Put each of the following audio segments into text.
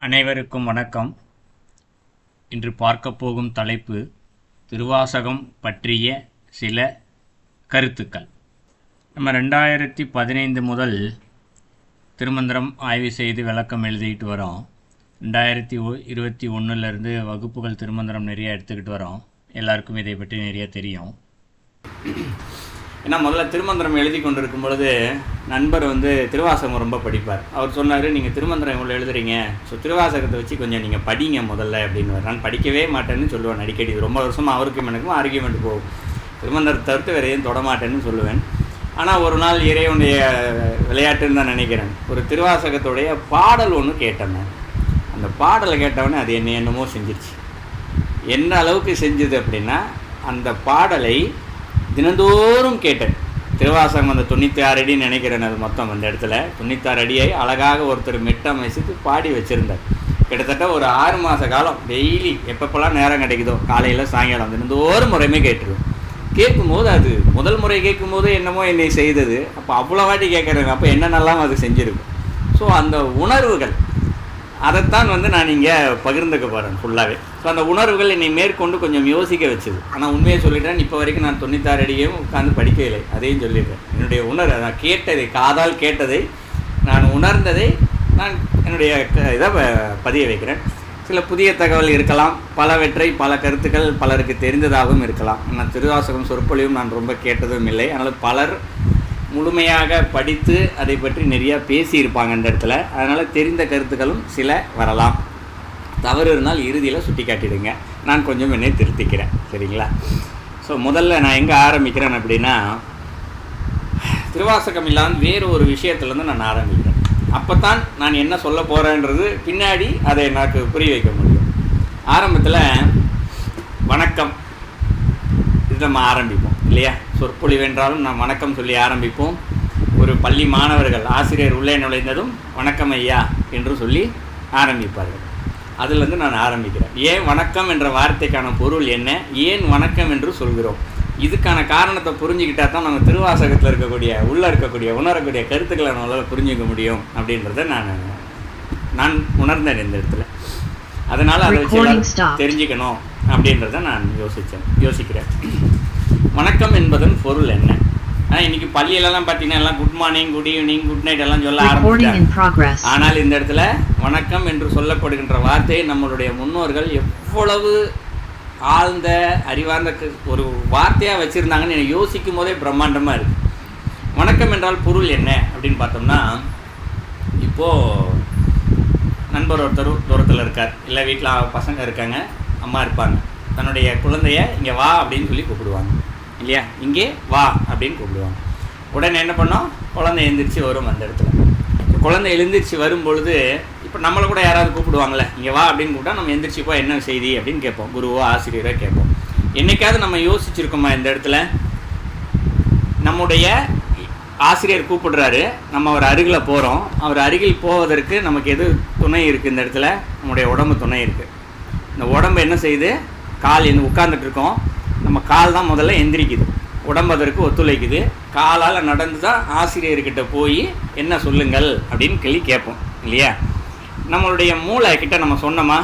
அனைவருக்கும் வணக்கம். இன்று பார்க்கப் போகும் தலைப்பு திருவாசகம் பற்றிய சில கருத்துக்கள். நம்ம 2015 முதல் திருமந்திரம் ஆய்வு செய்து விளக்கம் எழுதிட்டு வரோம். 2021 வகுப்புகள் திருமந்திரம் நிறைய எடுத்துக்கிட்டு வரோம். எல்லாருக்கும் இதை பற்றி நிறைய தெரியும். ஏன்னா முதல்ல திருமந்திரம் எழுதி கொண்டிருக்கும் பொழுது நண்பர் திருவாசகம் ரொம்ப படிப்பார். அவர் சொன்னார், நீங்கள் திருமந்திரம் இவ்வளோ எழுதுறீங்க, ஸோ திருவாசகத்தை வச்சு கொஞ்சம் நீங்கள் படிங்க முதல்ல அப்படின்னு. நான் படிக்கவே மாட்டேன்னு சொல்லுவேன் அடிக்கடி. ரொம்ப வருஷமாக அவருக்கும் எனக்கும் ஆர்கியூமெண்ட் போகும். திருமந்திரத்தை தவிர்த்து வேறு எதுவும் தொடமாட்டேன்னு சொல்லுவேன். ஆனால் ஒரு நாள் இறைவனுடைய விளையாட்டுன்னு தான் நினைக்கிறேன், ஒரு திருவாசகத்துடைய பாடல் ஒன்று கேட்டேன். அந்த பாடலை கேட்டவொடனே அது என்னமோ செஞ்சிருச்சு. என்ன அளவுக்கு செஞ்சுது அப்படின்னா, அந்த பாடலை தினந்தோறும் கேட்டேன். திருவாசகம் 96 அடின்னு நினைக்கிறேன். அது மொத்தம் அந்த இடத்துல 96 அடியை அழகாக ஒருத்தர் மெட்டமைச்சிட்டு பாடி வச்சுருந்தார். கிட்டத்தட்ட ஒரு 6 மாத காலம் டெய்லி எப்பப்பெல்லாம் நேரம் கிடைக்குதோ காலையில் சாயங்காலம் தினந்தோறும் முறையுமே கேட்டுருவேன். கேட்கும்போது அது முதல் முறை கேட்கும்போது என்னமோ என்னை செய்தது. அப்போ அவ்வளோ வாட்டி கேட்குறேங்க, அப்போ என்னென்னலாம் அது செஞ்சுருக்கும். ஸோ அந்த உணர்வுகள் அதைத்தான் நான் இங்கே பகிர்ந்துக்க போகிறேன் ஃபுல்லாகவே. ஸோ அந்த உணர்வுகள் என்னை மேற்கொண்டு கொஞ்சம் யோசிக்க வச்சுது. ஆனால் உண்மையை சொல்லிட்டேன், இப்போ வரைக்கும் நான் 96 அடியையும் உட்காந்து படிக்கவில்லை. அதையும் சொல்லிடுறேன். என்னுடைய உணர்வு, நான் கேட்டதை, காதால் கேட்டதை, நான் உணர்ந்ததை நான் என்னுடைய இதை பதிய வைக்கிறேன். சில புதிய தகவல் இருக்கலாம், பலவற்றை பல கருத்துக்கள் பலருக்கு தெரிந்ததாகவும் இருக்கலாம். நான் திருவாசகம் சொற்பொழிவும் நான் ரொம்ப கேட்டதும் இல்லை. அதனால் பலர் முழுமையாக படித்து அதை பற்றி நிறையா பேசியிருப்பாங்க இந்த இடத்துல. அதனால் தெரிந்த கருத்துக்களும் சில வரலாம். தவறு இருந்தால் இறுதியில் சுட்டி காட்டிடுங்க. நான் கொஞ்சம் என்னை திருத்திக்கிறேன், சரிங்களா? ஸோ முதல்ல நான் எங்கே ஆரம்பிக்கிறேன் அப்படின்னா, திருவாசகம் இல்லாமல் வேறு ஒரு விஷயத்துலேருந்து நான் ஆரம்பிக்கிறேன். அப்போ தான் நான் என்ன சொல்ல போகிறேன்றது பின்னாடி அதை எனக்கு புரிய வைக்க முடியும். ஆரம்பத்தில் வணக்கம் இது நம்ம ஆரம்பிப்போம் இல்லையா? சொற்பொழிவென்றாலும் நாம் வணக்கம் சொல்லி ஆரம்பிப்போம். ஒரு பள்ளி மாணவர்கள் ஆசிரியர் உள்ளே நுழைந்ததும் வணக்கம் ஐயா என்று சொல்லி ஆரம்பிப்பார்கள். அதிலிருந்து நான் ஆரம்பிக்கிறேன். ஏன் வணக்கம் என்ற வார்த்தைக்கான பொருள் என்ன, ஏன் வணக்கம் என்று சொல்கிறோம், இதுக்கான காரணத்தை புரிஞ்சுக்கிட்டா தான் நம்ம திருவாசகத்தில் உள்ளே இருக்கக்கூடிய உணரக்கூடிய கருத்துக்களை நம்மளால் புரிஞ்சுக்க முடியும் அப்படின்றத நான் உணர்ந்தேன் இந்த இடத்துல. அதனால் அதை வச்சு தெரிஞ்சுக்கணும் அப்படின்றத நான் யோசிக்கிறேன். வணக்கம் என்பதன் பொருள் என்ன? இன்னைக்கு பள்ளியிலலாம் பார்த்தீங்கன்னா எல்லாம் good morning, good evening, good night எல்லாம் சொல்ல ஆரம்பிச்சாங்க. ஆனால் இந்த இடத்துல வணக்கம் என்று சொல்லப்படுகின்ற வார்த்தையை நம்மளுடைய முன்னோர்கள் எவ்வளவு ஆழ்ந்த அறிவார்ந்த ஒரு வார்த்தையாக வச்சுருந்தாங்கன்னு எனக்கு யோசிக்கும் போதே பிரம்மாண்டமாக இருக்குது. வணக்கம் என்றால் பொருள் என்ன அப்படின்னு பார்த்தோம்னா, இப்போது நண்பர் ஒருத்தர் தூரத்தில் இருக்கார், இல்லை வீட்டில் பசங்க இருக்காங்க, அம்மா இருப்பாங்க. தன்னுடைய குழந்தைய இங்கே வா அப்படின்னு சொல்லி கூப்பிடுவாங்க இல்லையா? இங்கே வா அப்படின்னு கூப்பிடுவாங்க. உடனே என்ன பண்ணோம், குழந்தை எழுந்திரிச்சு வரும். அந்த இடத்துல குழந்தை எழுந்திரிச்சு வரும்பொழுது இப்போ நம்மளை கூட யாராவது கூப்பிடுவாங்களே, இங்கே வா அப்படின்னு கூப்பிட்டா நம்ம எந்திரிச்சிப்போ என்ன செய்தி அப்படின்னு கேட்போம். குருவோ ஆசிரியரோ கேட்போம். என்றைக்காவது நம்ம யோசிச்சுருக்கோமா இந்த இடத்துல? நம்முடைய ஆசிரியர் கூப்பிடுறாரு, நம்ம அவர் அருகில் போகிறோம். அவர் அருகில் போவதற்கு நமக்கு எது துணை இருக்குது இந்த இடத்துல? நம்முடைய உடம்பு துணை இருக்குது. இந்த உடம்பு என்ன செய்யுது? கால் உட்கார்ந்துட்டு இருக்கோம், நம்ம கால் தான் முதல்ல எந்திரிக்குது, உடம்பு அதற்கு ஒத்துழைக்குது. காலால் நடந்து தான் ஆசிரியர்கிட்ட போய் என்ன சொல்லுங்கள் அப்படின்னு கேட்போம் இல்லையா? நம்மளுடைய மூளை கிட்ட நம்ம சொன்னோமா,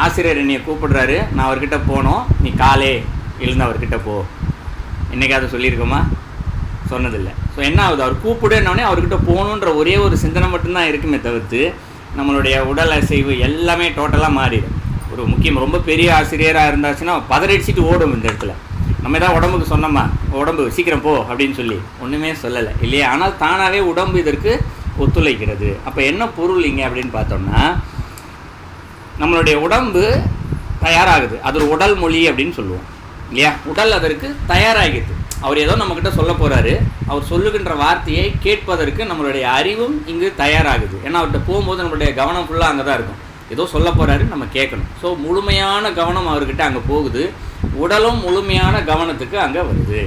ஆசிரியர் என்னைய கூப்பிடுறாரு, நான் அவர்கிட்ட போனோம், நீ காலே எழுந்து அவர்கிட்ட போ, என்னைக்காவது சொல்லியிருக்கோமா? சொன்னதில்லை. ஸோ என்ன ஆகுது, அவர் கூப்பிடுன்னொடனே அவர்கிட்ட போகணுன்ற ஒரே ஒரு சிந்தனை மட்டும்தான் இருக்குமே தவிர்த்து நம்மளுடைய உடல் அசைவு எல்லாமே டோட்டலாக மாறிடும். ஒரு ரொம்ப பெரிய ஆசிரியராக இருந்தாச்சுன்னா பதறடிச்சிட்டு ஓடும் இந்த இடத்துல. நம்ம ஏதாவது உடம்புக்கு சொன்னோமா, உடம்பு சீக்கிரம் போ அப்படின்னு சொல்லி ஒன்றுமே சொல்லலை இல்லையா? ஆனால் தானாகவே உடம்பு இதற்கு ஒத்துழைக்கிறது. அப்போ என்ன பொருள் இங்கே அப்படின்னு பார்த்தோம்னா, நம்மளுடைய உடம்பு தயாராகுது. அது ஒரு உடல் மொழி அப்படின்னு சொல்லுவோம் இல்லையா? உடல் அதற்கு தயாராகிடுது. அவர் ஏதோ நம்மக்கிட்ட சொல்ல போகிறாரு, அவர் சொல்லுகின்ற வார்த்தையை கேட்பதற்கு நம்மளுடைய அறிவும் இங்கு தயாராகுது. ஏன்னா அவர்கிட்ட போகும்போது நம்மளுடைய கவனம் ஃபுல்லாக அங்கே தான் இருக்கும். ஏதோ சொல்ல போகிறாரு, நம்ம கேட்கணும். ஸோ முழுமையான கவனம் அவர்கிட்ட அங்கே போகுது, உடலும் முழுமையான கவனத்துக்கு அங்கே வருது.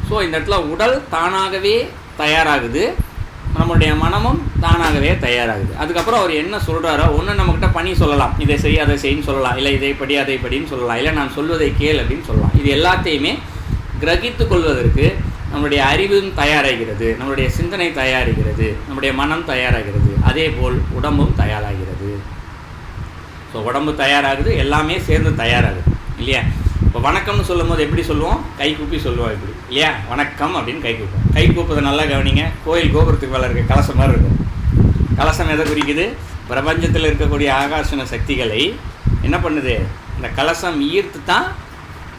ஸோ இந்த இடத்துல உடல் தானாகவே தயாராகுது, நம்மளுடைய மனமும் தானாகவே தயாராகுது. அதுக்கப்புறம் அவர் என்ன சொல்கிறாரோ ஒன்று நம்மக்கிட்ட பண்ணி சொல்லலாம், இதை செய் அதை செய்யின்னு சொல்லலாம், இல்லை இதை படி அதை படின்னு சொல்லலாம், இல்லை நான் சொல்வதை கேள் அப்படின்னு சொல்லலாம். இது எல்லாத்தையுமே கிரகித்து கொள்வதற்கு நம்மளுடைய அறிவும் தயாராகிறது, நம்மளுடைய சிந்தனை தயாராகிறது, நம்முடைய மனம் தயாராகிறது, அதே போல் உடம்பும் தயாராகிறது. ஸோ உடம்பு தயாராகுது, எல்லாமே சேர்ந்து தயாராகுது இல்லையா. இப்போ வணக்கம்னு சொல்லும் போது எப்படி சொல்லுவோம்? கை கூப்பி சொல்லுவோம் இப்படி இல்லையா, வணக்கம் அப்படின்னு கை கூப்போம். கை கூப்பதை நல்லா கவனிங்க. கோயில் கோபுரத்துக்கு மேலே இருக்க கலசம் மாதிரி இருக்கும். கலசம் எதை குறிக்குது? பிரபஞ்சத்தில் இருக்கக்கூடிய ஆகாசன சக்திகளை என்ன பண்ணுது? இந்த கலசம் ஈர்த்து தான்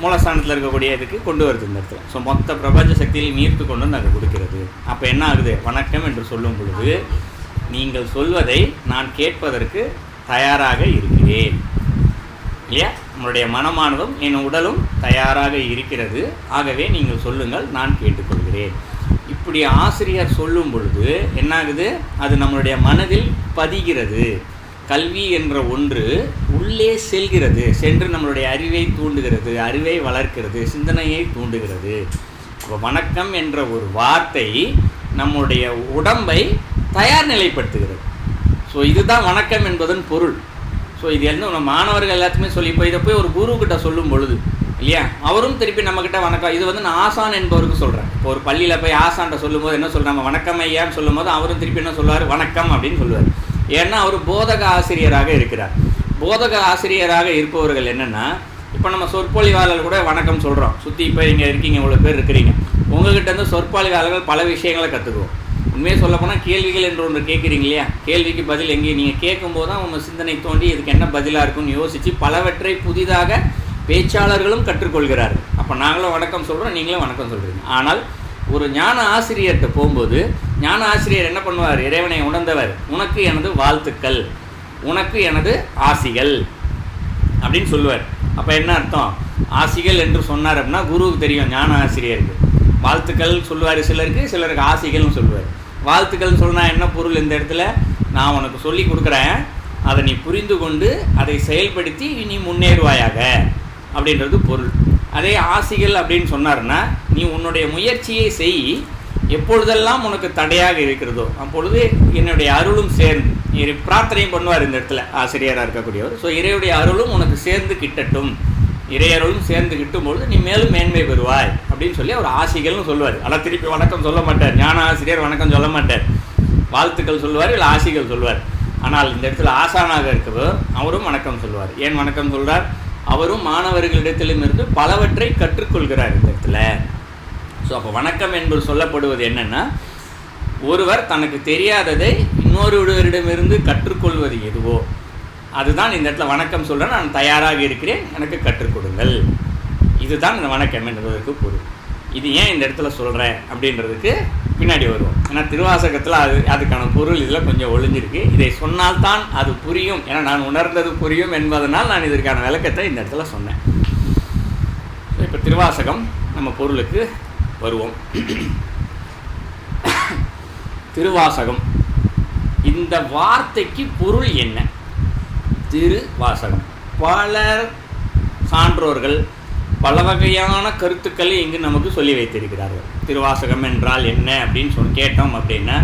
மூலஸ்தானத்தில் இருக்கக்கூடிய இதுக்கு கொண்டு வருது இந்த இடத்துல. ஸோ மொத்த பிரபஞ்ச சக்தியில் ஈர்த்து கொண்டு வந்து அதை கொடுக்கிறது. அப்போ என்ன ஆகுது? வணக்கம் என்று சொல்லும் பொழுது நீங்கள் சொல்வதை நான் கேட்பதற்கு தயாராக இருக்கிறேன் இல்லையா. நம்மளுடைய மனமானதும் என் உடலும் தயாராக இருக்கிறது. ஆகவே நீங்கள் சொல்லுங்கள், நான் கேட்டுக்கொள்கிறேன். இப்படி ஆசிரியர் சொல்லும் பொழுது என்னாகுது? அது நம்மளுடைய மனதில் பதிகிறது. கல்வி என்ற ஒன்று உள்ளே செல்கிறது, சென்று நம்மளுடைய அறிவை தூண்டுகிறது, அறிவை வளர்க்கிறது, சிந்தனையை தூண்டுகிறது. இப்போ வணக்கம் என்ற ஒரு வார்த்தை நம்முடைய உடம்பை தயார் நிலைப்படுத்துகிறது. ஸோ இதுதான் வணக்கம் என்பதன் பொருள். ஸோ இது நம்ம மாணவர்கள் எல்லாத்துக்குமே சொல்லி இப்போ இதை போய் ஒரு குருக்கிட்ட சொல்லும் பொழுது இல்லையா, அவரும் திருப்பி நம்மக்கிட்ட வணக்கம். இது நான் ஆசான் என்பவருக்கு சொல்கிறேன். இப்போ ஒரு பள்ளியில் போய் ஆசான்ட்ட சொல்லும்போது என்ன சொல்கிறாங்க? வணக்கம் ஐயான்னு சொல்லும் போது அவரும் திருப்பி என்ன சொல்லுவார்? வணக்கம் அப்படின்னு சொல்லுவார். ஏன்னா அவர் போதக ஆசிரியராக இருக்கிறார். போதக ஆசிரியராக இருப்பவர்கள் என்னென்னா, இப்போ நம்ம சொற்பொழிவாளர்கள் கூட வணக்கம் சொல்கிறோம். சுற்றி இப்போ இங்கே இருக்கீங்க, இவ்வளோ பேர் இருக்கிறீங்க. உங்கள்கிட்ட இருந்து சொற்பொழிவாளர்கள் பல விஷயங்களை கற்றுக்குவோம். உண்மையை சொல்லப்போனால் கேள்விகள் என்று ஒன்று கேட்குறீங்க இல்லையா, கேள்விக்கு பதில் எங்கேயும் நீங்கள் கேட்கும்போது தான் உங்கள் சிந்தனை தோண்டி இதுக்கு என்ன பதிலாக இருக்குன்னு யோசித்து பலவற்றை புதிதாக பேச்சாளர்களும் கற்றுக்கொள்கிறார்கள். அப்போ நாங்களும் வணக்கம் சொல்கிறோம், நீங்களும் வணக்கம் சொல்கிறீங்க. ஆனால் ஒரு ஞான ஆசிரியர்கிட்ட போகும்போது ஞான ஆசிரியர் என்ன பண்ணுவார்? இறைவனை உணர்ந்தவர், உனக்கு எனது வாழ்த்துக்கள், உனக்கு எனது ஆசிகள் அப்படின்னு சொல்லுவார். அப்போ என்ன அர்த்தம்? ஆசிகள் என்று சொன்னார் அப்படின்னா குருவுக்கு தெரியும், ஞான ஆசிரியருக்கு வாழ்த்துக்கள் சொல்லுவார் சிலருக்கு, சிலருக்கு ஆசிகள்னு சொல்லுவார். வாழ்த்துக்கள்னு சொன்னால் என்ன பொருள்? இந்த இடத்துல நான் உனக்கு சொல்லி கொடுக்குறேன், அதை நீ புரிந்து கொண்டு அதை செயல்படுத்தி நீ முன்னேறுவாயாக அப்படின்றது பொருள். அதே ஆசிகள் அப்படின்னு சொன்னார்னா, நீ உன்னுடைய முயற்சியை செய், எப்பொழுதெல்லாம் உனக்கு தடையாக இருக்கிறதோ அப்பொழுது என்னுடைய அருளும் சேர்ந்து பிரார்த்தனையும் பண்ணுவார் இந்த இடத்துல ஆசிரியராக இருக்கக்கூடியவர். ஸோ இறையுடைய அருளும் உனக்கு சேர்ந்து கிட்டட்டும், இறையருளும் சேர்ந்து கிட்டும் பொழுது நீ மேலும் மேன்மை பெறுவாய் அப்படின்னு சொல்லி அவர் ஆசிகள்னு சொல்லுவார். ஆனால் திருப்பி வணக்கம் சொல்ல மாட்டார். ஞான ஆசிரியர் வணக்கம் சொல்ல மாட்டார், வாழ்த்துக்கள் சொல்லுவார், இல்லை ஆசிகள் சொல்லுவார். ஆனால் இந்த இடத்துல ஆசானாக இருக்கவர் அவரும் வணக்கம் சொல்லுவார். ஏன் வணக்கம் சொல்கிறார்? அவரும் மாணவர்களிடத்திலும் இருந்து பலவற்றை கற்றுக்கொள்கிறார் இந்த இடத்துல. ஸோ அப்போ வணக்கம் என்பது சொல்லப்படுவது என்னென்னா, ஒருவர் தனக்கு தெரியாததை இன்னொருவரிடமிருந்து கற்றுக்கொள்வது எதுவோ அதுதான் இந்த இடத்துல வணக்கம் சொல்கிறேன், நான் தயாராக இருக்கிறேன், எனக்கு கற்றுக் கொடுங்கள். இதுதான் இந்த வணக்கம் என்பதற்கு பொருள். இது ஏன் இந்த இடத்துல சொல்கிறேன் அப்படின்றதுக்கு பின்னாடி வருவோம். ஏன்னா திருவாசகத்தில் அதுக்கான பொருள் இதில் கொஞ்சம் ஒளிஞ்சிருக்கு. இதை சொன்னால்தான் அது புரியும், ஏன்னா நான் உணர்ந்தது புரியும் என்பதனால் நான் இதற்கான விளக்கத்தை இந்த இடத்துல சொன்னேன். இப்போ திருவாசகம் நம்ம பொருளுக்கு வருவோம். திருவாசகம் இந்த வார்த்தைக்கு பொருள் என்ன? திருவாசகம். பலர் சான்றோர்கள் பல வகையான கருத்துக்களை இங்கு நமக்கு சொல்லி வைத்திருக்கிறார்கள். திருவாசகம் என்றால் என்ன அப்படின்னு கேட்டோம் அப்படின்னா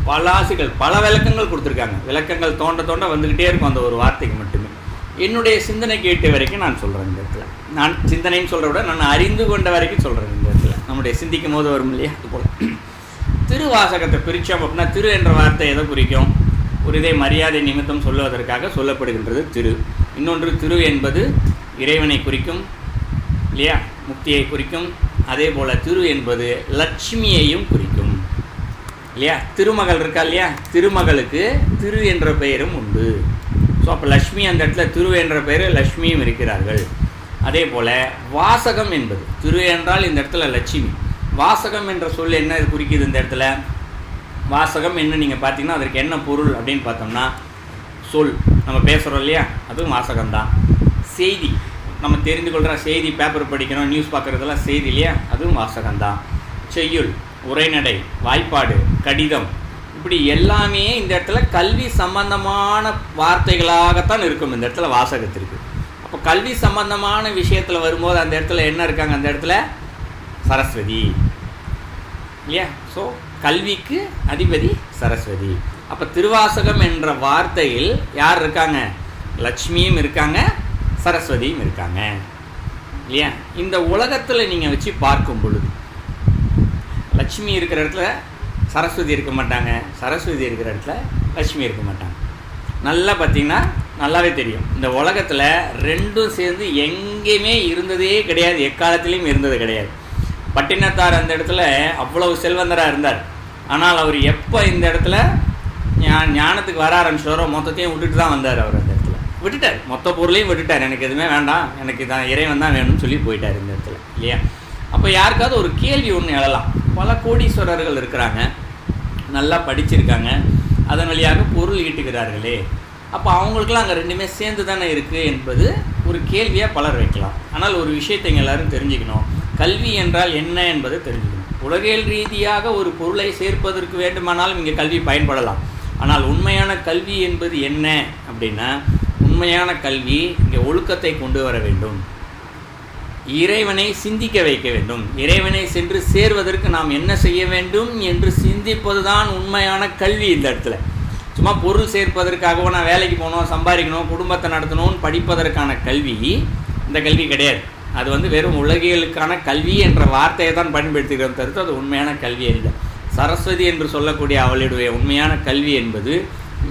பல ஆசிகள் பல விளக்கங்கள் கொடுத்துருக்காங்க. விளக்கங்கள் தோண்ட தோண்ட வந்துக்கிட்டே இருக்கும் அந்த ஒரு வார்த்தைக்கு மட்டுமே. என்னுடைய சிந்தனை கேட்ட வரைக்கும் நான் சொல்கிறேன் இந்த இடத்துல. நான் சிந்தனைன்னு சொல்கிற விட நான் அறிந்து கொண்ட வரைக்கும் சொல்கிறேன் இந்த இடத்துல. நம்முடைய சிந்திக்கும் போது வரும் இல்லையா, அது போல் திருவாசகத்தை பிரித்தோம் அப்படின்னா திரு என்ற வார்த்தை எதை குறிக்கும்? ஒரு இதை மரியாதை நிமித்தம் சொல்லுவதற்காக சொல்லப்படுகின்றது திரு. இன்னொன்று திரு என்பது இறைவனை குறிக்கும் இல்லையா, முக்தியை குறிக்கும். அதே போல் திரு என்பது லட்சுமியையும் குறிக்கும் இல்லையா. திருமகள் இருக்கா இல்லையா, திருமகளுக்கு திரு என்ற பெயரும் உண்டு. ஸோ அப்போ லக்ஷ்மி அந்த இடத்துல திரு என்ற பெயர் லக்ஷ்மியும் இருக்கிறார்கள். அதே போல் வாசகம் என்பது திரு என்றால் இந்த இடத்துல லட்சுமி. வாசகம் என்ற சொல் என்ன குறிக்குது இந்த இடத்துல? வாசகம் என்ன நீங்கள் பார்த்தீங்கன்னா அதற்கு என்ன பொருள் அப்படின்னு பார்த்தோம்னா சொல். நம்ம பேசுகிறோம் இல்லையா, அதுவும் வாசகம்தான். செய்தி நம்ம தெரிந்து கொள்கிற செய்தி, பேப்பர் படிக்கிறோம், நியூஸ் பார்க்குறதெல்லாம் செய்தி இல்லையா, அதுவும் வாசகம்தான். செய்யுள், உரைநடை, வாய்ப்பாடு, கடிதம், இப்படி எல்லாமே இந்த இடத்துல கல்வி சம்பந்தமான வார்த்தைகளாகத்தான் இருக்கும் இந்த இடத்துல வாசகத்திற்கு. அப்போ கல்வி சம்பந்தமான விஷயத்தில் வரும்போது அந்த இடத்துல என்ன இருக்காங்க? அந்த இடத்துல சரஸ்வதி இல்லையா. ஸோ கல்விக்கு அதிபதி சரஸ்வதி. அப்போ திருவாசகம் என்ற வார்த்தையில் யார் இருக்காங்க? லக்ஷ்மியும் இருக்காங்க, சரஸ்வதியும் இருக்காங்க இல்லையா. இந்த உலகத்தில் நீங்கள் வச்சு பார்க்கும் பொழுது லக்ஷ்மி இருக்கிற இடத்துல சரஸ்வதி இருக்க மாட்டாங்க, சரஸ்வதி இருக்கிற இடத்துல லக்ஷ்மி இருக்க மாட்டாங்க. நல்லா பார்த்தீங்கன்னா நல்லாவே தெரியும். இந்த உலகத்தில் ரெண்டும் சேர்ந்து எங்கேயுமே இருந்ததே கிடையாது, எக்காலத்திலையும் இருந்தது கிடையாது. பட்டினத்தார் அந்த இடத்துல அவ்வளவு செல்வந்தராக இருந்தார். ஆனால் அவர் எப்போ இந்த இடத்துல ஞானத்துக்கு வர ஆரம்பிச்சாரோ மொத்தத்தையும் விட்டுட்டு தான் வந்தார். அவர் அந்த இடத்துல விட்டுட்டார், மொத்த பொருளையும் விட்டுட்டார். எனக்கு எதுவுமே வேண்டாம், எனக்கு தான் இறைவன் தான் வேணும்னு சொல்லி போயிட்டார் இந்த இடத்துல, இல்லையா? அப்போ யாருக்காவது ஒரு கேள்வி ஒன்று எழலாம். பல கோடீஸ்வரர்கள் இருக்கிறாங்க, நல்லா படிச்சிருக்காங்க, அதன் வழியாக பொருள் ஈட்டுகிறார்களே, அப்போ அவங்களுக்கெல்லாம் அங்கே ரெண்டுமே சேர்ந்து தானே இருக்குது என்பது ஒரு கேள்வியாக பலர் வைக்கலாம். ஆனால் ஒரு விஷயத்தை எல்லோரும் தெரிஞ்சுக்கணும். கல்வி என்றால் என்ன என்பதை தெரிஞ்சுக்கணும். உலகியல் ரீதியாக ஒரு பொருளை சேர்ப்பதற்கு வேண்டுமானாலும் இங்கே கல்வி பயன்படலாம். ஆனால் உண்மையான கல்வி என்பது என்ன அப்படின்னா, உண்மையான கல்வி இங்கே ஒழுக்கத்தை கொண்டு வர வேண்டும், இறைவனை சிந்திக்க வைக்க வேண்டும். இறைவனை சென்று சேர்வதற்கு நாம் என்ன செய்ய வேண்டும் என்று சிந்திப்பது தான் உண்மையான கல்வி. இந்த இடத்துல சும்மா பொருள் சேர்ப்பதற்காகவோ நான் வேலைக்கு போகணும், சம்பாதிக்கணும், குடும்பத்தை நடத்தணும்னு படிப்பதற்கான கல்வி இந்த கல்வி கிடையாது. அது வெறும் உலகியலுக்கான கல்வி என்ற வார்த்தையை தான் பயன்படுத்துகிறோம் தவிர்த்து அது உண்மையான கல்வி இல்லை. சரஸ்வதி என்று சொல்லக்கூடிய அவளுடைய உண்மையான கல்வி என்பது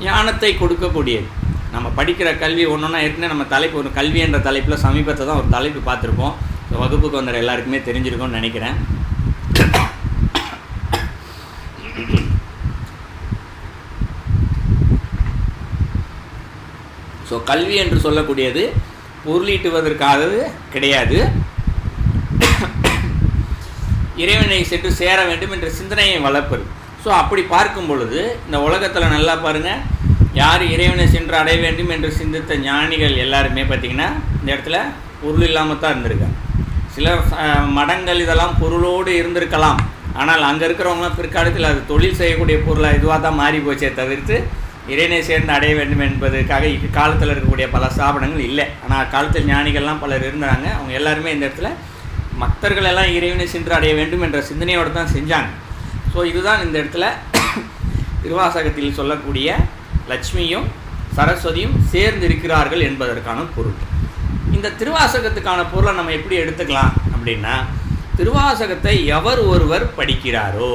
ஞானத்தை கொடுக்கக்கூடியது. நம்ம படிக்கிற கல்வி ஒன்றுன்னா ஏற்கனவே நம்ம தலைப்பு ஒரு கல்வி என்ற தலைப்பில் சமீபத்தை தான் ஒரு தலைப்பு பார்த்துருப்போம். வகுப்புக்கு வந்துடுற எல்லாருக்குமே தெரிஞ்சிருக்கும்னு நினைக்கிறேன். ஸோ கல்வி என்று சொல்லக்கூடியது பொருளீட்டுவதற்காகவே கிடையாது, இறைவனை சென்று சேர வேண்டும் என்ற சிந்தனையை வளர்ப்பது. ஸோ அப்படி பார்க்கும் பொழுது இந்த உலகத்தில் நல்லா பாருங்கள், யார் இறைவனை சென்று அடைய வேண்டும் என்று சிந்தித்த ஞானிகள் எல்லாருமே பார்த்திங்கன்னா இந்த இடத்துல பொருள் இல்லாமல் தான் இருந்திருக்காங்க. சில மடங்கள் இதெல்லாம் பொருளோடு இருந்திருக்கலாம், ஆனால் அங்கே இருக்கிறவங்க பிற்காலத்தில் அது தொழில் செய்யக்கூடிய பொருளாக இதுவாக தான் மாறி போச்சே தவிர்த்து இறைவனை சேர்ந்து அடைய வேண்டும் என்பதற்காக இக்காலத்தில் இருக்கக்கூடிய பல ஸ்தாபனங்கள் இல்லை. ஆனால் காலத்தில் ஞானிகள்லாம் பலர் இருந்தாங்க. அவங்க எல்லாருமே இந்த இடத்துல பக்தர்கள் எல்லாம் இறைவனை சென்று அடைய வேண்டும் என்ற சிந்தனையோடு தான் செஞ்சாங்க. ஸோ இதுதான் இந்த இடத்துல திருவாசகத்தில் சொல்லக்கூடிய லட்சுமியும் சரஸ்வதியும் சேர்ந்து இருக்கிறார்கள் என்பதற்கான பொருள். இந்த திருவாசகத்துக்கான பொருளை நம்ம எப்படி எடுத்துக்கலாம் அப்படின்னா, திருவாசகத்தை எவர் ஒருவர் படிக்கிறாரோ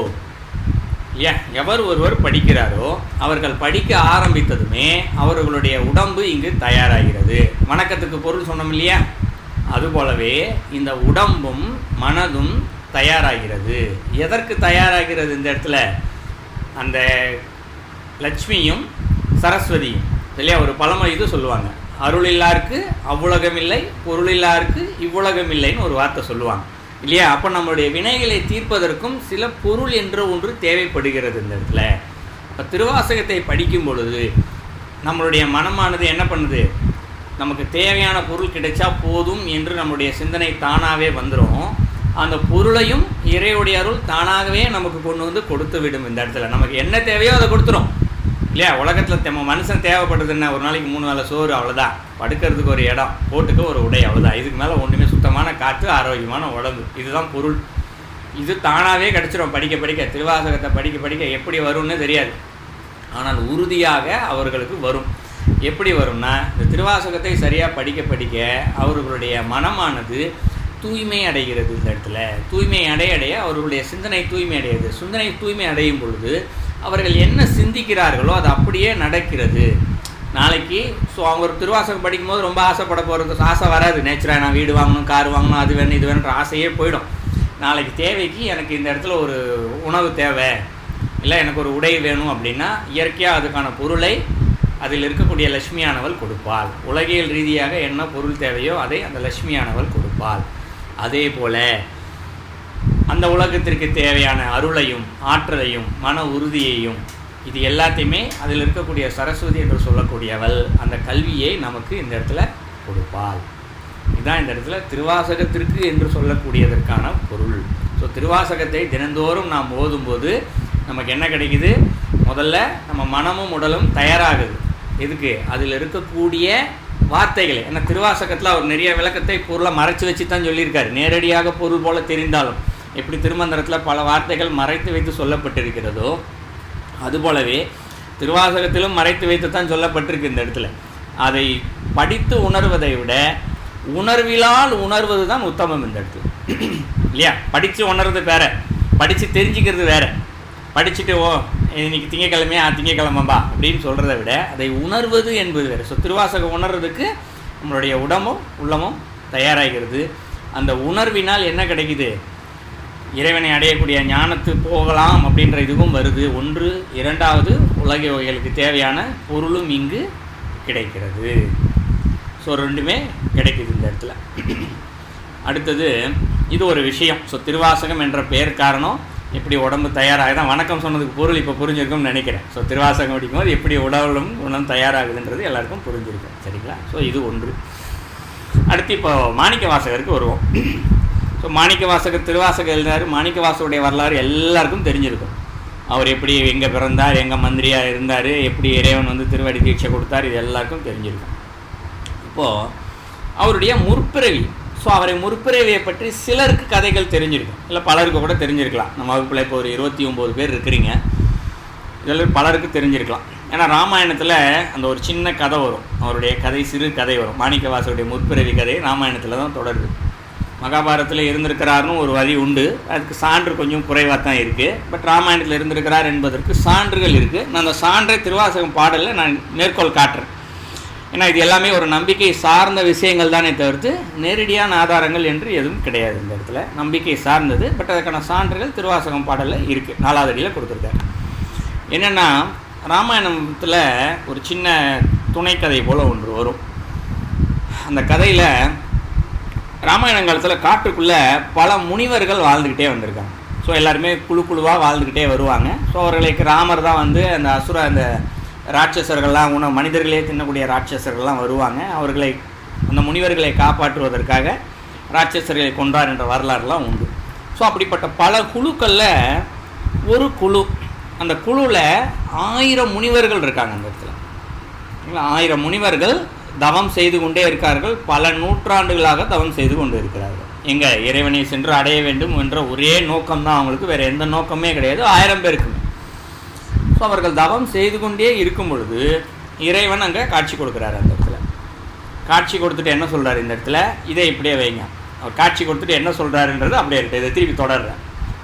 இல்லையா, எவர் ஒருவர் படிக்கிறாரோ அவர்கள் படிக்க ஆரம்பித்ததுமே அவர்களுடைய உடம்பு இங்கு தயாராகிறது. வணக்கத்துக்கு பொருள் சொன்னோம் இல்லையா, அதுபோலவே இந்த உடம்பும் மனதும் தயாராகிறது. எதற்கு தயாராகிறது? இந்த இடத்துல அந்த லட்சுமியும் சரஸ்வதியும் இல்லையா, ஒரு பழமொழி இது சொல்லுவாங்க, அருளில்லாருக்கு அவ்வுலகமில்லை, பொருளில்லாருக்கு இவ்வுலகமில்லைன்னு ஒரு வார்த்தை சொல்லுவாங்க இல்லையா. அப்போ நம்மளுடைய வினைகளை தீர்ப்பதற்கும் சில பொருள் என்ற ஒன்று தேவைப்படுகிறது இந்த இடத்துல. இப்போ திருவாசகத்தை படிக்கும் பொழுது நம்மளுடைய மனமானது என்ன பண்ணுது, நமக்கு தேவையான பொருள் கிடைச்சா போதும் என்று நம்முடைய சிந்தனை தானாகவே வந்துடும். அந்த பொருளையும் இறைவனுடைய அருள் தானாகவே நமக்கு கொண்டு வந்து கொடுத்து விடும். இந்த இடத்துல நமக்கு என்ன தேவையோ அதை கொடுத்துரும் இல்லையா. உலகத்தில் மனுஷன் தேவைப்படுறது என்ன, ஒரு நாளைக்கு 3 வேளை சோறு, அவ்வளோதான். படுக்கிறதுக்கு ஒரு இடம், போட்டுக்க ஒரு உடை, அவ்வளோதான். இதுக்கு மேலே ஒன்றுமே, சுத்தமான காற்று, ஆரோக்கியமான உடம்பு, இதுதான் பொருள். இது தானாகவே கிடச்சிரும். படிக்க படிக்க திருவாசகத்தை படிக்க படிக்க எப்படி வரும்னு தெரியாது, ஆனால் உறுதியாக அவர்களுக்கு வரும். எப்படி வரும்னா, இந்த திருவாசகத்தை சரியாக படிக்க படிக்க அவர்களுடைய மனமானது தூய்மை அடைகிறது. இந்த இடத்துல தூய்மை அடைய அவர்களுடைய சிந்தனை தூய்மை அடைகிறது. சிந்தனை தூய்மை அடையும் பொழுது அவர்கள் என்ன சிந்திக்கிறார்களோ அது அப்படியே நடக்கிறது. நாளைக்கு அவங்க ஒரு திருவாசகம் படிக்கும்போது ரொம்ப ஆசைப்பட போகிறது, ஆசை வராது. நேச்சுராக நான் வீடு வாங்கணும், கார் வாங்கணும், அது வேணும் இது வேணுன்ற ஆசையே போயிடும். நாளைக்கு தேவைக்கு எனக்கு இந்த இடத்துல ஒரு உணவு தேவை, இல்லை எனக்கு ஒரு உடை வேணும் அப்படின்னா இயற்கையாக அதுக்கான பொருளை அதில் இருக்கக்கூடிய லட்சுமியானவள் கொடுப்பாள். உலகியல் ரீதியாக என்ன பொருள் தேவையோ அதை அந்த லட்சுமியானவள் கொடுப்பாள். அதே போல் அந்த உலகத்திற்கு தேவையான அருளையும் ஆற்றலையும் மன உறுதியையும் இது எல்லாத்தையுமே அதில் இருக்கக்கூடிய சரஸ்வதி என்று சொல்லக்கூடியவள் அந்த கல்வியை நமக்கு இந்த இடத்துல கொடுப்பாள். இதுதான் இந்த இடத்துல திருவாசகத்திற்கு என்று சொல்லக்கூடியதற்கான பொருள். ஸோ திருவாசகத்தை தினந்தோறும் நாம் ஓதும்போது நமக்கு என்ன கிடைக்குது, முதல்ல நம்ம மனமும் உடலும் தயாராகுது. எதுக்கு? அதில் இருக்கக்கூடிய வார்த்தைகளை. ஏன்னா திருவாசகத்தில் அவர் நிறைய விளக்கத்தை பொருளை மறைச்சி வச்சு தான் சொல்லியிருக்காரு. நேரடியாக பொருள் போல தெரிந்தாலும் எப்படி திருமந்திரத்தில் பல வார்த்தைகள் மறைத்து வைத்து சொல்லப்பட்டிருக்கிறதோ அதுபோலவே திருவாசகத்திலும் மறைத்து வைத்து தான் சொல்லப்பட்டிருக்கு. இந்த இடத்துல அதை படித்து உணர்வதை விட உணர்விலால் உணர்வது தான் உத்தமம் இந்த இடத்துல இல்லையா. படித்து உணர்வது வேற, படித்து தெரிஞ்சுக்கிறது வேற. படிச்சுட்டு இன்றைக்கி திங்கக்கிழமையா திங்கக்கிழமைப்பா அப்படின்னு சொல்கிறத விட அதை உணர்வது என்பது வேறு. ஸோ திருவாசகம் உணர்றதுக்கு நம்மளுடைய உடம்பும் உள்ளமும் தயாராகிறது. அந்த உணர்வினால் என்ன கிடைக்குது? இறைவனை அடையக்கூடிய ஞானத்து போகலாம் அப்படின்ற இதுவும் வருது. ஒன்று. இரண்டாவது, உலக வகைகளுக்கு தேவையான பொருளும் இங்கு கிடைக்கிறது. ஸோ ரெண்டுமே கிடைக்குது இந்த இடத்துல. அடுத்தது இது ஒரு விஷயம். ஸோ திருவாசகம் என்ற பெயர் காரணம் எப்படி உடம்பு தயாராக தான் வணக்கம் சொன்னதுக்கு பொருள் இப்போ புரிஞ்சிருக்கும்னு நினைக்கிறேன். ஸோ திருவாசகம் படிக்கும்போது எப்படி உடலும் தயாராகுதுன்றது எல்லாருக்கும் புரிஞ்சிருக்கும். சரிங்களா? ஸோ இது ஒன்று. அடுத்து இப்போ மாணிக்க வாசகருக்கு வருவோம். ஸோ மாணிக்க வாசகர் திருவாசகம் எழுதினார். மாணிக்க வாசகருடைய வரலாறு எல்லாருக்கும் தெரிஞ்சிருக்கும். அவர் எப்படி எங்கே பிறந்தார், எங்கே மந்திரியாக இருந்தார், எப்படி இறைவன் வந்து திருவடி தீட்சை கொடுத்தார், இது எல்லாருக்கும் தெரிஞ்சிருக்கும். இப்போது அவருடைய முற்பிறவி, ஸோ அவரை முற்பிறவியை பற்றி சிலருக்கு கதைகள் தெரிஞ்சிருக்கும், இல்லை பலருக்கு கூட தெரிஞ்சிருக்கலாம். நம்ம வகுப்பில் இப்போ ஒரு 29 பேர் இருக்கிறீங்க, இதில் பலருக்கு தெரிஞ்சிருக்கலாம். ஏன்னா ராமாயணத்தில் அந்த ஒரு சின்ன கதை வரும், அவருடைய கதை சிறு கதை வரும். மாணிக்க வாசகருடைய முற்பிறவி கதை ராமாயணத்தில் தான் தொடருது. மகாபாரதத்தில் இருந்திருக்கிறாருன்னு ஒரு வரி உண்டு, அதுக்கு சான்று கொஞ்சம் குறைவாக தான் இருக்குது. பட் ராமாயணத்தில் இருந்திருக்கிறார் என்பதற்கு சான்றுகள் இருக்குது. நான் அந்த சான்றை திருவாசகம் பாடலில் நான் மேற்கோள் காட்டுறேன். ஏன்னா இது எல்லாமே ஒரு நம்பிக்கை சார்ந்த விஷயங்கள் தானே தவிர்த்து நேரடியான ஆதாரங்கள் என்று எதுவும் கிடையாது. இந்த இடத்துல நம்பிக்கை சார்ந்தது. பட் அதுக்கான சான்றுகள் திருவாசகம் பாடலில் இருக்குது, 4வது அடியில் கொடுத்துருக்காரு. என்னென்னா ராமாயணத்தில் ஒரு சின்ன துணைக்கதை போல் ஒன்று வரும். அந்த கதையில் ராமாயண காலத்தில் காட்டுக்குள்ளே பல முனிவர்கள் வாழ்ந்துக்கிட்டே வந்திருக்காங்க. ஸோ எல்லாருமே குழுவாக வாழ்ந்துக்கிட்டே வருவாங்க. ஸோ அவர்களுக்கு ராமர் தான் வந்து அந்த ராட்சசர்கள்லாம் மனிதர்களே தின்னக்கூடிய ராட்சசர்கள்லாம் வருவாங்க. அவர்களை அந்த முனிவர்களை காப்பாற்றுவதற்காக ராட்சசர்களை கொன்றார் என்ற வரலாறுலாம் உண்டு. ஸோ அப்படிப்பட்ட பல குழுக்களில் ஒரு குழு, அந்த குழுவில் 1000 முனிவர்கள் இருக்காங்க. அந்த இடத்துல 1000 முனிவர்கள் தவம் செய்து கொண்டே இருக்கார்கள். பல நூற்றாண்டுகளாக தவம் செய்து கொண்டு இருக்கிறார்கள். எங்கே இறைவனை சென்று அடைய வேண்டும் என்ற ஒரே நோக்கம்தான் அவங்களுக்கு, வேறு எந்த நோக்கமே கிடையாது. 1000 பேருக்குமே. ஸோ அவர்கள் தவம் செய்து கொண்டே இருக்கும் பொழுது இறைவன் அங்கே காட்சி கொடுக்குறாரு. அந்த இடத்துல காட்சி கொடுத்துட்டு என்ன சொல்கிறார், இந்த இடத்துல இதை இப்படியே வைங்க. அவர் காட்சி கொடுத்துட்டு என்ன சொல்கிறாருன்றது அப்படியே இருக்குது. இதை திருப்பி தொடர்றேன்.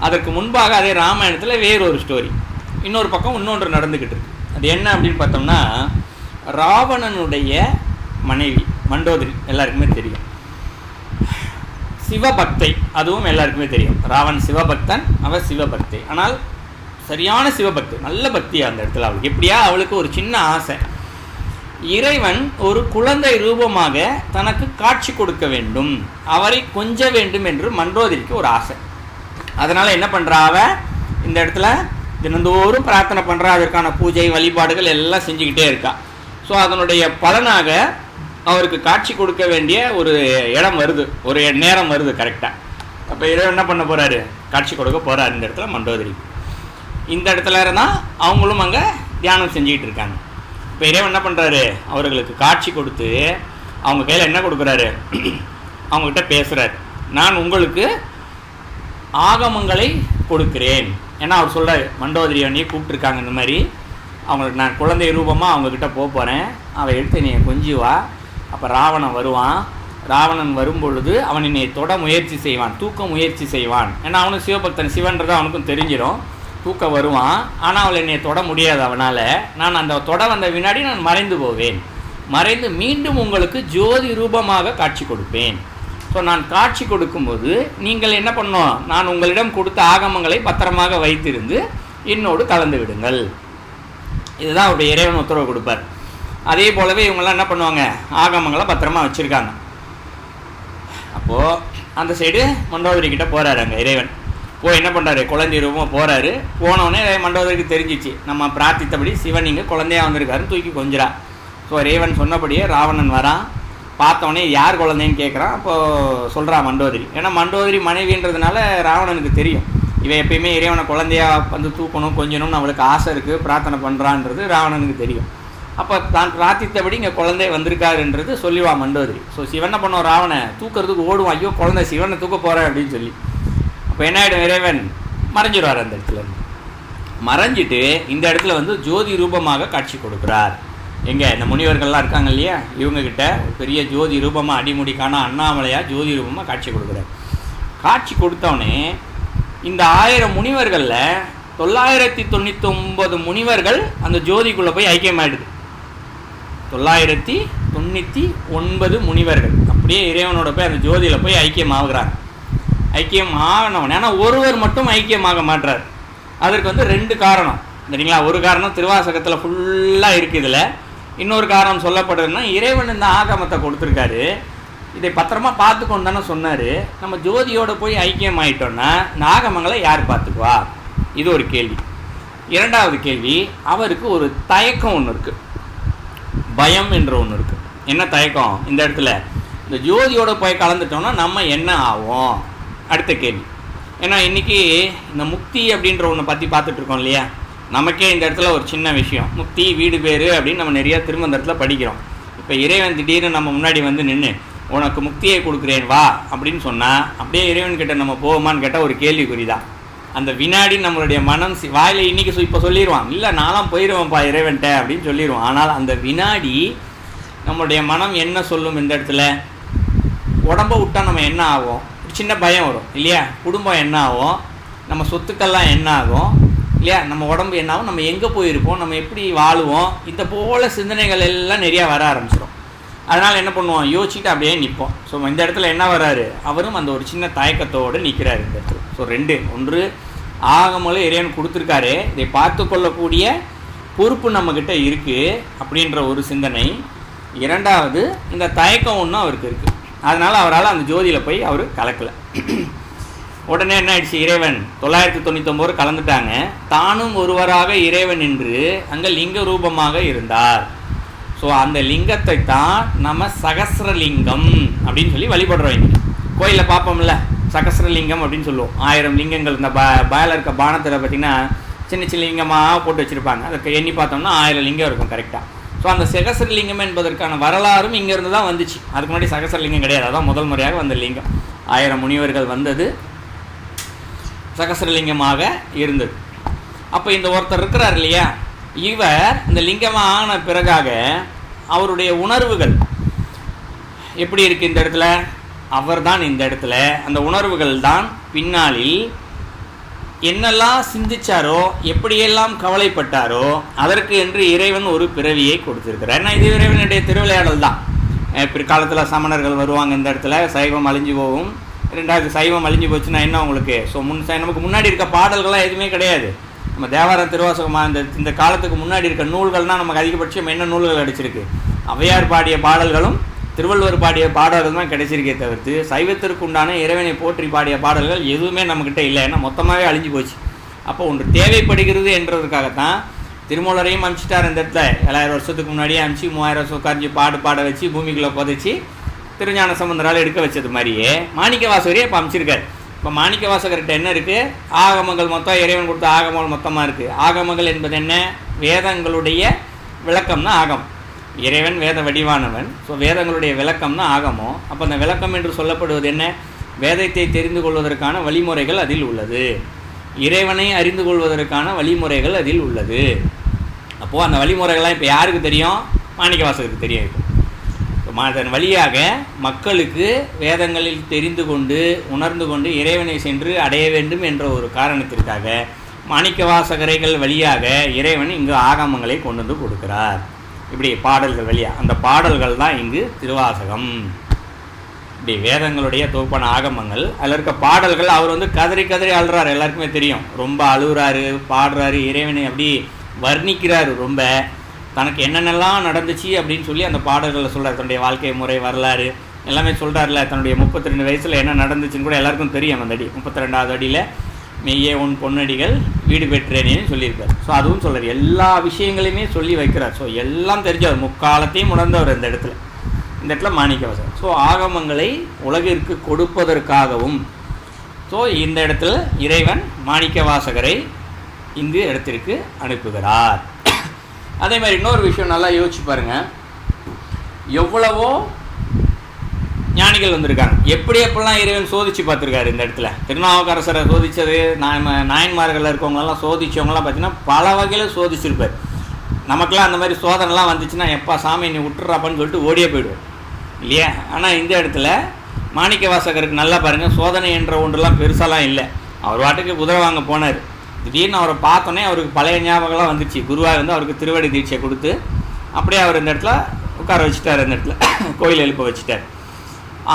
அதற்கு முன்பாக அதே ராமாயணத்தில் வேறொரு ஸ்டோரி, இன்னொரு பக்கம் இன்னொன்று நடந்துக்கிட்டு இருக்கு. அது என்ன அப்படின்னு பார்த்தோம்னா, ராவணனுடைய மனைவி மண்டோதரி எல்லாருக்குமே தெரியும். சிவபக்தை, அதுவும் எல்லாருக்குமே தெரியும். ராவன் சிவபக்தன், அவள் சிவபக்தை. ஆனால் சரியான சிவபக்தி, நல்ல பக்தி. அந்த இடத்துல அவளுக்கு எப்படியா அவளுக்கு ஒரு சின்ன ஆசை, இறைவன் ஒரு குழந்தை ரூபமாக தனக்கு காட்சி கொடுக்க வேண்டும், அவரை கொஞ்ச வேண்டும் என்று மண்டோதரிக்கு ஒரு ஆசை. அதனால் என்ன பண்ணுறா, அவள் இந்த இடத்துல தினந்தோறும் பிரார்த்தனை பண்ணுறா. அதற்கான பூஜை வழிபாடுகள் எல்லாம் செஞ்சுக்கிட்டே இருக்கா. ஸோ அதனுடைய பலனாக அவருக்கு காட்சி கொடுக்க வேண்டிய ஒரு இடம் வருது, ஒரு நேரம் வருது கரெக்டாக. அப்போ இறைவன் என்ன பண்ண போகிறாரு, காட்சி கொடுக்க போகிறார் இந்த இடத்துல மண்டோதரி. இந்த இடத்துல இருந்தால் அவங்களும் அங்கே தியானம் செஞ்சுக்கிட்டு இருக்காங்க. இப்போ இறைவன் என்ன பண்ணுறாரு, அவர்களுக்கு காட்சி கொடுத்து அவங்க கையில் என்ன கொடுக்குறாரு, அவங்கக்கிட்ட பேசுகிறார். நான் உங்களுக்கு ஆகமங்களை கொடுக்குறேன். ஏன்னா அவர் சொல்கிறார், மண்டோதரி அண்ணியை கூப்பிட்டுருக்காங்க, இந்த மாதிரி அவங்களுக்கு நான் குழந்தை ரூபமாக அவங்கக்கிட்ட போகிறேன், அவள் எடுத்து என்னை கொஞ்சுவா. அப்போ ராவணன் வருவான். ராவணன் வரும்பொழுது அவன் என்னை தொட முயற்சி செய்வான், தூக்க முயற்சி செய்வான். ஏன்னா அவனுக்கு சிவபக்தன், சிவன்றது அவனுக்கும் தெரிஞ்சிடும். தூக்க வருவான், ஆனால் அவள் என்னை தொட முடியாது அவனால். நான் அந்த தொட வந்த வினாடி நான் மறைந்து போவேன். மறைந்து மீண்டும் உங்களுக்கு ஜோதி ரூபமாக காட்சி கொடுப்பேன். ஸோ நான் காட்சி கொடுக்கும்போது நீங்கள் என்ன பண்ணணும், நான் உங்களிடம் கொடுத்த ஆகமங்களை பத்திரமாக வைத்திருந்து என்னோடு கலந்து விடுங்கள். இதுதான் அவருடைய இறைவன் உத்தரவு கொடுப்பார். அதே போலவே இவங்கெல்லாம் என்ன பண்ணுவாங்க, ஆகமங்களை பத்திரமா வச்சுருக்காங்க. அப்போது அந்த சைடு மண்டோதரிக்கிட்ட போகிறாரு அங்கே இறைவன். என்ன பண்ணுறாரு, குழந்தை ரூபமாக போகிறாரு. போனோடனே மண்டோதரிக்கு தெரிஞ்சிச்சு, நம்ம பிரார்த்தித்தபடி சிவன் இங்கே குழந்தையாக வந்திருக்காருன்னு தூக்கி கொஞ்சிறா. ஸோ இறைவன் சொன்னபடியே ராவணன் வரான். பார்த்தோன்னே யார் குழந்தைன்னு கேட்குறான். அப்போது சொல்கிறா மண்டோதரி. ஏன்னா மண்டோதரி மனைவின்றதுனால ராவணனுக்கு தெரியும், இவன் எப்பயுமே இறைவனை குழந்தையாக வந்து தூக்கணும் கொஞ்சணும்னு அவளுக்கு ஆசை இருக்குது, பிரார்த்தனை பண்ணுறான்றது ராவணனுக்கு தெரியும். அப்போ தான் பிரார்த்தித்தபடி இங்கே குழந்தை வந்திருக்காருன்றது சொல்லிவா மண்டோதரி. ஸோ சிவனை பண்ணோம், ராவனை தூக்கிறதுக்கு ஓடுவான், ஐயோ குழந்தை சிவனை தூக்க போகிறேன் அப்படின்னு சொல்லி. அப்போ என்ன ஆகிடும், இறைவன் மறைஞ்சிடுவார் அந்த இடத்துல. மறைஞ்சிட்டு இந்த இடத்துல வந்து ஜோதி ரூபமாக காட்சி கொடுக்குறார். எங்கே இந்த முனிவர்கள்லாம் இருக்காங்க இல்லையா, இவங்கக்கிட்ட பெரிய ஜோதி ரூபமாக அடிமுடிக்கான அண்ணாமலையாக ஜோதி ரூபமாக காட்சி கொடுக்குறார். காட்சி கொடுத்தவொடனே இந்த 1000 முனிவர்களில் 999 முனிவர்கள் அந்த ஜோதிக்குள்ளே போய் ஐக்கியமாயிடுது. 999 முனிவர்கள் அப்படியே இறைவனோட போய் அந்த ஜோதியில் போய் ஐக்கியமாகுறாங்க. ஐக்கியம் ஆகணும். ஏன்னா ஒருவர் மட்டும் ஐக்கியமாக மாட்டுறார். அதற்கு 2 காரணம் சரிங்களா. ஒரு காரணம் திருவாசகத்தில் ஃபுல்லாக இருக்குது. இதில் இன்னொரு காரணம் சொல்லப்படுதுன்னா, இறைவன் இந்த ஆகமத்தை கொடுத்துருக்காரு, இதை பத்திரமா பார்த்துக்கொண்டு தானே சொன்னார். நம்ம ஜோதியோடு போய் ஐக்கியம் ஆகிட்டோன்னா இந்த ஆகமங்களை யார் பார்த்துக்குவா? இது ஒரு கேள்வி. 2வது கேள்வி, அவருக்கு ஒரு தயக்கம் ஒன்று இருக்குது, பயம் என்ற ஒன்று இருக்குது. என்ன தயக்கம்? இந்த இடத்துல இந்த ஜோதியோடு போய் கலந்துட்டோம்னா நம்ம என்ன ஆகும்? அடுத்த கேள்வி. ஏன்னா இன்றைக்கி இந்த முக்தி அப்படின்ற ஒன்று பற்றி பார்த்துட்ருக்கோம் இல்லையா. நமக்கே இந்த இடத்துல ஒரு சின்ன விஷயம், முக்தி வீடு பேர் அப்படின்னு நம்ம நிறையா திரும்ப இந்த இடத்துல படிக்கிறோம். இப்போ இறைவன் திடீர்னு நம்ம முன்னாடி வந்து நின்று உனக்கு முக்தியை கொடுக்குறேன் வா அப்படின்னு சொன்னால் அப்படியே இறைவன்கிட்ட நம்ம போவோமான்னு கேட்டால் ஒரு கேள்விக்குறி தான். அந்த வினாடி நம்மளுடைய மனம் வாயில் இன்றைக்கி இப்போ சொல்லிடுவான், இல்லை நான்லாம் போயிடுவேன்ப்பா இறைவன்ட்ட அப்படின்னு சொல்லிடுவோம். ஆனால் அந்த வினாடி நம்மளுடைய மனம் என்ன சொல்லும்? இந்த இடத்துல உடம்பை விட்டால் நம்ம என்ன ஆகும்? சின்ன பயம் வரும் இல்லையா. குடும்பம் என்ன ஆகும்? நம்ம சொத்துக்கள்லாம் என்ன ஆகும் இல்லையா. நம்ம உடம்பு என்ன ஆகும்? நம்ம எங்கே போயிருப்போம்? நம்ம எப்படி வாழுவோம்? இந்த போல் சிந்தனைகள் எல்லாம் நிறையா வர ஆரம்பிச்சிடும். அதனால் என்ன பண்ணுவோம்? யோசிச்சுட்டு அப்படியே நிற்போம். ஸோ இந்த இடத்துல என்ன வராரு? அவரும் அந்த ஒரு சின்ன தயக்கத்தோடு நிற்கிறார் இந்த இடத்துல. ஸோ 2, ஒன்று ஆகமங்களும் இறைவன் கொடுத்துருக்காரு, இதை பார்த்து கொள்ளக்கூடிய பொறுப்பு நம்மக்கிட்ட இருக்குது அப்படின்ற ஒரு சிந்தனை. 2வது இந்த தயக்கம் ஒன்றும் அவருக்கு இருக்குது. அதனால் அவரால் அந்த ஜோதியில் போய் அவர் கலக்கலை. உடனே என்ன ஆயிடுச்சு? இறைவன் 999 கலந்துட்டாங்க. தானும் ஒருவராக இறைவன் என்று அங்கே லிங்க ரூபமாக இருந்தார். ஸோ அந்த லிங்கத்தை தான் நம்ம சகஸ்ரலிங்கம் அப்படின்னு சொல்லி வழிபடுறோம். இன்னைக்கு கோயிலில் பார்ப்போம்ல, சகஸ்ரலிங்கம் அப்படின்னு சொல்லுவோம். 1000 லிங்கங்கள். இந்த பாயில் இருக்க பானத்தில் பார்த்திங்கன்னா சின்ன சின்ன லிங்கமாக போட்டு வச்சுருப்பாங்க. அதுக்கு எண்ணி பார்த்தோம்னா 1000 லிங்கம் இருக்கும் கரெக்டாக. ஸோ அந்த சகஸ்ரலிங்கம் என்பதற்கான வரலாறும் இங்கேருந்து தான் வந்துச்சு. அதுக்கு முன்னாடி சகஸ்ரலிங்கம் கிடையாது. அதான் முதல் முறையாக வந்த லிங்கம். 1000 முனிவர்கள் வந்தது சகஸ்ரலிங்கமாக இருந்தது. அப்போ இந்த ஒருத்தர் இருக்கிறார் இல்லையா, இவர் இந்த லிங்கமாக ஆன பிறகாக அவருடைய உணர்வுகள் எப்படி இருக்குது இந்த இடத்துல? அவர் தான் இந்த இடத்துல அந்த உணர்வுகள் தான் பின்னாளில் என்னெல்லாம் சிந்திச்சாரோ, எப்படியெல்லாம் கவலைப்பட்டாரோ அதற்கு என்று இறைவன் ஒரு பிறவியை கொடுத்திருக்கிறார். ஏன்னா இது இறைவனுடைய திருவிளையாடல் தான். பிற்காலத்தில் சமணர்கள் வருவாங்க இந்த இடத்துல, சைவம் அழிஞ்சு போகும். 2வது சைவம் அழிஞ்சு போச்சுன்னா என்ன உங்களுக்கு? ஸோ நமக்கு முன்னாடி இருக்க பாடல்கள்லாம் எதுவுமே கிடையாது. நம்ம தேவாரம் திருவாசகமாக இந்த காலத்துக்கு முன்னாடி இருக்க நூல்கள்னால் நமக்கு அதிகபட்சம் என்ன நூல்கள் கிடைச்சிருக்கு? ஔவையார் பாடிய பாடல்களும் திருவள்ளுவர் பாடிய பாடல்கள் தான் கிடைச்சிருக்கே தவிர்த்து சைவத்திற்கு உண்டான இறைவனை போற்றி பாடிய பாடல்கள் எதுவுமே நம்மக்கிட்ட இல்லை. ஏன்னா மொத்தமாகவே அழிஞ்சு போச்சு. அப்போ ஒன்று தேவைப்படுகிறது என்றதுக்காகத்தான் திருமூலரையும் அனுப்பிச்சிட்டார். இந்த இடத்துல 7000 வருஷத்துக்கு முன்னாடியே அனுப்பிச்சு 3000 வருஷம் உட்காந்து பாட வச்சு பூமிக்குள்ளே புதைச்சி திருஞான சம்பந்தரால் எடுக்க வச்சது மாதிரியே மாணிக்க வாசகரையே இப்போ அனுப்பிச்சிருக்காரு. இப்போ மாணிக்க வாசகர்கிட்ட என்ன இருக்குது? ஆகமங்கள் மொத்தம், இறைவன் கொடுத்த ஆகமங்கள் மொத்தமாக இருக்குது. ஆகமங்கள் என்பது என்ன? வேதங்களுடைய விளக்கம்னா ஆகம். இறைவன் வேத வடிவானவன். ஸோ வேதங்களுடைய விளக்கம்னா ஆகமம். அப்போ அந்த விளக்கம் என்று சொல்லப்படுவது என்ன? வேதத்தை தெரிந்து கொள்வதற்கான வழிமுறைகள் அதில் உள்ளது, இறைவனை அறிந்து கொள்வதற்கான வழிமுறைகள் அதில் உள்ளது. அப்போது அந்த வழிமுறைகள்லாம் இப்போ யாருக்கு தெரியும்? மாணிக்க வாசகருக்கு தெரியும். இப்போ அதன் வழியாக மக்களுக்கு வேதங்களில் தெரிந்து கொண்டு உணர்ந்து கொண்டு இறைவனை சென்று அடைய வேண்டும் என்ற ஒரு காரணத்திற்காக மாணிக்க வாசகரைகள் வழியாக இறைவன் இங்கு ஆகமங்களை கொண்டு வந்து கொடுக்கிறார். இப்படி பாடல்கள் வழியாக, அந்த பாடல்கள் தான் இங்கு திருவாசகம். இப்படி வேதங்களுடைய தொகுப்பான ஆகமங்கள், அதில் இருக்க பாடல்கள். அவர் கதறி கதறி அழுறாரு, எல்லாருக்குமே தெரியும். ரொம்ப அழுகுறாரு, பாடுறாரு, இறைவனை அப்படி வர்ணிக்கிறாரு. ரொம்ப தனக்கு என்னென்னலாம் நடந்துச்சு அப்படின்னு சொல்லி அந்த பாடல்களில் சொல்கிறார். தன்னுடைய வாழ்க்கை முறை, வரலாறு எல்லாமே சொல்கிறார்ல. தன்னுடைய 32 வயசில் என்ன நடந்துச்சுன்னு கூட எல்லாருக்கும் தெரியும். அந்த அடி 32வது அடியில் மெய்யே உன் பொன்னடிகள் வீடு பெற்றேனேன்னு சொல்லியிருக்கார். ஸோ அதுவும் சொல்கிறார். எல்லா விஷயங்களையுமே சொல்லி வைக்கிறார். ஸோ எல்லாம் தெரிஞ்சவர், முக்காலத்தையும் உணர்ந்தவர் இந்த இடத்துல மாணிக்கவாசகர். ஸோ ஆகமங்களை உலகிற்கு கொடுப்பதற்காகவும் ஸோ இந்த இடத்துல இறைவன் மாணிக்கவாசகரை இங்கு இடத்திற்கு அனுப்புகிறார். அதே மாதிரி இன்னொரு விஷயம் நல்லா யோசிச்சு பாருங்கள். எவ்வளவோ ஞானிகள் வந்திருக்காங்க. எப்படியெல்லாம் இறைவன் சோதித்து பார்த்துருக்காரு. இந்த இடத்துல திருநாவுக்கரசரை சோதித்தது, நாயன்மார்களில் இருக்கவங்களெல்லாம் சோதித்தவங்களாம் பார்த்தீங்கன்னா பல வகையில் சோதிச்சிருப்பார். நமக்கெல்லாம் அந்த மாதிரி சோதனைலாம் வந்துச்சுன்னா எப்பா சாமி நீ விட்டுறாப்பான்னு சொல்லிட்டு ஓடியே போயிடுவோம் இல்லையா. ஆனால் இந்த இடத்துல மாணிக்க வாசகருக்கு நல்லா பாருங்கள், சோதனை என்ற ஒன்றெல்லாம் பெருசாலாம் இல்லை. அவர் வாட்டுக்கு குதிரை வாங்க போனார். திடீர்னு அவரை பார்த்தோன்னே அவருக்கு பழைய ஞாபகம்லாம் வந்துச்சு. குருவாய் வந்து அவருக்கு திருவடி தீட்சை கொடுத்து அப்படியே அவர் இந்த இடத்துல உட்கார வச்சுட்டார், அந்த இடத்துல கோயில் எழுப்ப வச்சுட்டார்.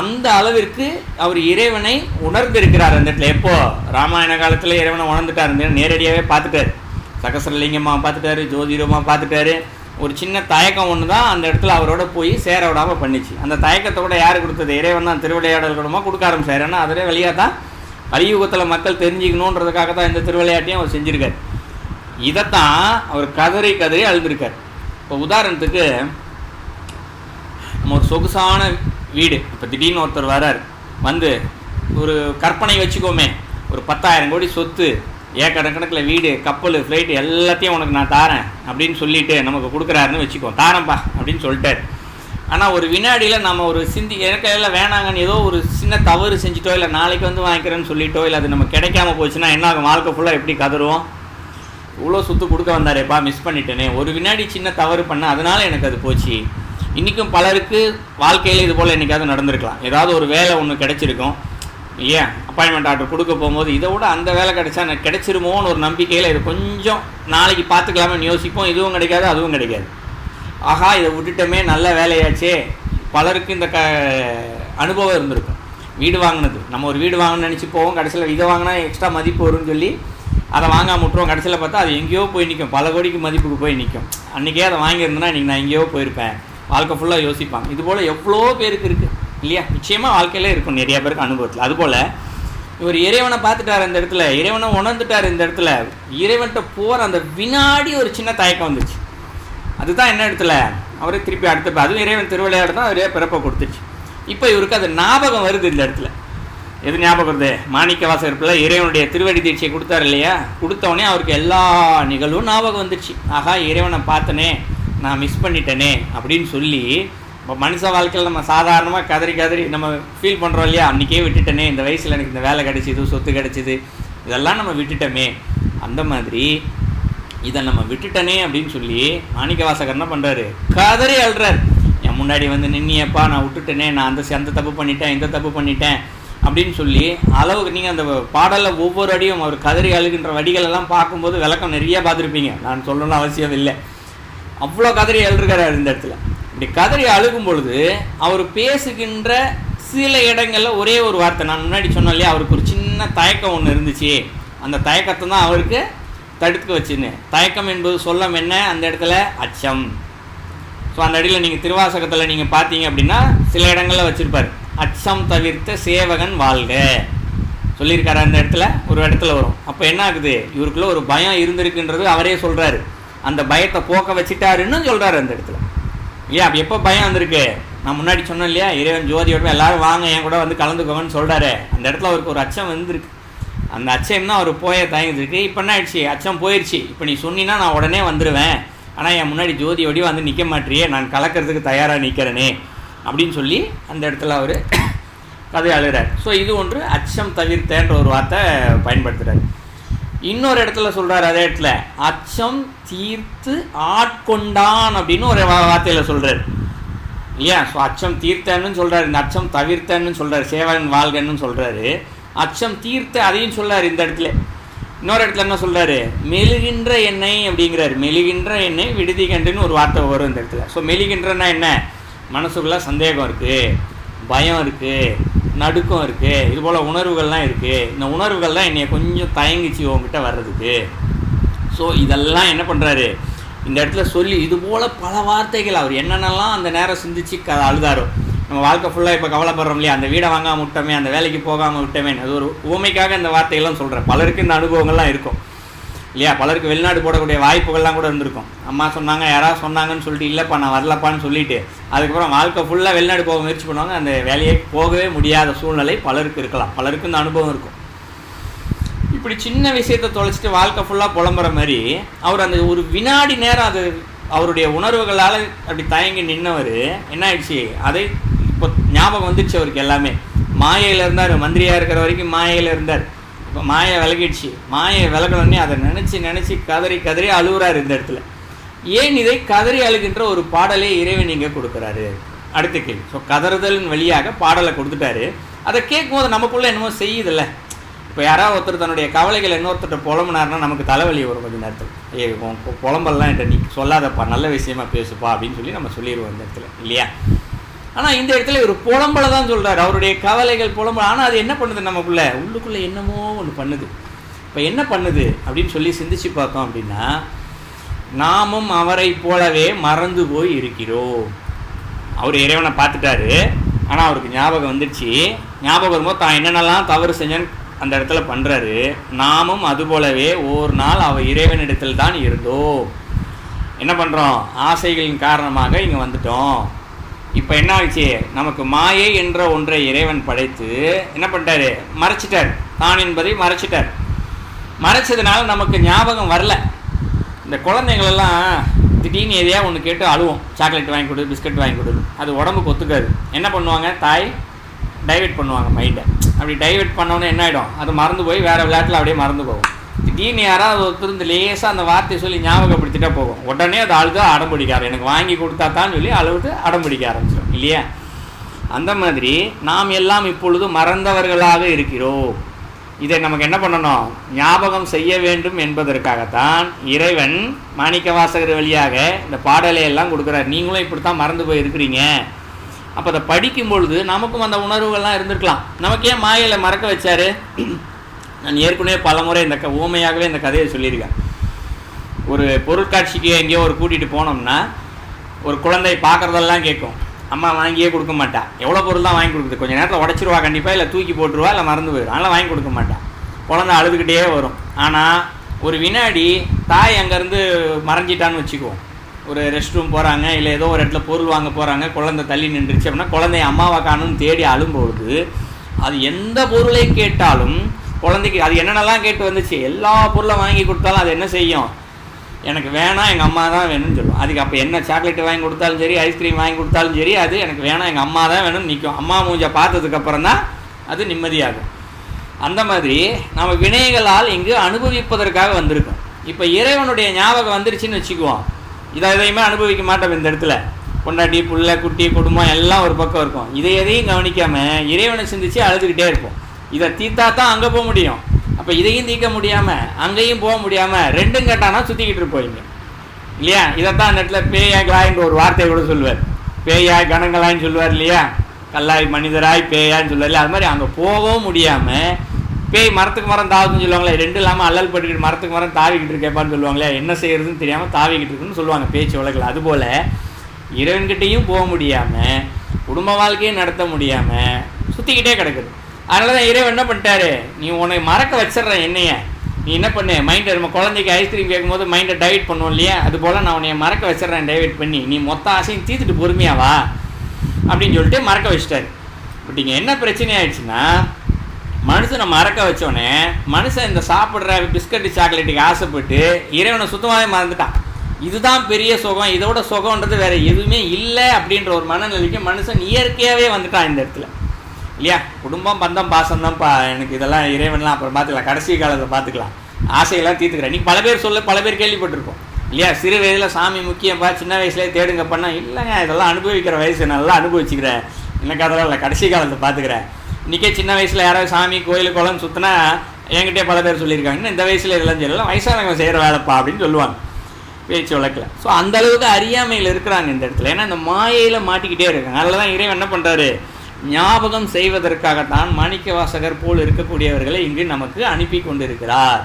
அந்த அளவிற்கு அவர் இறைவனை உணர்ந்திருக்கிறார் அந்த இடத்துல. எப்போ ராமாயண காலத்தில் இறைவனை உணர்ந்துட்டார், நேரடியாகவே பார்த்துட்டார். சகசரலிங்கமாக பார்த்துட்டாரு, ஜோதிடமாக பார்த்துட்டாரு. ஒரு சின்ன தயக்கம் ஒன்று தான் அந்த இடத்துல அவரோட போய் சேர விடாமல் பண்ணிச்சு. அந்த தயக்கத்தை கூட யார் கொடுத்தது? இறைவன் தான் திருவிளையாடல் கூடமாக கொடுக்க ஆரம்பிச்சார். ஏன்னா அதிலே வழியாக தான் கலியுகத்தில் மக்கள் தெரிஞ்சுக்கணுன்றதுக்காக தான் இந்த திருவிளையாட்டையும் அவர் செஞ்சுருக்கார். இதைத்தான் அவர் கதறி கதறி அழுந்திருக்கார். இப்போ உதாரணத்துக்கு நம்ம ஒரு சொகுசான வீடு, இப்போ திடீர்னு ஒருத்தர் வரார், வந்து ஒரு கற்பனை வச்சுக்கோமே, ஒரு 10,000 கோடி சொத்து, ஏக்கர் கணக்கில் வீடு, கப்பல், ஃப்ளைட்டு எல்லாத்தையும் உனக்கு நான் தாரேன் அப்படின்னு சொல்லிட்டு நமக்கு கொடுக்குறாருன்னு வச்சுக்கோ. தாரேன்ப்பா அப்படின்னு சொல்லிட்டார். ஆனால் ஒரு வினாடியில் நம்ம ஒரு எனக்கு எல்லாம் வேணாங்கன்னு ஏதோ ஒரு சின்ன தவறு செஞ்சுட்டோ, இல்லை நாளைக்கு வந்து வாங்கிக்கிறேன்னு சொல்லிட்டோ, இல்லை அது நம்ம கிடைக்காம போச்சுன்னா என்ன ஆகும்? வாழ்க்கை ஃபுல்லாக எப்படி கதறுவோம்? இவ்வளோ சொத்து கொடுக்க வந்தாரேப்பா, மிஸ் பண்ணிட்டேனே, ஒரு வினாடி சின்ன தவறு பண்ண, அதனால் எனக்கு அது போச்சு. இன்றைக்கும் பலருக்கு வாழ்க்கையில் இது போல் என்றைக்காவது நடந்திருக்கலாம். ஏதாவது ஒரு வேலை ஒன்று கிடச்சிருக்கும் இல்லையா? அப்பாயின்மெண்ட் ஆர்டர் கொடுக்க போகும்போது இதை விட அந்த வேலை கிடைச்சா எனக்கு கிடைச்சிருமோன்னு ஒரு நம்பிக்கையில் இது கொஞ்சம் நாளைக்கு பார்த்துக்கலாமே யோசிப்போம். இதுவும் கிடைக்காது, அதுவும் கிடைக்காது. ஆஹா, இதை விட்டுட்டோமே, நல்ல வேலையாச்சே. பலருக்கு இந்த அனுபவம் இருந்திருக்கும். வீடு வாங்கினது, நம்ம ஒரு வீடு வாங்கணும்னு நினச்சி போவோம், கடைசியில் இதை வாங்கினா எக்ஸ்ட்ரா மதிப்பு வரும்னு சொல்லி அதை வாங்காம விட்டுருவோம். கடைசியில் பார்த்தா அது எங்கேயோ போய் நிற்கும், பல கோடிக்கு மதிப்புக்கு போய் நிற்கும். அன்றைக்கே அதை வாங்கியிருந்தேன்னா இன்றைக்கி நான் எங்கேயோ போயிருப்பேன். வாழ்க்கை ஃபுல்லாக யோசிப்பாங்க. இதுபோல் எவ்வளோ பேருக்கு இருக்குது இல்லையா? நிச்சயமாக வாழ்க்கையிலே இருக்கும் நிறையா பேருக்கு அனுபவத்தில். அதுபோல் இவர் இறைவனை பார்த்துட்டார் அந்த இடத்துல, இறைவனை உணர்ந்துட்டார் இந்த இடத்துல. இறைவன்கிட்ட போகிற அந்த வினாடி ஒரு சின்ன தயக்கம் வந்துச்சு. அதுதான் என்ன இடத்துல அவரே திருப்பி அடுத்த, அதுவும் இறைவன் திருவிளையாடு தான் அவரே பிறப்பை கொடுத்துச்சு. இப்போ இவருக்கு அது ஞாபகம் வருது இந்த இடத்துல. எது ஞாபகம் வருது? மாணிக்க வாசகர் இறைவனுடைய திருவடி தீட்சையை கொடுத்தாரு இல்லையா? கொடுத்தவொடனே அவருக்கு எல்லா நிகழ்வும் ஞாபகம் வந்துடுச்சு. ஆகா, இறைவனை பார்த்தனே, நான் மிஸ் பண்ணிட்டேனே அப்படின்னு சொல்லி. இப்போ மனுஷ வாழ்க்கையில் நம்ம சாதாரணமாக கதறி கதறி நம்ம ஃபீல் பண்ணுறோம் இல்லையா? அன்றைக்கே விட்டுட்டனே, இந்த வயசில் எனக்கு இந்த வேலை கிடச்சிது, சொத்து கிடச்சிது, இதெல்லாம் நம்ம விட்டுட்டோமே. அந்த மாதிரி இதை நம்ம விட்டுட்டனே அப்படின்னு சொல்லி மாணிக்க வாசகர் என்ன பண்ணுறாரு? கதறி அழுறார். என் முன்னாடி வந்து நின்னியப்பா, நான் விட்டுட்டேனே, நான் அந்த தப்பு பண்ணிட்டேன், இந்த தப்பு பண்ணிட்டேன் அப்படின்னு சொல்லி அளவுக்கு. நீங்கள் அந்த பாடலில் ஒவ்வொரு அடியும் அவர் கதறி அழுகின்ற வடிகள் எல்லாம் பார்க்கும்போது விளக்கம் நிறையா பார்த்துருப்பீங்க, நான் சொல்லணும்னு அவசியம் இல்லை. அவ்வளோ கதறி அழுகிறார் இந்த இடத்துல. இப்படி கதறி அழுகும் பொழுது அவர் பேசுகின்ற சில இடங்களில் ஒரே ஒரு வார்த்தை, நான் முன்னாடி சொன்னேன் இல்லையா, அவருக்கு ஒரு சின்ன தயக்கம் ஒன்று இருந்துச்சு. அந்த தயக்கத்தை தான் அவருக்கு தடுக்க வச்சுன்னு. தயக்கம் என்பது சொல்லம் என்ன? அந்த இடத்துல அச்சம். ஸோ அந்த அடியில் நீங்கள் திருவாசகத்தில் நீங்கள் பார்த்தீங்க அப்படின்னா சில இடங்களில் வச்சுருப்பார், அச்சம் தவிர்த்த சேவகன் வாழ்க சொல்லியிருக்காரு. அந்த இடத்துல ஒரு இடத்துல வரும். அப்போ என்ன ஆகுது? இவருக்குள்ள ஒரு பயம் இருந்திருக்குன்றது அவரே சொல்கிறாரு. அந்த பயத்தை போக்க வச்சுட்டாருன்னு சொல்கிறாரு அந்த இடத்துல இல்லையா? அப்போ எப்போ பயம் வந்திருக்கு? நான் முன்னாடி சொன்னேன் இல்லையா, இறைவன் ஜோதியோட எல்லாரும் வாங்க என் கூட வந்து கலந்துக்கோங்கன்னு சொல்கிறாரு. அந்த இடத்துல அவருக்கு ஒரு அச்சம் வந்துருக்கு. அந்த அச்சம் தான் அவர் போய தயங்கிருக்கு. இப்போ என்ன ஆயிடுச்சு? அச்சம் போயிடுச்சு. இப்போ நீ சொன்னீங்கன்னா நான் உடனே வந்துடுவேன், ஆனால் என் முன்னாடி ஜோதியோடய வந்து நிற்க மாட்டியே, நான் கலக்கிறதுக்கு தயாராக நிற்கிறேனே அப்படின்னு சொல்லி அந்த இடத்துல அவர் கதை அழுகிறார். ஸோ இது ஒன்று அச்சம் தவிர்த்தன்ற ஒரு வார்த்தை பயன்படுத்துகிறார். இன்னொரு இடத்துல சொல்கிறார், அதே இடத்துல அச்சம் தீர்த்து ஆட்கொண்டான் அப்படின்னு ஒரு வார்த்தையில் சொல்கிறார் இல்லையா? ஸோ அச்சம் தீர்த்தன்னு சொல்கிறார், இந்த அச்சம் தவிர்த்தன்னு சொல்கிறார், சேவகன் வாழ்கன்னு சொல்கிறாரு. அச்சம் தீர்த்த அதையும் சொல்கிறார் இந்த இடத்துல. இன்னொரு இடத்துல என்ன சொல்கிறாரு? மெழுகின்ற எண்ணெய் அப்படிங்கிறார். மெழுகின்ற எண்ணெய் விடுதி கண்டுன்னு ஒரு வார்த்தை வரும் இந்த இடத்துல. ஸோ மெழுகின்றன்னா என்ன? மனசுக்குள்ளே சந்தேகம் இருக்குது, பயம் இருக்குது, நடுக்கம் இருக்குது, இதுபோல் உணர்வுகள்லாம் இருக்குது. இந்த உணர்வுகள் தான் என்னை கொஞ்சம் தயங்கிச்சு உங்ககிட்ட வர்றதுக்கு. ஸோ இதெல்லாம் என்ன பண்ணுறாரு இந்த இடத்துல சொல்லி, இதுபோல் பல வார்த்தைகள் அவர் என்னென்னலாம் அந்த நேரம் சிந்திச்சு அழுதாரோ. நம்ம வாழ்க்கை ஃபுல்லாக இப்போ கவலைப்படுறோம் இல்லையா, அந்த வீடை வாங்காமல் விட்டோமே, அந்த வேலைக்கு போகாமல் விட்டோமே, அது ஒரு உவமைக்காக இந்த வார்த்தைகள்லாம் சொல்கிறேன். பலருக்கு இந்த அனுபவங்கள்லாம் இருக்கும் இல்லையா? பலருக்கு வெளிநாடு போடக்கூடிய வாய்ப்புகள்லாம் கூட இருந்திருக்கும். அம்மா சொன்னாங்க, யாராவது சொன்னாங்கன்னு சொல்லிட்டு இல்லைப்பா நான் வரலப்பான்னு சொல்லிட்டு அதுக்கப்புறம் வாழ்க்கை ஃபுல்லாக வெளிநாடு போக முயற்சி பண்ணுவாங்க. அந்த வேலையை போகவே முடியாத சூழ்நிலை பலருக்கு இருக்கலாம். பலருக்கு இந்த அனுபவம் இருக்கும். இப்படி சின்ன விஷயத்தை தொலைச்சிட்டு வாழ்க்கை ஃபுல்லாக புலம்புற மாதிரி அவர் அந்த ஒரு வினாடி நேரம் அது அவருடைய உணர்வுகளால் அப்படி தயங்கி நின்னவர் என்ன ஆயிடுச்சு? அதை இப்போ ஞாபகம் வந்துடுச்சு அவருக்கு. எல்லாமே மாயையில் இருந்தார், மந்திரியாக இருக்கிற வரைக்கும் மாயையில் இருந்தார். இப்போ மாயை விலகிடுச்சு. மாயை விலகணுன்னே அதை நினச்சி கதறி கதறி அழுகுறாரு இந்த இடத்துல. ஏன் இதை கதறி அழுகின்ற ஒரு பாடலே இறைவன் இங்கே கொடுக்குறாரு? அடுத்த கேள்வி. ஸோ கதறுதலின் வழியாக பாடலை கொடுத்துட்டாரு. அதை கேட்கும்போது நமக்குள்ளே என்னமோ செய்யுதில்ல, இப்போ யாராவது ஒருத்தர் தன்னுடைய கவலைகள் இன்னொருத்தர் புலம்புனாருன்னா நமக்கு தலைவலி வரும் கொஞ்சம் நேரத்தில். புலம்பெல்லாம் என்கிட்ட நீ சொல்லாதப்பா, நல்ல விஷயமா பேசுப்பா அப்படின்னு சொல்லி நம்ம சொல்லிடுவோம் இந்த இடத்துல, இல்லையா? ஆனால் இந்த இடத்துல ஒரு புலம்பலை தான் சொல்கிறார், அவருடைய கவலைகள் புலம்பல். ஆனால் அது என்ன பண்ணுது, நமக்குள்ளே உள்ளுக்குள்ளே என்னமோ ஒன்று பண்ணுது. இப்போ என்ன பண்ணுது அப்படின்னு சொல்லி சிந்திச்சு பார்த்தோம் அப்படின்னா, நாமும் அவரை போலவே மறந்து போய் இருக்கிறோம். அவர் இறைவனை பார்த்துட்டாரு, ஆனால் அவருக்கு ஞாபகம் வந்துடுச்சு. ஞாபகம் வரும்போது தான் என்னென்னலாம் தவறு செஞ்சேன்னு அந்த இடத்துல பண்ணுறாரு. நாமும் அதுபோலவே ஒரு நாள் அவர் இறைவனிடத்தில் தான் இருந்தோம். என்ன பண்ணுறோம், ஆசைகளின் காரணமாக இங்கே வந்துட்டோம். இப்போ என்ன ஆச்சு, நமக்கு மாயை என்ற ஒன்றை இறைவன் படைத்து என்ன பண்ணிட்டாரு, மறைச்சிட்டார். தான் என்பதை மறைச்சிட்டார். மறைச்சதுனால நமக்கு ஞாபகம் வரல. இந்த குழந்தைங்களெல்லாம் திடீர்னு எதையா ஒன்று கேட்டு அழுவோம், சாக்லேட் வாங்கி கொடு, பிஸ்கட் வாங்கி கொடு. அது உடம்புக்கு ஒத்துக்காது. என்ன பண்ணுவாங்க, தாய் டைவெர்ட் பண்ணுவாங்க மைண்டை. அப்படி டைவெர்ட் பண்ணோன்னே என்ன ஆகிடும், அது மறந்து போய் வேறு விளையாட்டில் அப்படியே மறந்து போகும். திடீர்னு யாராவது ஒருத்தர் லேசாக அந்த வார்த்தையை சொல்லி ஞாபகப்படுத்திட்டா போகும், உடனே அது அழுது அடம்பிடிக்காரு, எனக்கு வாங்கி கொடுத்தா தான் சொல்லி அழுது அடம்பிடிக்க ஆரம்பிச்சிடும், இல்லையா? அந்த மாதிரி நாம் எல்லாம் இப்பொழுது மறந்தவர்களாக இருக்கிறோம். இதை நமக்கு என்ன பண்ணணும், ஞாபகம் செய்ய வேண்டும் என்பதற்காகத்தான் இறைவன் மாணிக்கவாசகர் வழியாக இந்த பாடலை எல்லாம் கொடுக்குறார். நீங்களும் இப்படித்தான் மறந்து போய் இருக்கிறீங்க. அப்போ அதை படிக்கும் பொழுது நமக்கும் அந்த உணர்வுகள்லாம் இருந்திருக்கலாம். நமக்கு ஏன் மாயையில் மறக்க வச்சாரு? நான் ஏற்கனவே பல முறை இந்த ஊமையாகவே இந்த கதையை சொல்லியிருக்கேன். ஒரு பொருட்காட்சிக்கு எங்கேயோ ஒரு கூட்டிகிட்டு போனோம்னா ஒரு குழந்தை பார்க்குறதெல்லாம் கேட்கும், அம்மா வாங்கியே கொடுக்க மாட்டா. எவ்வளோ பொருள் தான் வாங்கி கொடுக்குது, கொஞ்சம் நேரத்தில் உடச்சிருவா கண்டிப்பாக, இல்லை தூக்கி போட்டுருவா, இல்லை மறந்து போயிடும், அதனால் வாங்கி கொடுக்க மாட்டான். குழந்தை அழுதுகிட்டே வரும். ஆனால் ஒரு வினாடி தாய் அங்கேருந்து மறைஞ்சிட்டான்னு வச்சுக்குவோம். ஒரு ரெஸ்ட் ரூம் போகிறாங்க, இல்லை ஏதோ ஒரு இடத்துல பொருள் வாங்க போகிறாங்க, குழந்தை தள்ளி நின்றுச்சு அப்படின்னா குழந்தைய அம்மாவை காணும்னு தேடி அழும்பொழுது அது எந்த பொருளை கேட்டாலும் குழந்தைக்கு அது என்னென்னலாம் கேட்டு வந்துச்சு, எல்லா பொருளை வாங்கி கொடுத்தாலும் அது என்ன செய்யும், எனக்கு வேணாம், எங்கள் அம்மா தான் வேணும்னு சொல்லும். அதுக்கு அப்போ என்ன சாக்லேட் வாங்கி கொடுத்தாலும் சரி, ஐஸ்கிரீம் வாங்கி கொடுத்தாலும் சரி, அது எனக்கு வேணாம், எங்கள் அம்மா தான் வேணும்னு நிற்கும். அம்மா மூஞ்சை பார்த்ததுக்கப்புறம் தான் அது நிம்மதியாகும். அந்த மாதிரி நம்ம வினைகளால் இங்கு அனுபவிப்பதற்காக வந்திருக்கோம். இப்போ இறைவனுடைய ஞாபகம் வந்துருச்சுன்னு வச்சுக்குவோம், இதை எதையுமே அனுபவிக்க மாட்டோம். இந்த இடத்துல பொண்டாட்டி, புள்ள, குட்டி, குடும்பம் எல்லாம் ஒரு பக்கம் இருக்கும். இதை எதையும் கவனிக்காமல் இறைவனை சிந்திச்சு அழுதுகிட்டே இருப்போம். இதை தீர்த்தா தான் அங்கே போக முடியும். அப்போ இதையும் தீர்க்க முடியாமல் அங்கேயும் போக முடியாமல் ரெண்டும் கேட்டானா சுற்றிக்கிட்டு இருப்போம், இல்லையா? இதைத்தான் அந்த இடத்துல பேயாய்களாயின்ற ஒரு வார்த்தையை கூட சொல்லுவார். பேயாய் கணங்களாயின்னு சொல்லுவார், இல்லையா? கல்லாய் மனிதராய் பேயான்னு சொல்லுவார், இல்லையா? அது மாதிரி அங்கே போகவும் முடியாமல் பேய் மரத்துக்கு மரம் தாவுதுன்னு சொல்லுவாங்களே, ரெண்டும் இல்லாமல் அல்லல் பட்டுக்கிட்டு மரத்துக்கு மரம் தாவிக்கிட்டு இருக்கேப்பான்னு சொல்லுவாங்களே, என்ன செய்யறதுன்னு தெரியாமல் தாவிக்கிட்டு இருக்குன்னு சொல்லுவாங்க பேச்சு வழக்கில். அதுபோல் இறைவன்கிட்டையும் போக முடியாமல் குடும்ப வாழ்க்கையும் நடத்த முடியாமல் சுற்றிக்கிட்டே கிடக்குது. அதனால தான் இறைவன் என்ன பண்ணிட்டாரு, நீ உன்னை மறக்க வச்சிட்றேன் என்னைய, நீ என்ன பண்ணு மைண்டை, நம்ம குழந்தைக்கு ஐஸ்கிரீம் கேட்கும்போது மைண்டை டைவெர்ட் பண்ணுவோம் இல்லையா, அதுபோல் நான் உன்னைய மறக்க வச்சிட்றேன் டைவெர்ட் பண்ணி, நீ மொத்த ஆசையும் தீர்த்துட்டு பொறுமையாவா அப்படின்னு சொல்லிட்டு மறக்க வச்சிட்டாரு. பட் இங்கே என்ன பிரச்சனை ஆயிடுச்சுன்னா, மனுஷனை மறக்க வச்சோடனே மனுஷன் இந்த சாப்பிட்ற பிஸ்கட்டு சாக்லேட்டுக்கு ஆசைப்பட்டு இறைவனை சுத்தமாகவே மறந்துட்டான். இதுதான் பெரிய சுகம், இதோட சுகம்ன்றது வேறு எதுவுமே இல்லை அப்படின்ற ஒரு மனநிலைக்கு மனுஷன் இயற்கையாகவே வந்துட்டான் இந்த இடத்துல, இல்லையா? குடும்பம், பந்தம், பாசம்தான்ப்பா எனக்கு, இதெல்லாம் இறைவன்லாம் அப்புறம் பார்த்துக்கலாம், கடைசி காலத்தை பார்த்துக்கலாம், ஆசையெல்லாம் தீர்த்துக்கிறேன். நீ பல பேர் பல பேர் கேள்விப்பட்டிருப்போம், இல்லையா? சிறு வயதில் சாமி முக்கியம்ப்பா, சின்ன வயசுலேயே தேடுங்க பண்ணால், இல்லைங்க இதெல்லாம் அனுபவிக்கிற வயசு, நல்லா அனுபவிச்சுக்கிறேன், எனக்கு அதெல்லாம் இல்லை, கடைசி காலத்தை பார்த்துக்கிறேன். இன்றைக்கே சின்ன வயசில் யாராவது சாமி கோயில் குளம் சுற்றினா என்கிட்டே பல பேர் சொல்லியிருக்காங்க, இன்னும் இந்த வயசில் இதெல்லாம் செய்யலாம், வயசானவங்க செய்கிற வேலைப்பா அப்படின்னு சொல்லுவாங்க பேச்சு வழக்கில். ஸோ அந்த அளவுக்கு அறியாமையில் இருக்கிறாங்க இந்த இடத்துல. ஏன்னா இந்த மாயையில் மாட்டிக்கிட்டே இருக்காங்க. அதில் தான் இறைவன் என்ன பண்ணுறாரு, ஞாபகம் செய்வதற்காகத்தான் மாணிக்கவாசகர் போல் இருக்கக்கூடியவர்களை இங்கு நமக்கு அனுப்பி கொண்டிருக்கிறார்.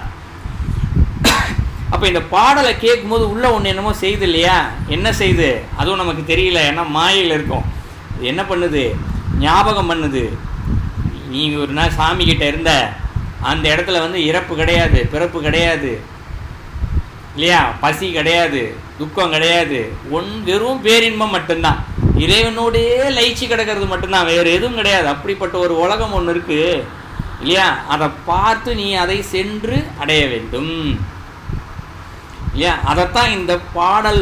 அப்போ இந்த பாடலை கேட்கும்போது உள்ள ஒன்று என்னமோ செய்யுது, இல்லையா? என்ன செய்யுது அதுவும் நமக்கு தெரியல, ஏன்னா மாயையில் இருக்கும். என்ன பண்ணுது, ஞாபகம் பண்ணுது. நீ ஒரு நாள் சாமிக்கிட்ட இருந்த அந்த இடத்துல இறப்பு கிடையாது, பிறப்பு கிடையாது, இல்லையா? பசி கிடையாது, துக்கம் கிடையாது, வெறும் பேரின்பம் மட்டும்தான், இறைவனோடே லயிச்சு கிடக்கிறது மட்டும்தான், வேறு எதுவும் கிடையாது. அப்படிப்பட்ட ஒரு உலகம் ஒன்று இருக்குது, இல்லையா? அதை பார்த்து நீ அதை சென்று அடைய வேண்டும், இல்லையா? அதைத்தான் இந்த பாடல்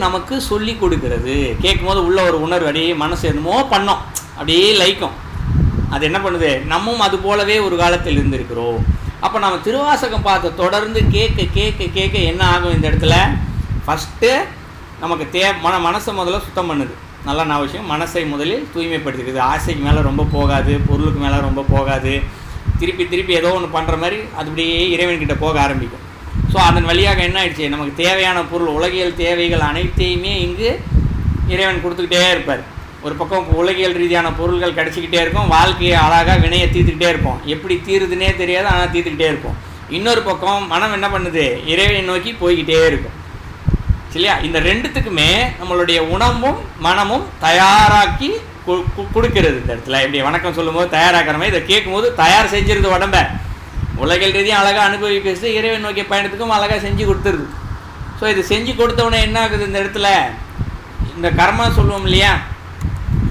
நமக்கு சொல்லி கொடுக்கிறது. கேட்கும்போது உள்ள ஒரு உணர்வு, அப்படியே மனசு என்னமோ பண்ணோம், அப்படியே லயிக்கும். அது என்ன பண்ணுது, நம்மும் அது போலவே ஒரு காலத்தில் இருந்திருக்கிறோம். அப்போ நம்ம திருவாசகம் பார்த்து தொடர்ந்து கேட்க கேட்க கேட்க என்ன ஆகும் இந்த இடத்துல, ஃபஸ்ட்டு நமக்கு மனசை முதல்ல சுத்தம் பண்ணுது. நல்ல விஷயம், மனசை முதலில் தூய்மைப்படுத்திக்குது. ஆசைக்கு மேலே ரொம்ப போகாது, பொருளுக்கு மேலே ரொம்ப போகாது, திருப்பி திருப்பி ஏதோ ஒன்று பண்ணுற மாதிரி அது அப்படியே இறைவன்கிட்ட போக ஆரம்பிக்கும். ஸோ அதன் வழியாக என்ன ஆயிடுச்சு, நமக்கு தேவையான பொருள் உலகியல் தேவைகள் அனைத்தையுமே இங்கு இறைவன் கொடுத்துக்கிட்டே இருப்பார். ஒரு பக்கம் உலகியல் ரீதியான பொருள்கள் கிடச்சிக்கிட்டே இருக்கும், வாழ்க்கையை அழகாக வினையை தீர்த்துக்கிட்டே இருப்போம், எப்படி தீருதுன்னே தெரியாது ஆனால் தீர்த்துக்கிட்டே இருப்போம். இன்னொரு பக்கம் மனம் என்ன பண்ணுது, இறைவனை நோக்கி போய்கிட்டே இருக்கும் இல்லையா. இந்த ரெண்டுத்துக்குமே நம்மளுடைய உணவும் மனமும் தயாராக்கி கொடுக்கிறது. இந்த இடத்துல இப்படி வணக்கம் சொல்லும்போது தயாராக்கிற மாதிரி இதை கேட்கும்போது தயார் செஞ்சிருது உடம்ப, உலகில் ரீதியாக அழகாக அனுபவிக்கிறது, இறைவன் நோக்கிய பயணத்துக்கும் அழகாக செஞ்சு கொடுத்துருது. ஸோ இது செஞ்சு கொடுத்தவொடனே என்ன ஆகுது, இந்த இடத்துல இந்த கர்மா சொல்லுவோம் இல்லையா,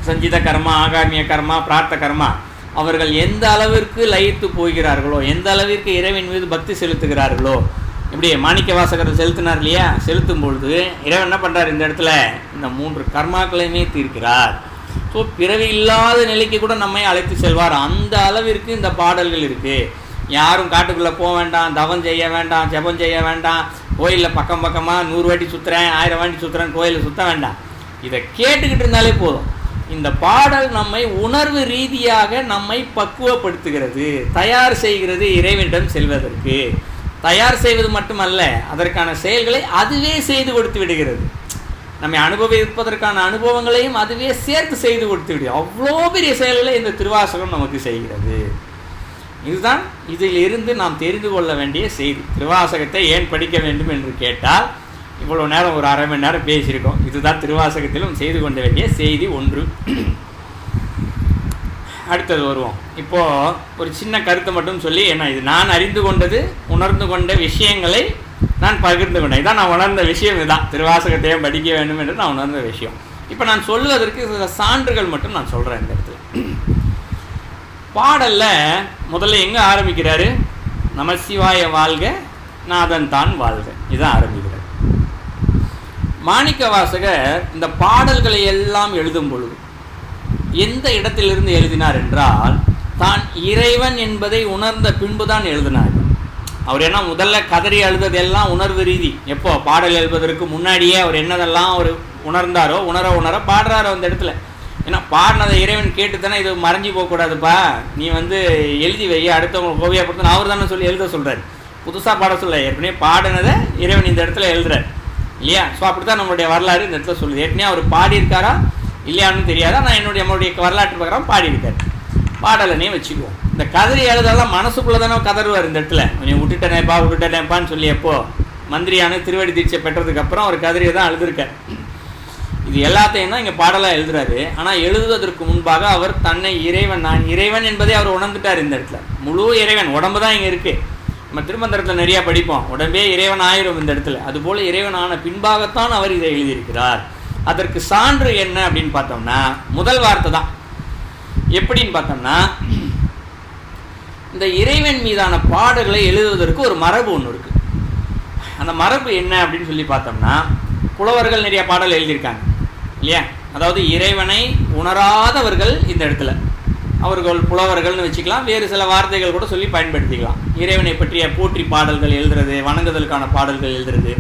சஞ்சித கர்மா, ஆகாமிய கர்மா, பிரார்த்த கர்மா, அவர்கள் எந்த அளவிற்கு லயித்து போகிறார்களோ, எந்த அளவிற்கு இறைவன் மீது பக்தி செலுத்துகிறார்களோ, இப்படி மாணிக்க வாசகர் செலுத்தினார் இல்லையா, செலுத்தும் பொழுது இறைவன் என்ன பண்ணுறார், இந்த இடத்துல இந்த 3 கர்மாக்களையுமே தீர்க்கிறார். ஸோ பிறவி இல்லாத நிலைக்கு கூட நம்மை அழைத்து செல்வார். அந்த அளவிற்கு இந்த பாடல்கள் இருக்குது. யாரும் காட்டுக்குள்ளே போக வேண்டாம், தவம் செய்ய வேண்டாம், ஜபம் செய்ய வேண்டாம், கோயிலில் பக்கம் பக்கமாக 100 வாட்டி சுற்றுறேன், 1000 வாட்டி சுற்றுறேன், கோயிலில் சுற்ற வேண்டாம். இதை கேட்டுக்கிட்டு இருந்தாலே போதும். இந்த பாடல் நம்மை உணர்வு ரீதியாக நம்மை பக்குவப்படுத்துகிறது, தயார் செய்கிறது இறைவனிடம் செல்வதற்கு. தயார் செய்வது மட்டுமல்ல, அதற்கான செயல்களை அதுவே செய்து கொடுத்து விடுகிறது. நம்மை அனுபவிப்பதற்கான அனுபவங்களையும் அதுவே சேர்த்து செய்து கொடுத்து விடுகிறது. அவ்வளோ பெரிய செயல்களை இந்த திருவாசகம் நமக்கு செய்கிறது. இதுதான் இதில் இருந்து நாம் தெரிந்து கொள்ள வேண்டிய செய்தி. திருவாசகத்தை ஏன் படிக்க வேண்டும் என்று கேட்டால், இவ்வளோ நேரம் ஒரு அரை மணி நேரம் பேசியிருக்கோம். இதுதான் திருவாசகத்திலும் செய்து கொள்ள வேண்டிய செய்தி ஒன்று. அடுத்தது வருவோம். இப்போது ஒரு சின்ன கருத்தை மட்டும் சொல்லி, ஏன்னா இது நான் அறிந்து கொண்டது, உணர்ந்து கொண்ட விஷயங்களை நான் பகிர்ந்து கொண்டேன். இதான் நான் உணர்ந்த விஷயம். இதுதான் திருவாசகத்தையும் படிக்க வேண்டும் என்று நான் உணர்ந்த விஷயம். இப்போ நான் சொல்வதற்கு சில சான்றுகள் மட்டும் நான் சொல்கிறேன். இந்த இடத்துல பாடலில் முதல்ல எங்கே ஆரம்பிக்கிறாரு, நமசிவாய வாழ்க நாதன் தான் வாழ்க, இதான் ஆரம்பிக்கிறார். மாணிக்க வாசகர் இந்த பாடல்களை எல்லாம் எழுதும் பொழுது எந்த இடத்திலிருந்து எழுதினார் என்றால், தான் இறைவன் என்பதை உணர்ந்த பின்புதான் எழுதினார். அவர் என்ன முதல்ல கதறி எழுதுறது எல்லாம் உணர்வு ரீதி. எப்போ பாடல் எழுதுவதற்கு முன்னாடியே அவர் என்னதெல்லாம் அவர் உணர்ந்தாரோ உணர பாடுறாரோ அந்த இடத்துல. ஏன்னா பாடினதை இறைவன் கேட்டு தானே இது மறைஞ்சி போகக்கூடாதுப்பா, நீ எழுதி வை, அடுத்தவங்களுக்கு ஓவியப்படுத்தணும் அவர் தானே சொல்லி எழுத சொல்கிறார். புதுசாக பாட சொல்ல, ஏற்கனவே பாடினதை இறைவன் இந்த இடத்துல எழுதுறார் இல்லையா. ஸோ அப்படி தான் நம்மளுடைய வரலாறு இந்த இடத்துல சொல்லுது. ஏற்கனவே அவர் பாடியிருக்காரா இல்லையான்னு தெரியாதா, நான் நம்மளுடைய வரலாற்று பிரகாரம் பாடியிருக்கார். பாடலனே வச்சுக்குவோம். இந்த கதறி எழுதெல்லாம் மனசுக்குள்ளே தானே கதறுவார் இந்த இடத்துல. கொஞ்சம் விட்டுட்டேனேப்பான்னு சொல்லி எப்போ மந்திரியான திருவடி தீட்சை பெற்றதுக்கப்புறம் அவர் கதறியை தான் எழுதியிருக்கார். இது எல்லாத்தையும் தான் இங்கே பாடலாக எழுதுறாரு. ஆனால் எழுதுவதற்கு முன்பாக அவர் தன்னை இறைவன், நான் இறைவன் என்பதை அவர் உணர்ந்துட்டார். இந்த இடத்துல முழு இறைவன் உடம்பு தான் இங்கே இருக்குது. நம்ம திருமந்திரத்தில் நிறையா படிப்போம், உடம்பே இறைவன் ஆயிரும் இந்த இடத்துல. அதுபோல் இறைவனான பின்பாகத்தான் அவர் இதை எழுதியிருக்கிறார். அதற்கு சான்று என்ன அப்படின்னு பார்த்தோம்னா, முதல் வார்த்தை தான். எப்படின்னு பார்த்தோம்னா, இந்த இறைவன் மீதான பாடல்களை எழுதுவதற்கு ஒரு மரபு ஒன்று இருக்குது. அந்த மரபு என்ன அப்படின்னு சொல்லி பார்த்தோம்னா, புலவர்கள் நிறைய பாடல் எழுதியிருக்காங்க இல்லையா. அதாவது இறைவனை உணராதவர்கள் இந்த இடத்துல அவர்கள் புலவர்கள்னு வச்சுக்கலாம், வேறு சில வார்த்தைகள் கூட சொல்லி பயன்படுத்திக்கலாம். இறைவனை பற்றிய போற்றி பாடல்கள் எழுதுறது, வணங்குதலுக்கான பாடல்கள் எழுதுறது,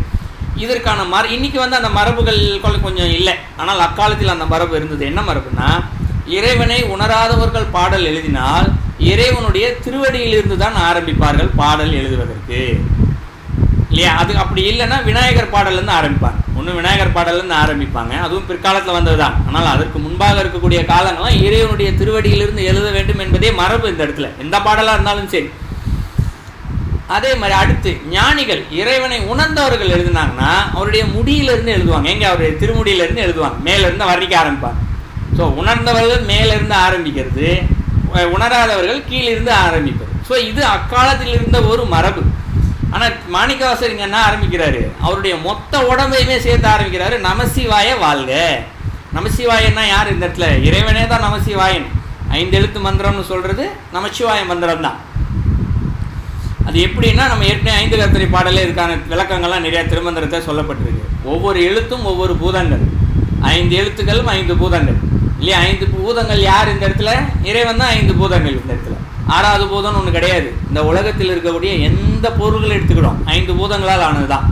இதற்கான இன்னைக்கு அந்த மரபுகள் கொஞ்சம் இல்லை. ஆனால் அக்காலத்தில் அந்த மரபு இருந்தது. என்ன மரபுனா, இறைவனை உணராதவர்கள் பாடல் எழுதினால் இறைவனுடைய திருவடியிலிருந்து தான் ஆரம்பிப்பார்கள் பாடல் எழுதுவதற்கு இல்லையா. அது அப்படி இல்லைன்னா விநாயகர் பாடல்லேருந்து ஆரம்பிப்பாங்க. ஒன்று விநாயகர் பாடல்லேருந்து ஆரம்பிப்பாங்க, அதுவும் பிற்காலத்தில் வந்தது தான். ஆனால் அதற்கு முன்பாக இருக்கக்கூடிய காலங்கள்லாம் இறைவனுடைய திருவடியிலிருந்து எழுத வேண்டும் என்பதே மரபு இந்த இடத்துல, எந்த பாடலாக இருந்தாலும் சரி. அதே மாதிரி அடுத்து ஞானிகள், இறைவனை உணர்ந்தவர்கள் எழுதினாங்கன்னா அவருடைய முடியிலிருந்து எழுதுவாங்க. எங்கே? அவருடைய திருமுடியிலிருந்து எழுதுவாங்க, மேலிருந்து வர்ணிக்க ஆரம்பிப்பாங்க. ஸோ உணர்ந்தவர்கள் மேலிருந்து ஆரம்பிக்கிறது, உணராதவர்கள் கீழிருந்து ஆரம்பிப்பது. ஸோ இது அக்காலத்தில் இருந்த ஒரு மரபு. ஆனால் மாணிக்கவாசகர் இங்கே என்ன ஆரம்பிக்கிறாரு, அவருடைய மொத்த உடம்பையுமே சேர்த்து ஆரம்பிக்கிறாரு, நமசிவாய வாழ்க. நமசிவாயன்னா யார் இந்த இடத்துல? இறைவனே தான் நமசிவாயன். 5 எழுத்து மந்திரம்னு சொல்கிறது நமச்சிவாய மந்திரம் தான். அது எப்படின்னா, நம்ம ஏற்கனவே 5 கர்த்தரை பாடலே இதுக்கான விளக்கங்கள்லாம் நிறையா திருமந்திரத்தை சொல்லப்பட்டிருக்கு. ஒவ்வொரு எழுத்தும் ஒவ்வொரு பூதங்கள், 5 எழுத்துக்களும் 5 பூதங்கள் இல்லையா. 5 பூதங்கள் யார் இந்த இடத்துல? இறைவன் தான் 5 பூதங்கள் இந்த இடத்துல. 6வது பூதம்னு ஒன்று கிடையாது. இந்த உலகத்தில் இருக்கக்கூடிய எந்த பொருள்களை எடுத்துக்கிடும் 5 பூதங்களால் ஆனது தான்.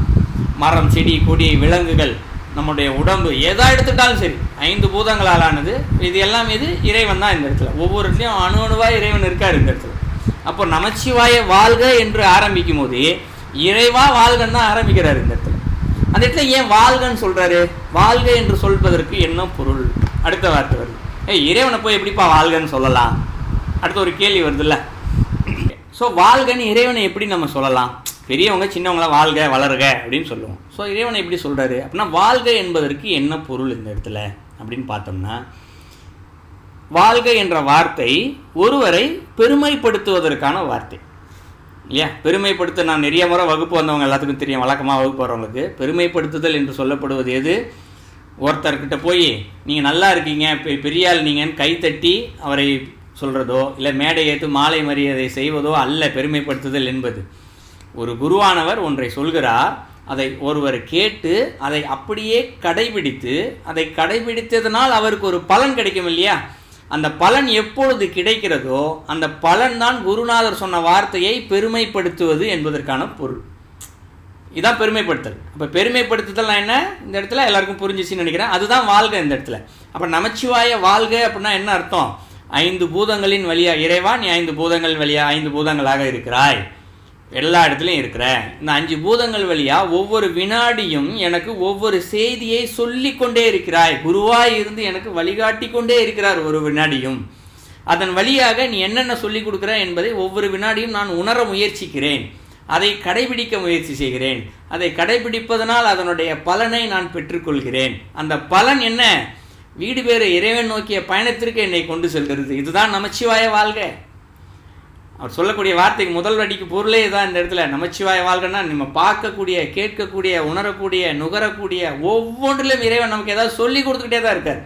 மரம், செடி, கொடி, விலங்குகள், நம்முடைய உடம்பு, எதா எடுத்துட்டாலும் சரி 5 பூதங்களால் ஆனது. இது எல்லாம் இது இறைவன் தான் இந்த இடத்துல. ஒவ்வொரு இடத்துலையும் அணுவாக இறைவன் இருக்கார் இந்த இடத்துல. அப்போ நமச்சிவாய வாழ்க என்று ஆரம்பிக்கும் போது இறைவா வாழ்கன்னு தான் ஆரம்பிக்கிறாரு இந்த இடத்துல. அந்த இடத்துல ஏன் வாழ்கன்னு சொல்றாரு? வாழ்க என்று சொல்வதற்கு என்ன பொருள்? அடுத்த வார்த்தை வருது, இறைவனை போய் எப்படிப்பா வாழ்கன்னு சொல்லலாம்? அடுத்த ஒரு கேள்வி வருதுல்ல. ஸோ வாழ்கன்னு இறைவனை எப்படி நம்ம சொல்லலாம்? பெரியவங்க சின்னவங்களாம் வாழ்க வளருக அப்படின்னு சொல்லுவோம். ஸோ இறைவனை எப்படி சொல்கிறாரு அப்படின்னா, வாழ்க என்பதற்கு என்ன பொருள் இந்த இடத்துல அப்படின்னு பார்த்தோம்னா, வாழ்க என்ற வார்த்தை ஒருவரை பெருமைப்படுத்துவதற்கான வார்த்தை இல்லையா? பெருமைப்படுத்த நான் நிறைய முறை வகுப்பு வந்தவங்க எல்லாத்துக்கும் தெரியும், வழக்கமாக வகுப்பு வரவங்களுக்கு பெருமைப்படுத்துதல் என்று சொல்லப்படுவது எது? ஒருத்தர்கிட்ட போய் நீங்கள் நல்லா இருக்கீங்க, பெரிய ஆள் நீங்கன்னு கைத்தட்டி அவரை சொல்கிறதோ இல்லை மேடை ஏற்று மாலை மரியாதை செய்வதோ அல்ல பெருமைப்படுத்துதல் என்பது. ஒரு குருவானவர் ஒன்றை சொல்கிறார், அதை ஒருவர் கேட்டு அதை அப்படியே கடைபிடித்து, அதை கடைபிடித்ததனால் அவருக்கு ஒரு பலன் கிடைக்கும் இல்லையா? அந்த பலன் எப்பொழுது கிடைக்கிறதோ அந்த பலன் தான் குருநாதர் சொன்ன வார்த்தையை பெருமைப்படுத்துவது என்பதற்கான பொருள். இதான் பெருமைப்படுத்தல். அப்போ பெருமைப்படுத்துதல் என்ன இந்த இடத்துல எல்லாருக்கும் புரிஞ்சிச்சுன்னு நினைக்கிறேன். அதுதான் வாழ்க இந்த இடத்துல. அப்போ நமச்சிவாய வாழ்க அப்படின்னா என்ன அர்த்தம்? 5 பூதங்களின் வழியா இறைவா நீ 5 பூதங்கள் வழியா 5 பூதங்களாக இருக்கிறாய், எல்லா இடத்துலையும் இருக்கிற. இந்த 5 பூதங்கள் வழியா ஒவ்வொரு வினாடியும் எனக்கு ஒவ்வொரு செய்தியை சொல்லி கொண்டே இருக்கிறாய். குருவாய் இருந்து எனக்கு வழிகாட்டி கொண்டே இருக்கிறார் ஒரு வினாடியும். அதன் வழியாக நீ என்னென்ன சொல்லி கொடுக்குற என்பதை ஒவ்வொரு வினாடியும் நான் உணர முயற்சிக்கிறேன், அதை கடைபிடிக்க முயற்சி செய்கிறேன். அதை கடைபிடிப்பதனால் அதனுடைய பலனை நான் பெற்றுக்கொள்கிறேன். அந்த பலன் என்ன? வீடு பேறு இறைவன் நோக்கிய பயணத்திற்கு என்னை கொண்டு செல்கிறது. இதுதான் நமச்சிவாய வாழ்க. அவர் சொல்லக்கூடிய வார்த்தைக்கு முதல் அடிக்கு பொருளே தான் இந்த இடத்துல. நமச்சிவாய வாழ்கன்னா நம்ம பார்க்கக்கூடிய, கேட்கக்கூடிய, உணரக்கூடிய, நுகரக்கூடிய ஒவ்வொன்றிலும் இறைவன் நமக்கு ஏதாவது சொல்லி கொடுத்துக்கிட்டே தான் இருக்கார்.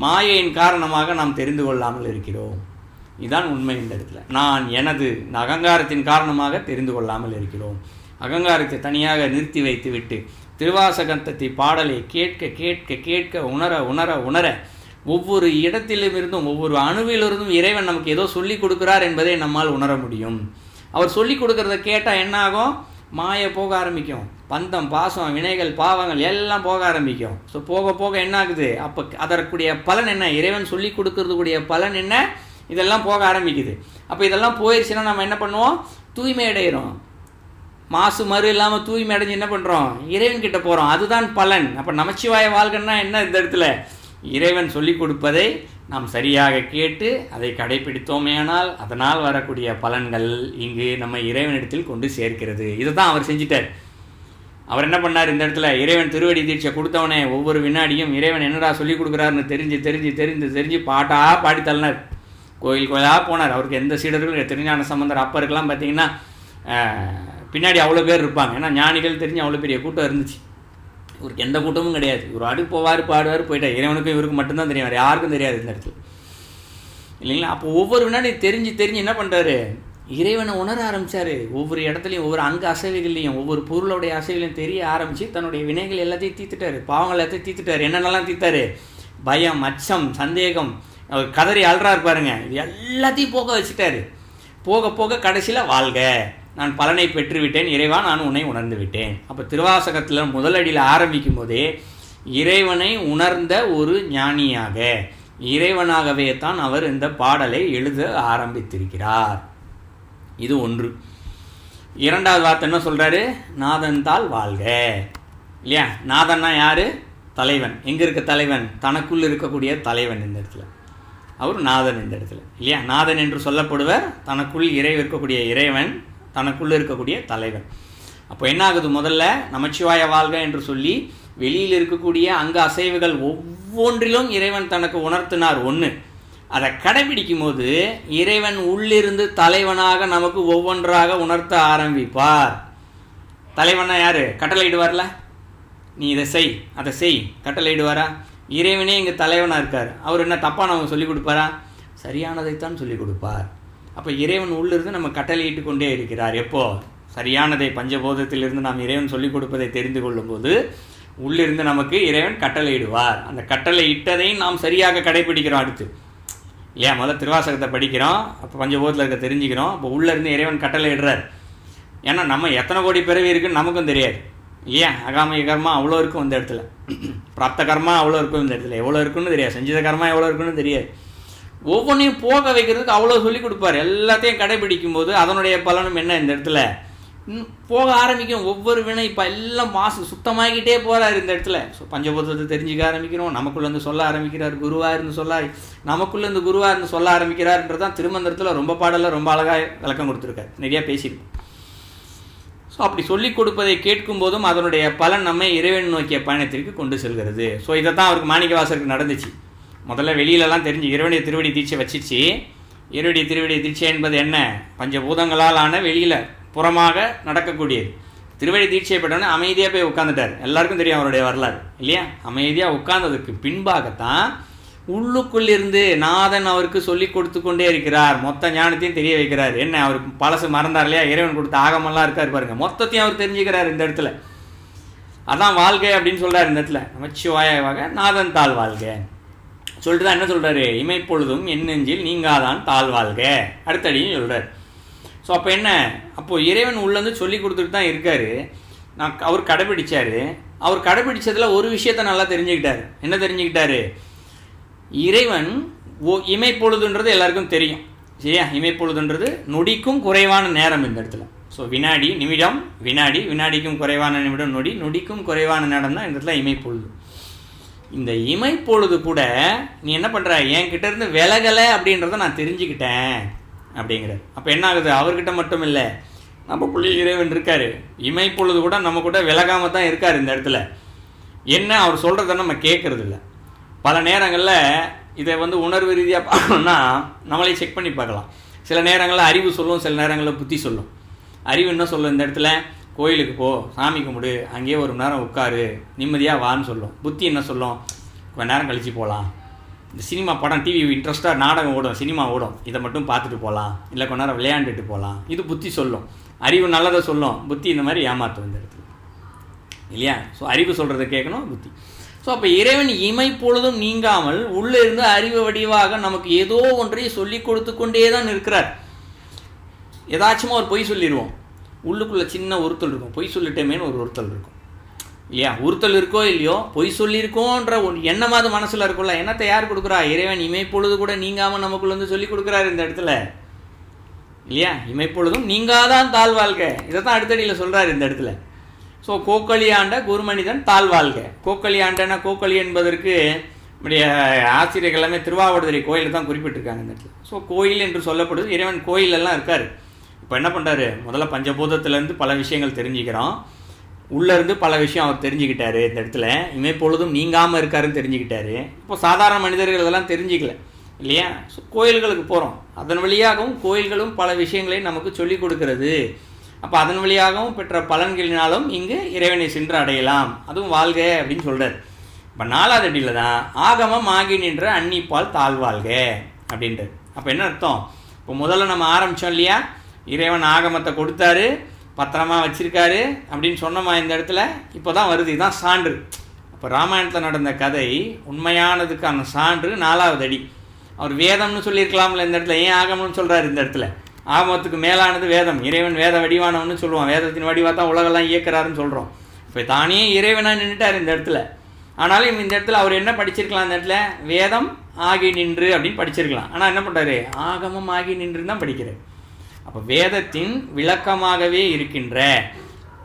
மாயையின் காரணமாக நாம் தெரிந்து கொள்ளாமல் இருக்கிறோம். இதுதான் உண்மை இந்த இடத்துல. நான் எனது இந்த அகங்காரத்தின் காரணமாக தெரிந்து கொள்ளாமல் இருக்கிறோம். அகங்காரத்தை தனியாக நிறுத்தி வைத்து விட்டு திருவாசகத்தை பாடலை கேட்க கேட்க கேட்க உணர உணர உணர ஒவ்வொரு இடத்திலுமிருந்தும் ஒவ்வொரு அணுவிலிருந்தும் இறைவன் நமக்கு ஏதோ சொல்லி கொடுக்குறார் என்பதை நம்மால் உணர முடியும். அவர் சொல்லி கொடுக்கறத கேட்டால் என்ன ஆகும்? மாயை போக ஆரம்பிக்கும். பந்தம், பாசம், வினைகள், பாவங்கள் எல்லாம் போக ஆரம்பிக்கும். ஸோ போக போக என்ன ஆகுது? அப்போ அதற்குரிய பலன் என்ன? இறைவன் சொல்லி கொடுக்கறதுக்குரிய பலன் என்ன? இதெல்லாம் போக ஆரம்பிக்குது. அப்போ இதெல்லாம் போயிடுச்சுன்னா நம்ம என்ன பண்ணுவோம்? தூய்மை அடைகிறோம். மாசு மறு இல்லாமல் தூய்மை அடைஞ்சு என்ன பண்ணுறோம்? இறைவன் கிட்ட போகிறோம். அதுதான் பலன். அப்போ நமச்சிவாய வாழ்கன்னா என்ன இந்த இடத்துல? இறைவன் சொல்லி கொடுப்பதை நாம் சரியாக கேட்டு அதை கடைபிடித்தோமேயானால் அதனால் வரக்கூடிய பலன்கள் இங்கு நம்ம இறைவனிடத்தில் கொண்டு சேர்க்கிறது. இதை தான் அவர் செஞ்சிட்டார். அவர் என்ன பண்ணார் இந்த இடத்துல? இறைவன் திருவடி தீட்சை கொடுத்தவனே ஒவ்வொரு வினாடியும் இறைவன் என்னடா சொல்லி கொடுக்குறாருன்னு தெரிஞ்சு தெரிஞ்சு தெரிஞ்சு தெரிஞ்சு பாட்டாக பாடி தள்ளினார். கோயில் கோயிலாக போனார். அவருக்கு எந்த சீடர்களும் திருஞான சம்பந்தர் அப்பருக்கெல்லாம் பார்த்தீங்கன்னா பின்னாடி அவ்வளோ பேர் இருப்பாங்க. ஏன்னா ஞானிகள் தெரிஞ்சு அவ்வளோ பெரிய கூட்டம் இருந்துச்சு. இவருக்கு எந்த கூட்டமும் கிடையாது. இவர் அடுக்கு போவார், பாடுவார், போயிட்டார். இறைவனுக்கும் இவருக்கு மட்டும்தான் தெரியும், வேறு யாருக்கும் தெரியாது இந்த இடத்துல இல்லைங்களா? அப்போ ஒவ்வொரு வினாடி தெரிஞ்சு தெரிஞ்சு என்ன பண்ணுறாரு? இறைவனை உணர ஆரம்பித்தார். ஒவ்வொரு இடத்துலையும் ஒவ்வொரு அங்க அசைவுகள்லையும் ஒவ்வொரு பொருளுடைய அசைவுலையும் தெரிய ஆரம்பித்து தன்னுடைய வினைகள் எல்லாத்தையும் தீர்த்துட்டார். பாவங்கள் எல்லாத்தையும் தீர்த்துட்டார். என்னென்னலாம் தீர்த்தாரு? பயம், அச்சம், சந்தேகம், அவர் கதறி அல்றார் பாருங்க, இது எல்லாத்தையும் போக வச்சுட்டாரு. போக போக கடைசியில் வாழ்க, நான் பலனை பெற்றுவிட்டேன் இறைவா, நான் உன்னை உணர்ந்து விட்டேன். அப்போ திருவாசகத்தில் முதலடியில் ஆரம்பிக்கும் போதே இறைவனை உணர்ந்த ஒரு ஞானியாக, இறைவனாகவே தான் அவர் இந்த பாடலை எழுத ஆரம்பித்திருக்கிறார். இது ஒன்று. இரண்டாவது வார்த்தை என்ன சொல்கிறாரு? நாதன்தால் வாழ்க இல்லையா? நாதன்னா யார்? தலைவன். எங்கே இருக்க தலைவன்? தனக்குள் இருக்கக்கூடிய தலைவன் இந்த இடத்துல. அவர் நாதன் இந்த இடத்துல இல்லையா? நாதன் என்று சொல்லப்படுவர் தனக்குள் இருக்கக்கூடிய இறைவன், தனக்குள்ளே இருக்கக்கூடிய தலைவன். அப்போ என்ன ஆகுது? முதல்ல நமச்சிவாய வாழ்க என்று சொல்லி வெளியில் இருக்கக்கூடிய அங்க அசைவுகள் ஒவ்வொன்றிலும் இறைவன் தனக்கு உணர்த்தினார் ஒன்று. அதை கடைபிடிக்கும் போது இறைவன் உள்ளிருந்து தலைவனாக நமக்கு ஒவ்வொன்றாக உணர்த்த ஆரம்பிப்பார். தலைவனா யார்? கட்டளையிடுவார்ல, நீ இதை செய் அதை செய், கட்டளையிடுவாரா? இறைவனே இங்கே தலைவனாக இருக்கார். அவர் என்ன தப்பாக நமக்கு சொல்லிக் கொடுப்பாரா? சரியானதைத்தான் சொல்லிக் கொடுப்பார். அப்போ இறைவன் உள்ளிருந்து நம்ம கட்டளையிட்டு கொண்டே இருக்கிறார். எப்போ? சரியானதை பஞ்சபோதத்திலிருந்து நாம் இறைவன் சொல்லிக் கொடுப்பதை தெரிந்து கொள்ளும்போது உள்ளிருந்து நமக்கு இறைவன் கட்டளையிடுவார். அந்த கட்டளை இட்டதையும் நாம் சரியாக கடைபிடிக்கிறோம். அடுத்து ஏன் முதல்ல திருவாசகத்தை படிக்கிறோம், அப்போ பஞ்சபோதத்தில் இருக்க தெரிஞ்சுக்கிறோம். அப்போ உள்ளிருந்து இறைவன் கட்டளை இடுறார். ஏன்னா நம்ம எத்தனை கோடி பிறவி இருக்குன்னு நமக்கும் தெரியாது இல்லையா? அகாமிய கர்மா அவ்வளோ இருக்கும் இந்த இடத்துல, பிராப்த கர்மா அவ்வளோ இருக்கும் இந்த இடத்துல, எவ்வளோ இருக்குன்னு தெரியாது, செஞ்சத கர்மா எவ்வளோ இருக்குன்னு தெரியாது. ஒவ்வொன்றையும் போக வைக்கிறதுக்கு அவ்வளோ சொல்லி கொடுப்பார். எல்லாத்தையும் கடைபிடிக்கும் போது அதனுடைய பலனும் என்ன, இந்த இடத்துல போக ஆரம்பிக்கும். ஒவ்வொரு வினை இப்போ எல்லாம் சுத்தமாகிக்கிட்டே போகிறார் இந்த இடத்துல. ஸோ பஞ்சபூதத்தை தெரிஞ்சுக்க ஆரம்பிக்கிறோம், நமக்குள்ளேருந்து சொல்ல ஆரம்பிக்கிறார், குருவாக இருந்து நமக்குள்ளேருந்து குருவாக இருந்து சொல்ல ஆரம்பிக்கிறார்ன்றது தான் திருமந்திரத்தில் ரொம்ப பாடலில் ரொம்ப அழகாக விளக்கம் கொடுத்துருக்காரு, நிறையா பேசியிருக்கோம். ஸோ அப்படி சொல்லிக் கொடுப்பதை கேட்கும் போதும் அதனுடைய பலன் நம்மை இறைவன் நோக்கிய பயணத்திற்கு கொண்டு செல்கிறது. ஸோ இதை தான் அவருக்கு மாணிக்கவாசருக்கு நடந்துச்சு. முதல்ல வெளியிலலாம் தெரிஞ்சு இறைவனுடைய திருவடி தீட்சை வச்சிச்சு. இறைவனுடைய திருவடி தீட்சை என்பது என்ன, பஞ்சபூதங்களால் ஆன வெளியில் புறமாக நடக்கக்கூடியது. திருவடி தீட்சை பெற்றோன்னே அமைதியாக போய் உட்காந்துட்டார். எல்லாருக்கும் தெரியும் அவருடைய வரலாறு இல்லையா. அமைதியாக உட்கார்ந்ததுக்கு பின்பாகத்தான் உள்ளுக்குள்ளிருந்து நாதன் அவருக்கு சொல்லி கொடுத்து கொண்டே இருக்கிறார். மொத்த ஞானத்தையும் தெரிய வைக்கிறார். என்ன, அவருக்கு பழசு மறந்தார் இல்லையா, இறைவன் கொடுத்த ஆகமெல்லாம் இருக்கார் பாருங்க, மொத்தத்தையும் அவர் தெரிஞ்சுக்கிறார் இந்த இடத்துல. அதான் வாழ்க்கை அப்படின்னு சொல்கிறார் இந்த இடத்துல. நமச்சிவாயவாக நாதன் தாழ் வாழ்க சொல்லிட்டு தான் என்ன சொல்கிறாரு, இமைப்பொழுதும் என் நெஞ்சில் நீங்காதான் தாழ் வாழ்க அடுத்தடியும் சொல்கிறார். ஸோ அப்போ என்ன, அப்போது இறைவன் உள்ளேருந்து சொல்லி கொடுத்துட்டு தான் இருக்கார். அவர் கடைபிடிச்சார். அவர் கடைபிடிச்சதில் ஒரு விஷயத்தை நல்லா தெரிஞ்சுக்கிட்டார். என்ன தெரிஞ்சுக்கிட்டாரு, இறைவன் இமைப்பொழுதுன்றது எல்லாருக்கும் தெரியும் சரியா. இமைப்பொழுதுன்றது நொடிக்கும் குறைவான நேரம் இந்த இடத்துல. ஸோ வினாடி, நிமிடம், வினாடி, வினாடிக்கும் குறைவான நிமிடம், நொடி, நொடிக்கும் குறைவான நேரம் தான் இந்த இடத்துல இமைப்பொழுது. இந்த இமைப்பொழுது கூட நீ என்ன பண்ணுற, என்கிட்ட இருந்து விலகலை அப்படின்றத நான் தெரிஞ்சுக்கிட்டேன் அப்படிங்கிறார். அப்போ என்ன ஆகுது, அவர்கிட்ட மட்டும் இல்லை, நமக்குள்ளே இறைவன் இருக்கார். இமைப்பொழுது கூட நம்ம கூட விலகாமல் தான் இருக்கார் இந்த இடத்துல. என்ன அவர் சொல்கிறத நம்ம கேட்கறது இல்லை. பல நேரங்களில் இதை உணர்வு ரீதியாக பார்க்கணுன்னா நம்மளே செக் பண்ணி பார்க்கலாம். சில நேரங்களில் அறிவு சொல்லும், சில நேரங்களில் புத்தி சொல்லும். அறிவு என்ன சொல்லும், இந்த இடத்துல கோயிலுக்கு போ, சாமி கும்பிடு, அங்கேயே ஒரு மணி நேரம் உட்காரு, நிம்மதியாக வான்னு சொல்லும். புத்தி என்ன சொல்லும், கொஞ்ச நேரம் கழித்து போகலாம், இந்த சினிமா படம், டிவி இன்ட்ரெஸ்ட்டாக நாடகம் ஓடும், சினிமா ஓடும், இதை மட்டும் பார்த்துட்டு போகலாம், இல்லை கொஞ்ச நேரம் விளையாண்டுட்டு போகலாம், இது புத்தி சொல்லும். அறிவு நல்லதை சொல்லும், புத்தி இந்த மாதிரி ஏமாற்றும் இந்த இடத்துல இல்லையா. ஸோ அறிவு சொல்கிறத கேட்கணும், புத்தி. ஸோ அப்போ இறைவன் இமைப்பொழுதும் நீங்காமல் உள்ளே இருந்து அறிவு வடிவாக நமக்கு ஏதோ ஒன்றை சொல்லி கொடுத்து கொண்டே தான் இருக்கிறார். ஏதாச்சும் ஒரு பொய் சொல்லிடுவோம், உள்ளுக்குள்ளே சின்ன உறுத்தல் இருக்கும், பொய் சொல்லிட்டேமேன்னு ஒரு உறுத்தல் இருக்கும் இல்லையா. உறுத்தல் இருக்கோ இல்லையோ, பொய் சொல்லியிருக்கோன்ற ஒரு எண்ணமாவது மனசில் இருக்கும்ல. எண்ணத்தை யார் கொடுக்குறா, இறைவன் இமைப்பொழுது கூட நீங்காமல் நமக்குள்ள சொல்லி கொடுக்குறாரு இந்த இடத்துல இல்லையா. இமைப்பொழுதும் நீங்காதான் தாழ்வாழ்க, இதை தான் அடுத்தடியில் சொல்கிறார் இந்த இடத்துல. ஸோ கோக்களியாண்ட குருமனிதன் தாழ்வாழ்க. கோக்களியாண்டனா, கோக்களி என்பதற்கு நம்முடைய ஆசிரியர்கள் எல்லாமே திருவாவடுதுறை கோயிலில் தான் குறிப்பிட்டிருக்காங்க இந்த இடத்துல. ஸோ கோயில் என்று சொல்லப்படுது, இறைவன் கோயிலெல்லாம் இருக்கார். இப்போ என்ன பண்ணுறாரு, முதல்ல பஞ்சபூதத்துலேருந்து பல விஷயங்கள் தெரிஞ்சுக்கிறோம், உள்ளேருந்து பல விஷயம் அவர் தெரிஞ்சுக்கிட்டாரு இந்த இடத்துல. இமைப்பொழுதும் நீங்காமல் இருக்காருன்னு தெரிஞ்சுக்கிட்டாரு. இப்போ சாதாரண மனிதர்கள் இதெல்லாம் தெரிஞ்சிக்கல இல்லையா. ஸோ கோயில்களுக்கு போகிறோம், அதன் வழியாகவும் கோயில்களும் பல விஷயங்களை நமக்கு சொல்லிக் கொடுக்கிறது. அப்போ அதன் வழியாகவும் பெற்ற பலன்களினாலும் இங்கு இறைவனை சென்று அடையலாம், அதுவும் வாழ்க அப்படின்னு சொல்கிறார். இப்போ 4வது அடியில் தான் ஆகமம் ஆகி நின்ற அன்னிப்பால் தாழ்வாழ்க அப்படின்றது. அப்போ என்ன அர்த்தம், இப்போ முதல்ல நம்ம ஆரம்பித்தோம் இல்லையா, இறைவன் ஆகமத்தை கொடுத்தாரு, பத்திரமா வச்சிருக்காரு அப்படின்னு சொன்னோமா இந்த இடத்துல. இப்போ தான் வருது, இதுதான் சான்று. அப்போ ராமாயணத்தில் நடந்த கதை உண்மையானதுக்கான சான்று 4வது அடி. அவர் வேதம்னு சொல்லியிருக்கலாம்ல இந்த இடத்துல, ஏன் ஆகமம்னு சொல்கிறார் இந்த இடத்துல. ஆகமத்துக்கு மேலானது வேதம், இறைவன் வேத வடிவானவன்னு சொல்லுவோம், வேதத்தின் வடிவாக தான் உலகெல்லாம் இயக்கிறாருன்னு சொல்கிறோம். இப்போ தானே இறைவனாக நின்றுட்டார் இந்த இடத்துல. ஆனாலும் இந்த இடத்துல அவர் என்ன படிச்சிருக்கலாம், இந்த இடத்துல வேதம் ஆகி நின்று அப்படின்னு படிச்சிருக்கலாம். ஆனால் என்ன பண்ணுறாரு, ஆகமம் ஆகி நின்று தான் படிக்கிறார். அப்போ வேதத்தின் விளக்கமாகவே இருக்கின்ற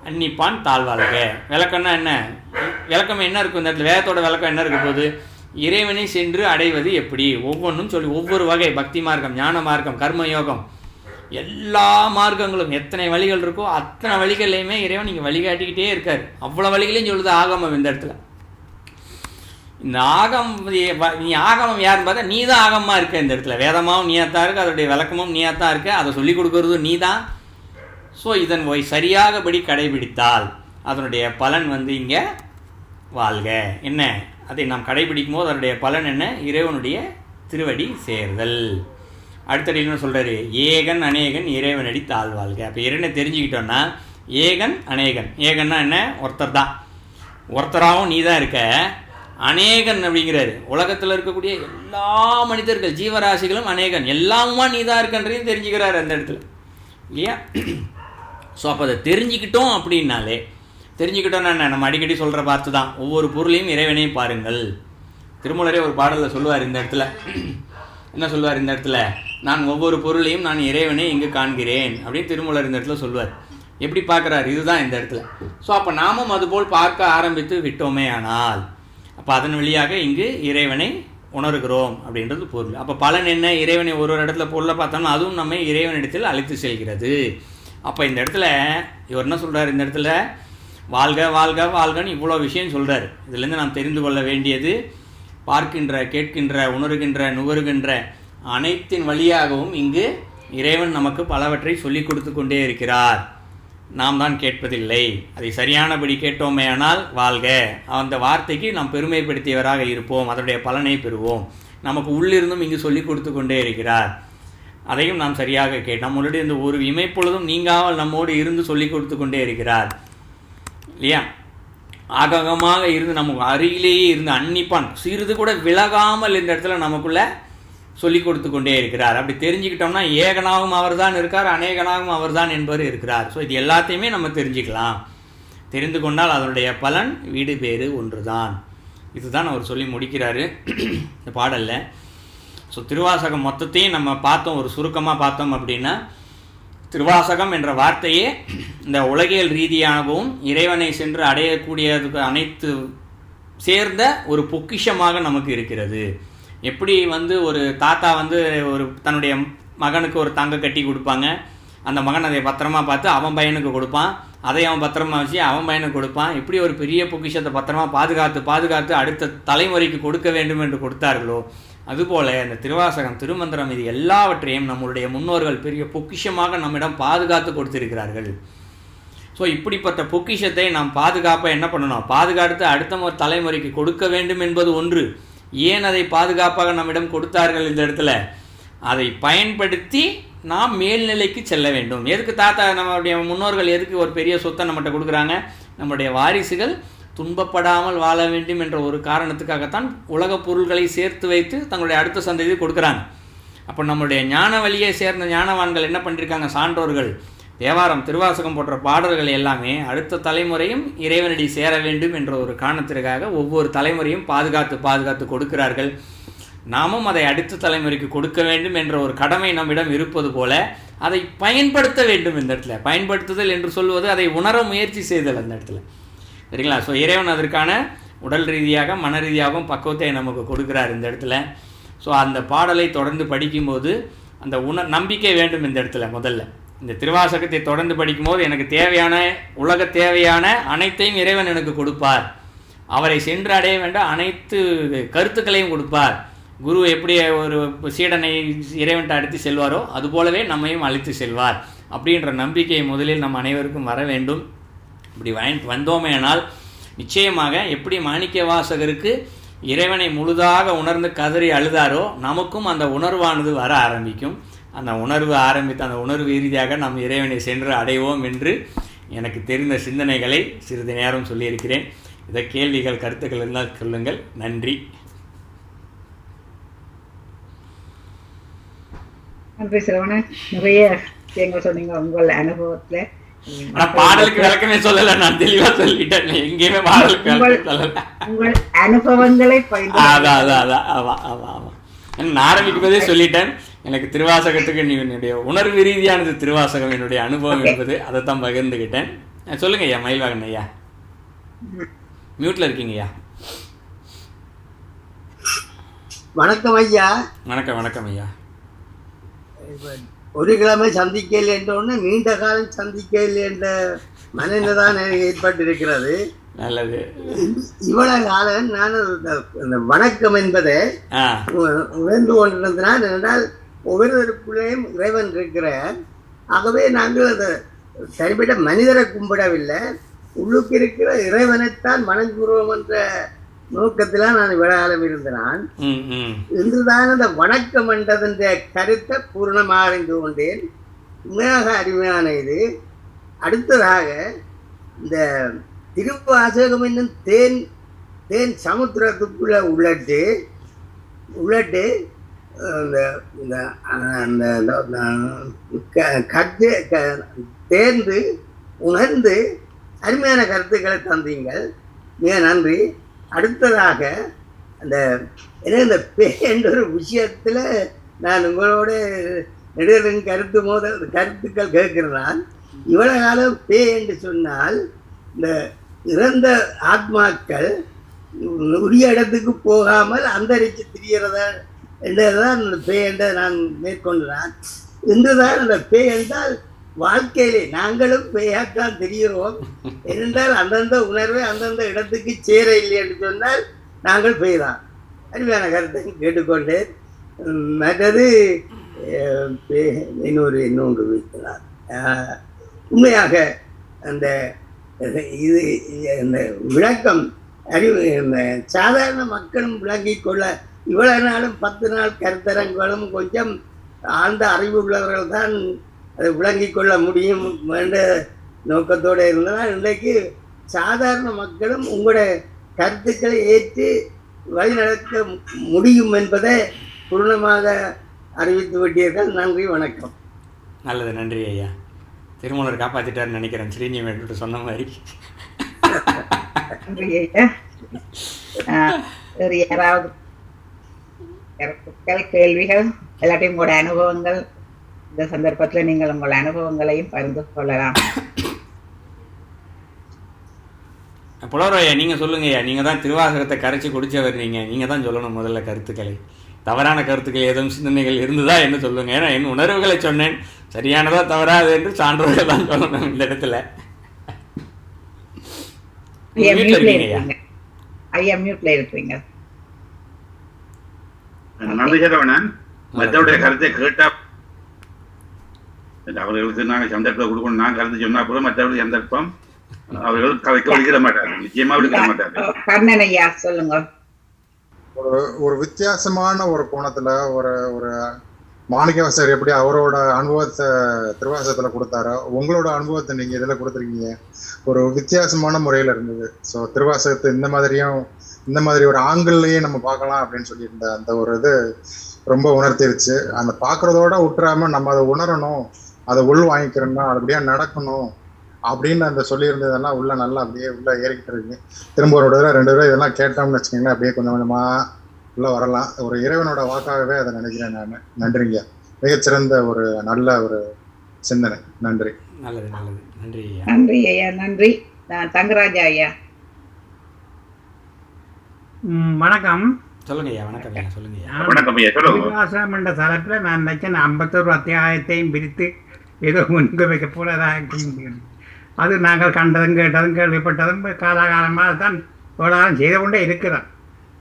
அன்னிப்பான் தாழ்வாழ்க. விளக்கம்னா என்ன, விளக்கம் என்ன இருக்கும் இந்த இடத்துல, வேதத்தோட விளக்கம் என்ன இருக்க போகுது, இறைவனை சென்று அடைவது எப்படி, ஒவ்வொன்றும் சொல்லி ஒவ்வொரு வகை, பக்தி மார்க்கம், ஞான மார்க்கம், கர்மயோகம், எல்லா மார்க்கங்களும் எத்தனை வழிகள் இருக்கோ அத்தனை வழிகள்லையுமே இறைவன் நீங்கள் வழிகாட்டிக்கிட்டே இருக்கார். அவ்வளோ வழிகளையும் சொல்லுது ஆகமம் இந்த இடத்துல. இந்த நீ ஆகமம் யாருன்னு பார்த்தா நீ தான் ஆகமாக இருக்க இந்த இடத்துல. வேதமாகவும் நீயாத்தான் இருக்கு, அதோடைய விளக்கமும் நீயாத்தான் இருக்க, அதை சொல்லிக் கொடுக்கறதும் நீ தான். ஸோ இதன் சரியாகபடி கடைபிடித்தால் அதனுடைய பலன் இங்கே வாழ்க. என்ன, அதை நாம் கடைபிடிக்கும் போது அதனுடைய பலன் என்ன, இறைவனுடைய திருவடி சேர்தல். அடுத்தடியில் என்ன சொல்கிறாரு, ஏகன் அநேகன் இறைவனடி தாழ்வாழ்க. அப்போ இறைவனை தெரிஞ்சுக்கிட்டோன்னா ஏகன் அநேகன், ஏகன்னா என்ன, ஒருத்தர் தான், ஒருத்தராகவும் நீ தான் இருக்க. அநேகன் அப்படிங்கிறாரு, உலகத்தில் இருக்கக்கூடிய எல்லா மனிதர்கள் ஜீவராசிகளும் அநேகன், எல்லாமுமா நீ தான் இருக்கன்றதையும் தெரிஞ்சுக்கிறாரு அந்த இடத்துல இல்லையா. ஸோ அப்போ அதை தெரிஞ்சுக்கிட்டோம் அப்படின்னாலே, தெரிஞ்சுக்கிட்டோன்னா என்ன, நம்ம அடிக்கடி சொல்கிற பார்த்து தான், ஒவ்வொரு பொருளையும் இறைவனையும் பாருங்கள். திருமூலரே ஒரு பாடலில் சொல்லுவார் இந்த இடத்துல, என்ன சொல்வார் இந்த இடத்துல? நான் ஒவ்வொரு பொருளையும் நான் இறைவனை இங்கு காண்கிறேன் அப்படின்னு திருமூலர் இந்த இடத்துல சொல்வார். எப்படி பார்க்குறாரு? இதுதான் இந்த இடத்துல. ஸோ அப்போ நாமும் அதுபோல் பார்க்க ஆரம்பித்து விட்டோமே ஆனால் அப்போ அதன் வழியாக இங்கு இறைவனை உணர்கிறோம் அப்படின்றது பொருள். அப்போ பலன் என்ன? இறைவனை ஒரு இடத்துல பொருளை பார்த்தோம்னா அதுவும் நம்மை இறைவனிடத்தில் அழைத்து செல்கிறது. அப்போ இந்த இடத்துல இவர் என்ன சொல்கிறார்? இந்த இடத்துல வாழ்க வாழ்க வாழ்கன்னு இவ்வளோ விஷயம் சொல்கிறார். இதுலேருந்து நாம் தெரிந்து கொள்ள வேண்டியது, பார்க்கின்ற, கேட்கின்ற, உணர்கின்ற, நுகர்கின்ற அனைத்தின் வழியாகவும் இங்கு இறைவன் நமக்கு பலவற்றை சொல்லி கொடுத்து கொண்டே இருக்கிறார். நாம் தான் கேட்பதில்லை. அதை சரியானபடி கேட்டோமே ஆனால் வாழ்க, அந்த வார்த்தைக்கு நாம் பெருமைப்படுத்தியவராக இருப்போம், அதனுடைய பலனை பெறுவோம். நமக்கு உள்ளிருந்தும் இங்கு சொல்லி கொடுத்து கொண்டே இருக்கிறார். அதையும் நாம் சரியாக நம்மளுடைய இந்த ஒரு இமைப்பொழுதும் நீங்காமல் நம்மோடு இருந்து சொல்லி கொடுத்து கொண்டே இருக்கிறார் இல்லையா? ஆகமாக இருந்து நமக்கு அருகிலேயே இருந்து அன்னிப்பான், சிறிது கூட விலகாமல் இந்த இடத்துல நமக்குள்ளே சொல்லி கொடுத்து கொண்டே இருக்கிறார். அப்படி தெரிஞ்சுக்கிட்டோம்னா ஏகனாகவும் அவர் தான் இருக்கார், அநேகனாகவும் அவர் தான் என்பவர் இருக்கிறார். ஸோ இது எல்லாத்தையுமே நம்ம தெரிஞ்சுக்கலாம். தெரிந்து கொண்டால் அதனுடைய பலன் வீடு பேறு ஒன்று தான். இதுதான் அவர் சொல்லி முடிக்கிறாரு இந்த பாடலில். ஸோ திருவாசகம் மொத்தத்தையும் நம்ம பார்த்தோம், ஒரு சுருக்கமாக பார்த்தோம் அப்படின்னா, திருவாசகம் என்ற வார்த்தையே இந்த உலகியல் ரீதியாகவும் இறைவனை சென்று அடையக்கூடியதுக்கு அனைத்து சேர்ந்த ஒரு பொக்கிஷமாக நமக்கு இருக்கிறது. எப்படி ஒரு தாத்தா ஒரு தன்னுடைய மகனுக்கு ஒரு தங்க கட்டி கொடுப்பாங்க, அந்த மகன் அதை பத்திரமா பார்த்து அவன் பையனுக்கு கொடுப்பான், அதை அவன் பத்திரமா வச்சு அவன் பையனுக்கு கொடுப்பான். இப்படி ஒரு பெரிய பொக்கிஷத்தை பத்திரமா பாதுகாத்து அடுத்த தலைமுறைக்கு கொடுக்க வேண்டும் என்று கொடுத்தார்களோ, அதுபோல் இந்த திருவாசகம், திருமந்திரம், இது எல்லாவற்றையும் நம்மளுடைய முன்னோர்கள் பெரிய பொக்கிஷமாக நம்மிடம் பாதுகாத்து கொடுத்திருக்கிறார்கள். ஸோ இப்படிப்பட்ட பொக்கிஷத்தை நாம் பாதுகாப்பாக என்ன பண்ணணும்? பாதுகாத்து அடுத்த ஒரு தலைமுறைக்கு கொடுக்க வேண்டும் என்பது ஒன்று. ஏன் அதை பாதுகாப்பாக நம்மிடம் கொடுத்தார்கள்? இந்த இடத்துல அதை பயன்படுத்தி நாம் மேல்நிலைக்கு செல்ல வேண்டும். எதுக்கு தாத்தா நம்மளுடைய முன்னோர்கள் எதுக்கு ஒரு பெரிய சொத்தை நம்மகிட்ட கொடுக்குறாங்க? நம்முடைய வாரிசுகள் துன்பப்படாமல் வாழ வேண்டும் என்ற ஒரு காரணத்துக்காகத்தான் உலகப் பொருள்களை சேர்த்து வைத்து தங்களுடைய அடுத்த சந்ததியை கொடுக்குறாங்க. அப்போ நம்முடைய ஞான வழியை சேர்ந்த ஞானவான்கள் என்ன பண்ணியிருக்காங்க? சான்றோர்கள் தேவாரம், திருவாசகம் போன்ற பாடல்கள் எல்லாமே அடுத்த தலைமுறையும் இறைவனடி சேர வேண்டும் என்ற ஒரு காரணத்திற்காக ஒவ்வொரு தலைமுறையும் பாதுகாத்து கொடுக்கிறார்கள். நாமும் அதை அடுத்த தலைமுறைக்கு கொடுக்க வேண்டும் என்ற ஒரு கடமை நம்மிடம் இருப்பது போல அதை பயன்படுத்த வேண்டும். இந்த இடத்துல பயன்படுத்துதல் என்று சொல்வது அதை உணர முயற்சி செய்தல் அந்த இடத்துல, சரிங்களா? ஸோ இறைவன் அதற்கான உடல் ரீதியாக மன ரீதியாகவும் பக்குவத்தை நமக்கு கொடுக்கிறார் இந்த இடத்துல. ஸோ அந்த பாடலை தொடர்ந்து படிக்கும்போது அந்த நம்பிக்கை வேண்டும் இந்த இடத்துல. முதல்ல இந்த திருவாசகத்தை தொடர்ந்து படிக்கும்போது எனக்கு தேவையான உலக தேவையான அனைத்தையும் இறைவன் எனக்கு கொடுப்பார். அவரை சென்று அடைய வேண்டாம் அனைத்து கருத்துக்களையும் கொடுப்பார். குரு எப்படி ஒரு சீடனை இறைவன்ட்ட அழைத்து செல்வாரோ அதுபோலவே நம்மையும் அழைத்து செல்வார் அப்படின்ற நம்பிக்கை முதலில் நம் அனைவருக்கும் வர வேண்டும். இப்படி வந்தோமேனால் நிச்சயமாக எப்படி மாணிக்க வாசகருக்கு இறைவனை முழுதாக உணர்ந்து கதறி அழுதாரோ நமக்கும் அந்த உணர்வானது வர ஆரம்பிக்கும். அந்த உணர்வு ரீதியாக நாம் இறைவனை சென்று அடைவோம் என்று எனக்கு தெரிந்த சிந்தனைகளை சிறிது நேரம் சொல்லியிருக்கிறேன். இதை கேள்விகள், கருத்துக்கள் இருந்தால் சொல்லுங்கள். நன்றி. நன்றி சிரவணன். நிறைய விஷயங்கள் சொன்னீங்க உங்கள் அனுபவத்துல. பாடலுக்கு விளக்கமே சொல்லல, நான் தெளிவா சொல்லிட்டேன். எங்கேயுமே பாடலுக்கு உங்கள் அனுபவங்களை நான் ஆரம்பிக்கும் போதே சொல்லிட்டேன். எனக்கு திருவாசகத்துக்கு என்னுடைய உணர்வு ரீதியானது திருவாசகம் என்னுடைய அனுபவம் என்பது, அதைத்தான் பகிர்ந்துக்கிட்டேன். சொல்லுங்க ஐயா. மயில்வாகன் ஐயா மியூட்ல இருக்கீங்க ஐயா. வணக்கம் ஐயா. வணக்கம் ஐயா. ஒரு கிழமை சந்திக்கல என்றொன்னு நீண்ட காலம் சந்திக்கல என்ற மனநிலைதான் ஏற்பட்டிருக்கிறது. நல்லது. இவ்வளவு காலம் நான் இந்த வணக்கம் என்பதை உணர்ந்து கொண்டிருந்தனால், என்றால் ஒவ்வொருவருக்குள்ளேயும் இறைவன் இருக்கிறார். ஆகவே நாங்கள் அந்த தனிப்பட்ட மனிதரை கும்பிடவில்லை, உள்ளுக்கு இருக்கிற இறைவனைத்தான் வணங்குகிறோம் என்ற நோக்கத்திலாம் நான் விளையாடம் இருந்தேன். இன்றுதான் அந்த வணக்கம் என்றதன் கருத்தை பூர்ணமாக அறிந்து கொண்டேன். உண்மையாக அருமையான இது. அடுத்ததாக இந்த திருவாசகம் என்னும் தேன் சமுத்திரத்துக்குள்ள உள்ளட்டு தேர்ந்து உணர்ந்து அருமையான கருத்துக்களை தந்தீங்கள். மிக நன்றி. அடுத்ததாக இந்த பே என்ற ஒரு விஷயத்தில் நான் உங்களோட நெடுகலின் கருத்துக்கள் கேட்கிறதான். இவ்வளவு காலம் பேய் என்று சொன்னால் இந்த இறந்த ஆத்மாக்கள் உரிய இடத்துக்கு போகாமல் அந்தரிச்சு திரியறதா என்றதான் அந்த பேய் என்ற நான் மேற்கொண்டான். இன்றுதான் அந்த பேய் என்றால் வாழ்க்கையிலே நாங்களும் பேயாத்தான் தெரிகிறோம். ஏனென்றால் அந்தந்த உணர்வை அந்தந்த இடத்துக்கு சேர இல்லை என்று சொன்னால் நாங்கள் பேய் தான். அருமையான கருத்தை கேட்டுக்கொண்டேன். மற்றது இன்னொன்று வைக்கிறார். உண்மையாக அந்த இது இந்த விளக்கம் இந்த சாதாரண மக்களும் விளங்கிக் கொள்ள இவ்வளவு நாளும் 10 நாள் கருத்தரங்களும் கொஞ்சம் ஆழ்ந்த அறிவு உள்ளவர்கள் தான் அதை விளங்கிக் கொள்ள முடியும் என்ற நோக்கத்தோடு இருந்தனால் இன்றைக்கு சாதாரண மக்களும் உங்களுடைய கருத்துக்களை ஏற்று வழிநடத்த முடியும் என்பதை பூர்ணமாக அறிவித்து விட்டீர்கள். நன்றி, வணக்கம். நல்லது, நன்றி ஐயா. திருமூலர் காப்பாற்றிட்டாருன்னு நினைக்கிறேன், ஸ்ரீனிவாசன் சொன்ன மாதிரி. நன்றி ஐயா. வேறு யாராவது கருத்துக்கள், கேள்விகள், எல்லாத்தையும் உங்களோட அனுபவங்கள், இந்த சந்தர்ப்பத்தில் நீங்கள் உங்கள் அனுபவங்களையும் பகிர்ந்து கொள்ளலாம். புலவரையா, நீங்கள் சொல்லுங்க ஐயா. நீங்கள் தான் திருவாசகத்தை கரைச்சி குடிச்சவர். நீங்கள் தான் சொல்லணும் முதல்ல கருத்துக்களை. தவறான கருத்துக்கள் எதுவும் சிந்தனைகள் இருந்ததா என்ன சொல்லுங்க. ஏன்னா என் உணர்வுகளை சொன்னேன், சரியானதா தவறாது என்று சான்றோர்கள் தான் சொல்லணும் இந்த இடத்துல. ஐயா மியூட்ல இருக்கீங்க. நன்றி சரவணன். மற்றவருடைய கருத்தை கேட்டா அவர்களுக்கு நாங்கள் சந்தர்ப்பத்தை கொடுக்கணும். நான் கருத்து சொன்னா கூட மற்றவர்கள் சந்தர்ப்பம் அவர்கள் கதைக்க ஒழிக்கிற மாட்டார்கள், நிச்சயமா ஒழிக்கிற மாட்டார்கள். கர்ணன் ஐயா சொல்லுங்க. ஒரு வித்தியாசமான ஒரு கோணத்துல ஒரு மாணிக்கவாசகர் எப்படி அவரோட அனுபவத்தை திருவாசகத்துல கொடுத்தாரோ, உங்களோட அனுபவத்தை நீங்க இதுல கொடுத்துருக்கீங்க. ஒரு வித்தியாசமான முறையில இருந்தது. ஸோ திருவாசகத்தை இந்த மாதிரி ஒரு ஆங்கிள்லயே நம்ம பார்க்கலாம் அப்படின்னு சொல்லியிருந்த அந்த ஒரு இது ரொம்ப உணர்த்திருச்சு. அந்த பார்க்கறதோட விட்டுறாம நம்ம அதை உணரணும், அதை உள் வாங்கிக்கிறோம்னா அப்படியே நடக்கணும் அப்படின்னு அந்த சொல்லியிருந்ததெல்லாம் உள்ள நல்லா அப்படியே உள்ள ஏறிக்கிட்டு இருக்கு. திரும்ப ஒரு தடவை 2 தடவை இதெல்லாம் கேட்டோம்னு வச்சுக்கோங்களேன், அப்படியே கொஞ்சம் கொஞ்சமா உள்ள வரலாம். ஒரு இறைவனோட வாக்காகவே அதை நினைக்கிறேன் நான். நன்றிங்க. மிகச்சிறந்த ஒரு நல்ல ஒரு சிந்தனை. நன்றி. நல்லது நல்லது. நன்றி ஐயா. நன்றி ஐயா. நன்றி. தங்கராஜா ஐயா. வணக்கம். சொல்லுங்க ஐயா. வணக்கம் ஐயா. சொல்லுங்க ஐயா. வணக்கம் ஐயா. சொல்லுங்க. திருவாசகம் என்ற தலைப்பில் நான் நினைச்சேன் 51 அத்தியாயத்தையும் பிரித்து ஏதோ முன்பு வைக்க போலதாக. அது நாங்கள் கண்டதும் கேட்டதும் கேள்விப்பட்டதும் காலகாலமாக தான் இவ்வளோ செய்து கொண்டே இருக்கிறோம்.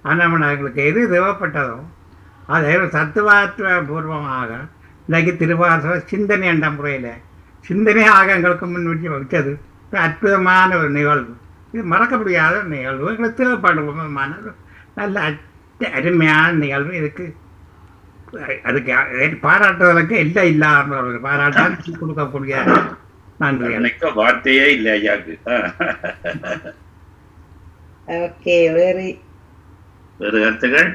ஆனால் எங்களுக்கு எது தேவைப்பட்டதோ அதை தத்துவார்த்த பூர்வமாக இன்றைக்கு திருவாசக சிந்தனை என்ற முறையில் சிந்தனையாக எங்களுக்கு முன்வச்சு வச்சது அற்புதமான ஒரு நிகழ்வு. இது மறக்க முடியாத நிகழ்வு. எங்களுக்கு தேவைப்படுமான நல்ல அருமையான நிகழ்வு. இதுக்கு அதுக்கு பாராட்டுவதற்கு எல்லாம் இல்லாமல் பாராட்டால் கொடுக்கக்கூடிய நன்றி. எனக்கு வார்த்தையே இல்லை ஐயாக்கு. ஓகே, வேறு கருத்துக்கள்?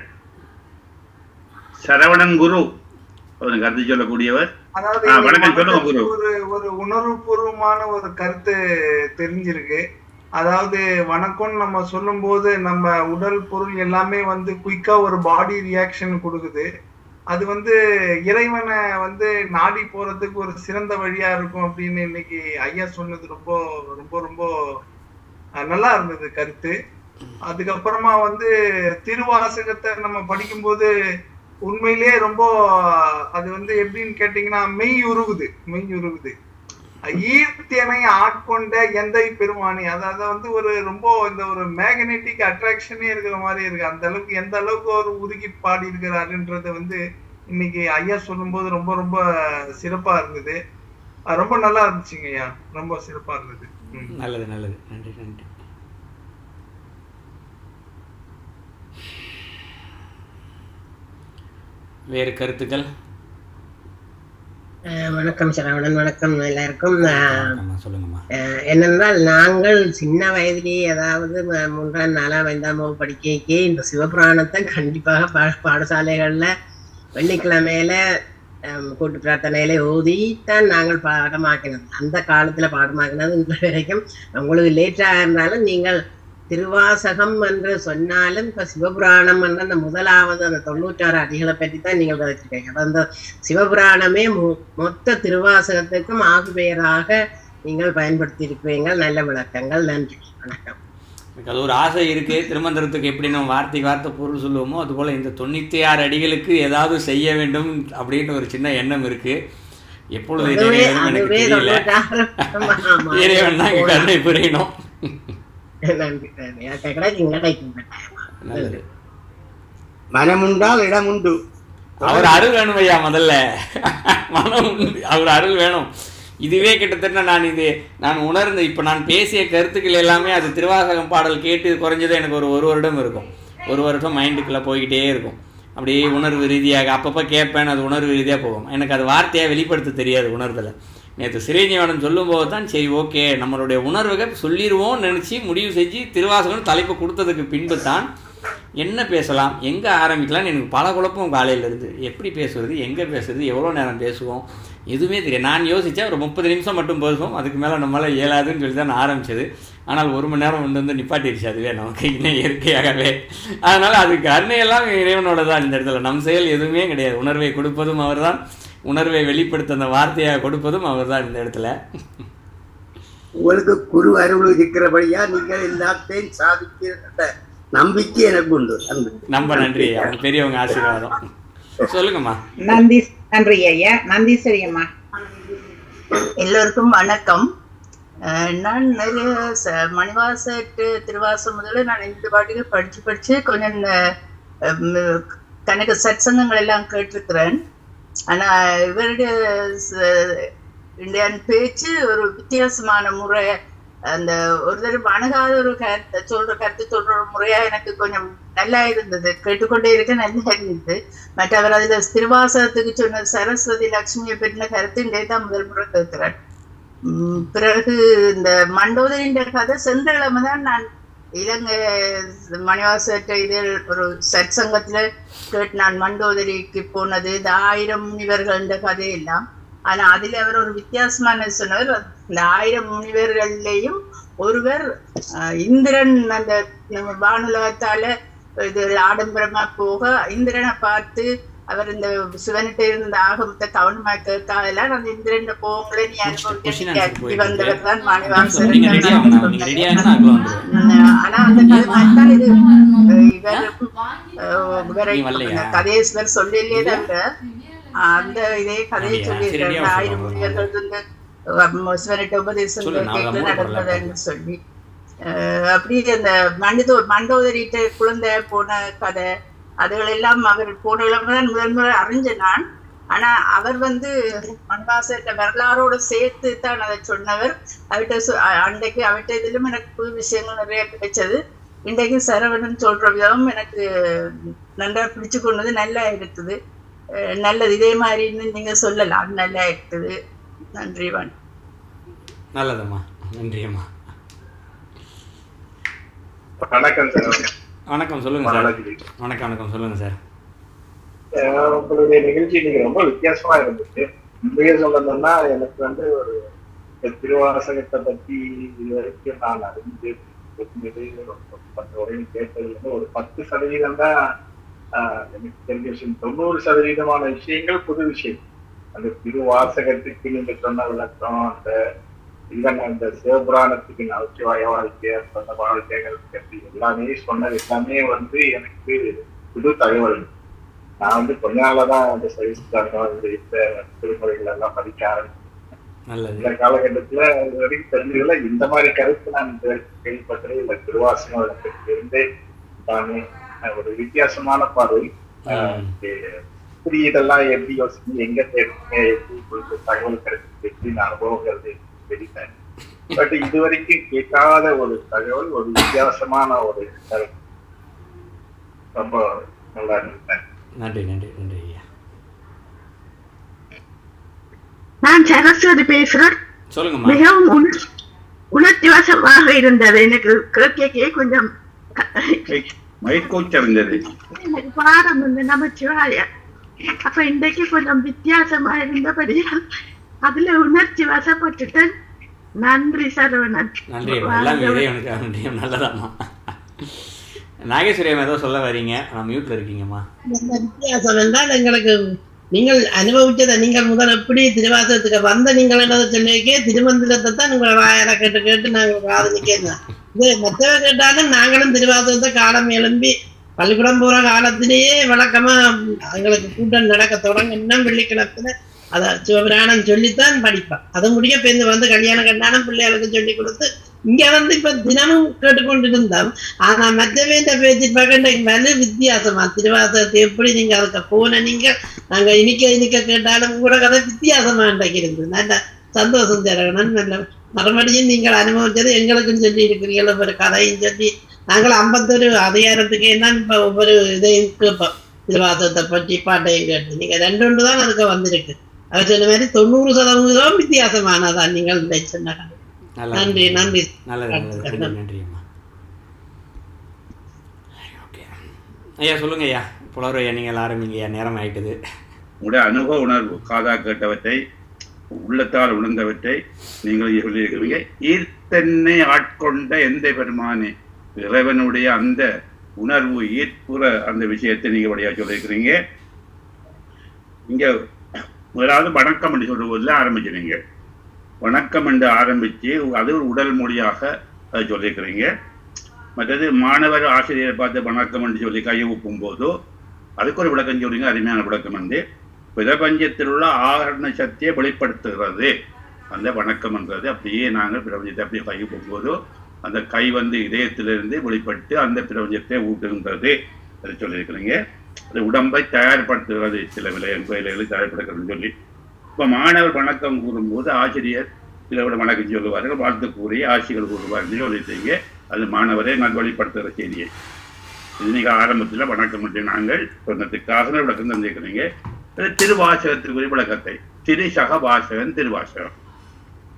சரவணன் குரு கருத்து சொல்லக்கூடியவர். வணக்கம், சொல்லுங்க குரு. ஒரு உணர்வுபூர்வமான ஒரு கருத்து தெரிஞ்சிருக்கு. அதாவது வணக்கம் நம்ம சொல்லும் போது நம்ம உடல் பொருள் எல்லாமே குயிக்கா ஒரு பாடி ரியாக்ஷன் கொடுக்குது. அது இறைவனை நாடி போறதுக்கு ஒரு சிறந்த வழியா இருக்கும் அப்படின்னு இன்னைக்கு ஐயா சொன்னது ரொம்ப ரொம்ப ரொம்ப நல்லா இருந்தது கருத்து. அதுக்கப்புறமா திருவாசகத்தை நம்ம படிக்கும்போது உண்மையிலேயே ரொம்ப அது எப்படின்னு கேட்டீங்கன்னா மெய் உருகுது. ஈர்த்தியனை ஆட்கொண்ட எந்தை பெருமானி, அதாவது ஒரு ரொம்ப இந்த ஒரு மேக்னெட்டிக் அட்ராக்ஷனே இருக்கிற மாதிரி இருக்கு. அந்த அளவுக்கு எந்த அளவுக்கு ஒரு உருகி பாடி இருக்கிறாருன்றது இன்னைக்கு ஐயா சொல்லும் போது ரொம்ப ரொம்ப சிறப்பா இருந்தது. ரொம்ப நல்லா இருந்துச்சுங்க ஐயா, ரொம்ப சிறப்பா இருந்தது. நல்லது நல்லது. நன்றி நன்றி. வேறு கருத்துக்கள்? வணக்கம் சரவணன். வணக்கம் எல்லாருக்கும். சொல்லுங்கம்மா. என்னென்றால் நாங்கள் சின்ன வயதிலேயே அதாவது 3ஆம் 4ஆம் 5ஆம் வகுப்பு படிக்கைக்கே இந்த சிவபுராணத்தை கண்டிப்பாக பாடசாலைகள்ல வெள்ளிக்கிழமையில கூட்டு பிரார்த்தனையில ஓதித்தான் நாங்கள் பாடமாக்கினது. அந்த காலத்துல பாடமாக்கினது. இந்த வரைக்கும் உங்களுக்கு லேட்டாக இருந்தாலும் நீங்கள் திருவாசகம் என்று சொன்னாலும் இப்ப சிவபுராணம் என்ற அந்த முதலாவது அந்த 96 அடிகளை பற்றி தான் நீங்கள் விதைச்சிருக்கீங்க. அப்ப அந்த சிவபுராணமே மொத்த திருவாசகத்துக்கும் ஆகுபெயராக நீங்கள் பயன்படுத்தி இருப்பீங்க. நல்ல விளக்கங்கள். நன்றி, வணக்கம். எனக்கு அது ஒரு ஆசை இருக்குது. திருமந்திரத்துக்கு எப்படி நம்ம வார்த்தைக்கு வார்த்தை பொருள் சொல்லுவோமோ அதுபோல் இந்த 96 அடிகளுக்கு ஏதாவது செய்ய வேண்டும் அப்படின்னு ஒரு சின்ன எண்ணம் இருக்குது. எப்பொழுது எனக்கு தெரியல. இறைவன் தான் கருணை புரியணும். நல்லது. மனமுண்டால் இடம் உண்டு. அவர் அருள் வேணும் ஐயா. முதல்ல மனம் உண்டு, அவர் அருள் வேணும். இதுவே கிட்டத்தட்ட நான் உணர்ந்த இப்போ நான் பேசிய கருத்துக்கள் எல்லாமே அது திருவாசகம் பாடல் கேட்டு குறைஞ்சது எனக்கு ஒரு வருடம் இருக்கும். 1 வருஷம் மைண்டுக்குள்ளே போய்கிட்டே இருக்கும். அப்படியே உணர்வு ரீதியாக அப்பப்போ கேட்பேன். அது உணர்வு ரீதியாக போகும். எனக்கு அது வார்த்தையாக வெளிப்படுத்த தெரியாது உணர்தலை. நேற்று சிரஞ்சீவனம் சொல்லும்போது தான் சரி ஓகே நம்மளுடைய உணர்வுகள் சொல்லிடுவோம் நினச்சி முடிவு செஞ்சு திருவாசகம் தலைப்பு கொடுத்ததுக்கு பின்பு தான் என்ன பேசலாம், எங்கே ஆரம்பிக்கலாம்னு எனக்கு பல குழப்பம் காலையிலேருந்து. எப்படி பேசுவது, எங்கே பேசுறது, எவ்வளோ நேரம் பேசுவோம், எதுவுமே தெரியாது. நான் யோசித்தேன் ஒரு 30 நிமிஷம் மட்டும் பேசுவோம், அதுக்கு மேலே நம்மளால் இயலாதுன்னு சொல்லி தான் நான் ஆரம்பித்தது. ஆனால் 1 மணி நேரம் வந்து நிப்பாட்டிடுச்சு அதுவே நமக்கு இன்னும் இயற்கையாகவே. அதனால் அதுக்கு அருணையெல்லாம் இறைவனோட தான். இந்த இடத்துல நம் செயல் எதுவுமே கிடையாது. உணர்வை கொடுப்பதும் அவர் தான், உணர்வை வெளிப்படுத்த அந்த வார்த்தையாக கொடுப்பதும் அவர் தான் இந்த இடத்துல. உங்களுக்கு குரு அருள் இருக்கிறபடியா நீங்கள் எல்லாத்தையும் சாதிக்கிற நம்பிக்கை எனக்கு உண்டு. ரொம்ப நன்றி. அவங்க பெரியவங்க ஆசீர்வாதம். சொல்லுங்கம்மா. நன்றி ஐயா. நந்தீஸ்வரி அம்மா. எல்லோருக்கும் வணக்கம். நான் நிறைய மணிவாசட்டு திருவாசம் முதல்ல நான் இந்த பாட்டுக்கு படிச்சு கொஞ்சம் கணக்கு சத்சங்கங்கள் எல்லாம் கேட்டிருக்கிறேன். ஆனா இவருடைய இந்தியன் பேச்சு ஒரு வித்தியாசமான முறை, அந்த ஒரு தடவை அணுகாத ஒரு கருத்து சொல்ற முறையா எனக்கு கொஞ்சம் நல்லா இருந்தது. கேட்டுக்கொண்டே இருக்க நல்லா இருந்தது. மற்ற அவர் அதுல திருவாசகத்துக்கு சொன்ன சரஸ்வதி லட்சுமியை பற்றின கருத்து இன்றைய தான் முதல் முறை கேட்கிறேன். பிறகு இந்த மண்டோதரின்ற கதை செந்திழமை தான் நான் இலங்கை மணிவாசற்ற இதில் ஒரு சற்சங்கத்துல கேட்டு நான் மண்டோதரிக்கு போனது. இந்த 1000 முனிவர்கள்ன்ற கதையெல்லாம். ஆனா அதுல அவர் ஒரு வித்தியாசமான சொன்னவர். இந்த 1000 முனிவர்கள்லையும் ஒருவர் இந்திரன் அந்த நம்ம வானுலகத்தால இது ஆடம்பரமா போக இந்திரனை பார்த்து அவர் இந்த சிவன்கிட்ட இருந்த ஆகமத்தை கவனமா கேட்காதெல்லாம் அந்த இந்திரன் போகங்களே நீ அனுபவிக்க வந்தவர் தான் மணிவாசர். ஆனா அந்த கதை இது இவர் கதேஸ்வர் சொல்லலையே தவிர அந்த இதே கதையை சொல்லியிருக்காங்க. 1000 முனிவர்கள் வந்து சிவன்கிட்ட உபதேசம் கேட்க நடந்ததுன்னு சொல்லி அப்படி அந்த மண்டோதரிட்ட குழந்தை போன கதை அதுகளெல்லாம் அவர் போன தான் முதல் முறை அறிஞ்ச நான். ஆனா அவர் வந்து மணிவாசர்கிட்ட வரலாறோட சேர்த்து தான் அதை சொன்னவர். அவர்கிட்ட அன்றைக்கு அவர்கிட்ட இதிலும் எனக்கு புது விஷயங்கள் நிறைய கிடைச்சது. இன்றைக்கு சரவணன் சொல்ற விதம் எனக்கு நல்லா பிடிச்சு கொண்டது, நல்லா இருக்குது, நல்லது. இதே மாதிரி நீங்க சொல்லலாம், நல்லா இருக்குது. நன்றி. நல்லதம்மா, நன்றியம்மா. வணக்கம் சார். வணக்கம், சொல்லுங்க சார். வணக்கம் சொல்லுங்க சார். உங்களுடைய நிகழ்ச்சி இன்னைக்கு ரொம்ப வித்தியாசமா இருந்துச்சு. உண்மையை சொல்லணும்னா எனக்கு வந்து ஒரு திருவாசகத்தை பத்தி இது வரைக்கும் நான் அறிஞ்சு உரையும் கேட்டதுல ஒரு 10% தான் எனக்கு தெரிஞ்ச விஷயம். 90% விஷயங்கள் புது விஷயம். அந்த திருவாசகத்துக்கு நீங்க சொன்ன விளக்கம், அந்த சிவபுராணத்துக்கு நவசிவாய வாழ்க்கை, சொன்ன வாழ்க்கைகள் எல்லாமே சொன்னது எல்லாமே வந்து எனக்கு புது தகவல். நான் வந்து கொஞ்ச நாளதான் அந்த இந்த திருமுறைகள் எல்லாம் படிக்க ஆரம்பிச்சேன். இந்த காலகட்டத்துல இது வரைக்கும் தெரிஞ்சதுல இந்த மாதிரி கருத்து நான் கேள்விப்பட்டது இல்லை. திருவாசகம் இருந்தே தானே ஒரு வித்தியாசமான பார்வை. இதெல்லாம் எப்படி யோசிச்சு எங்க தேர்ந்தீங்க, எப்படி தகவல் கிடைச்சி, எப்படி அனுபவங்கிறது தெரிவித்தேன். பட் இதுவரைக்கும் கேட்காத ஒரு தகவல், ஒரு வித்தியாசமான ஒரு கருத்து. ரொம்ப நல்லா இருந்தேன். நன்றி நன்றி நன்றி ஐயா. நான் சரஸ்வதி பேசுறேன். சொல்லுங்க. மிகவும் உணர்ச்சி வசமாக இருந்தது. எனக்கு கேட்க கொஞ்சம் எனக்கு பாடம் வந்து நமச்சிவாய. அப்ப இன்றைக்கு கொஞ்சம் வித்தியாசமா இருந்தபடியால் அதுல உணர்ச்சி வசப்பட்டுட்டேன். நன்றி சரவணன். நன்றி. நல்லதாமா. நாகேஸ்வரியம் ஏதோ சொல்ல வரீங்க, நான் மியூட்ல இருக்கீங்கம்மா. இந்த வித்தியாசம் என்றால் எங்களுக்கு நீங்கள் அனுபவிச்சதை நீங்கள் முதல் எப்படி திருவாசகத்துக்கு வந்த நீங்கள் என்னதை சொல்லிக்கே திருமந்திரத்தை தான் உங்களை வாயால கேட்டு கேட்டு நாங்கள் காதலிக்கிறோம். இது மற்றவ கேட்டாலும் நாங்களும் திருவாசகத்தை காலம் எழும்பி பள்ளிக்கூடம் போற காலத்திலேயே வழக்கமா எங்களுக்கு கூட்டம் நடக்க தொடங்கினா வெள்ளிக்கிழத்துல அதை சிவபிராணம் சொல்லித்தான் படிப்பேன். அது முடிய பேருந்து வந்து கல்யாணம் கண்டானம் பிள்ளைகளுக்கு சொல்லி கொடுத்து இங்க வந்து இப்ப தினமும் கேட்டுக்கொண்டிருந்தோம். ஆனா மற்றவே இந்த பேச்சு பார்க்க வலு வித்தியாசமா திருவாசகத்தை எப்படி நீங்க அதுக்கு போன நீங்க நாங்க இனிக்க கேட்டாலும் கூட கதை வித்தியாசமா இன்றைக்கு இருந்தது. நல்ல சந்தோஷம் தரணும். நல்ல மறுபடியும் நீங்கள் அனுபவிச்சது எங்களுக்கும் சொல்லி இருக்கிறீர்கள். ஒரு கதையும் சொல்லி நாங்கள் 51 அதிகாரத்துக்கு என்ன இப்ப ஒவ்வொரு இதையும் கேட்போம். திருவாசகத்தை பற்றி பாட்டையும் கேட்டு நீங்க 2 தான் அதுக்கு வந்திருக்கு. அது சொன்ன மாதிரி 90% வித்தியாசமானதான் நீங்கள் சொன்ன. நன்றி நன்றி. நன்றிம்மா. ஓகே ஐயா சொல்லுங்க ஐயா. புலவர் ஐயா நீங்கள் ஆரம்பிங்க ஐயா, நேரம் ஆயிட்டுது. உங்களுடைய அனுபவ உணர்வு, காதா கேட்டவற்றை உள்ளத்தால் உணர்ந்தவற்றை நீங்கள் சொல்லியிருக்கிறீங்க. ஈர்த்தென்னை ஆட்கொண்ட எந்த பெருமானே, இறைவனுடைய அந்த உணர்வு ஈர்ப்புற அந்த விஷயத்தை நீங்கள் வழியாக சொல்லியிருக்கிறீங்க. இங்க முதலாவது வணக்கம் என்று சொல்லுவதில் ஆரம்பிச்சிருங்க. வணக்கம் என்று ஆரம்பித்து அது உடல் மொழியாக அதை சொல்லியிருக்கிறீங்க. மற்றது மாணவர் ஆசிரியரை பார்த்து வணக்கம் என்று சொல்லி கையை ஊப்பும் போதோ அதுக்கு ஒரு விளக்கம் சொல்றீங்க. அருமையான விளக்கம் வந்து பிரபஞ்சத்தில் உள்ள ஆகரண சக்தியை வெளிப்படுத்துகிறது அந்த வணக்கம் என்றது. அப்படியே நாங்கள் பிரபஞ்சத்தை அப்படியே கை ஊப்பும் போதோ அந்த கை வந்து இதயத்திலிருந்து வெளிப்பட்டு அந்த பிரபஞ்சத்தை ஊட்டுகின்றது அதை சொல்லியிருக்கிறீங்க. அது உடம்பை தயார்படுத்துகிறது, சில வேலைகளை தயார்படுத்துகிறதுன்னு சொல்லி. இப்போ மாணவர் வணக்கம் கூறும்போது ஆசிரியர் சிலவிட வணக்கம் சொல்லுவார்கள், வாழ்த்து கூறி ஆட்சிகள் கூறுவார்கள் சொல்லிட்டீங்க. அது மாணவரை நல்வழிப்படுத்துகிற செய்தியை இது நீங்கள் ஆரம்பத்தில் வணக்கம் என்று நாங்கள் சொன்னதுக்காக விளக்கம் தந்திருக்கிறீங்க. திருவாசகத்துக்குரிய விளக்கத்தை திரு சக வாசகன் திருவாசகம்.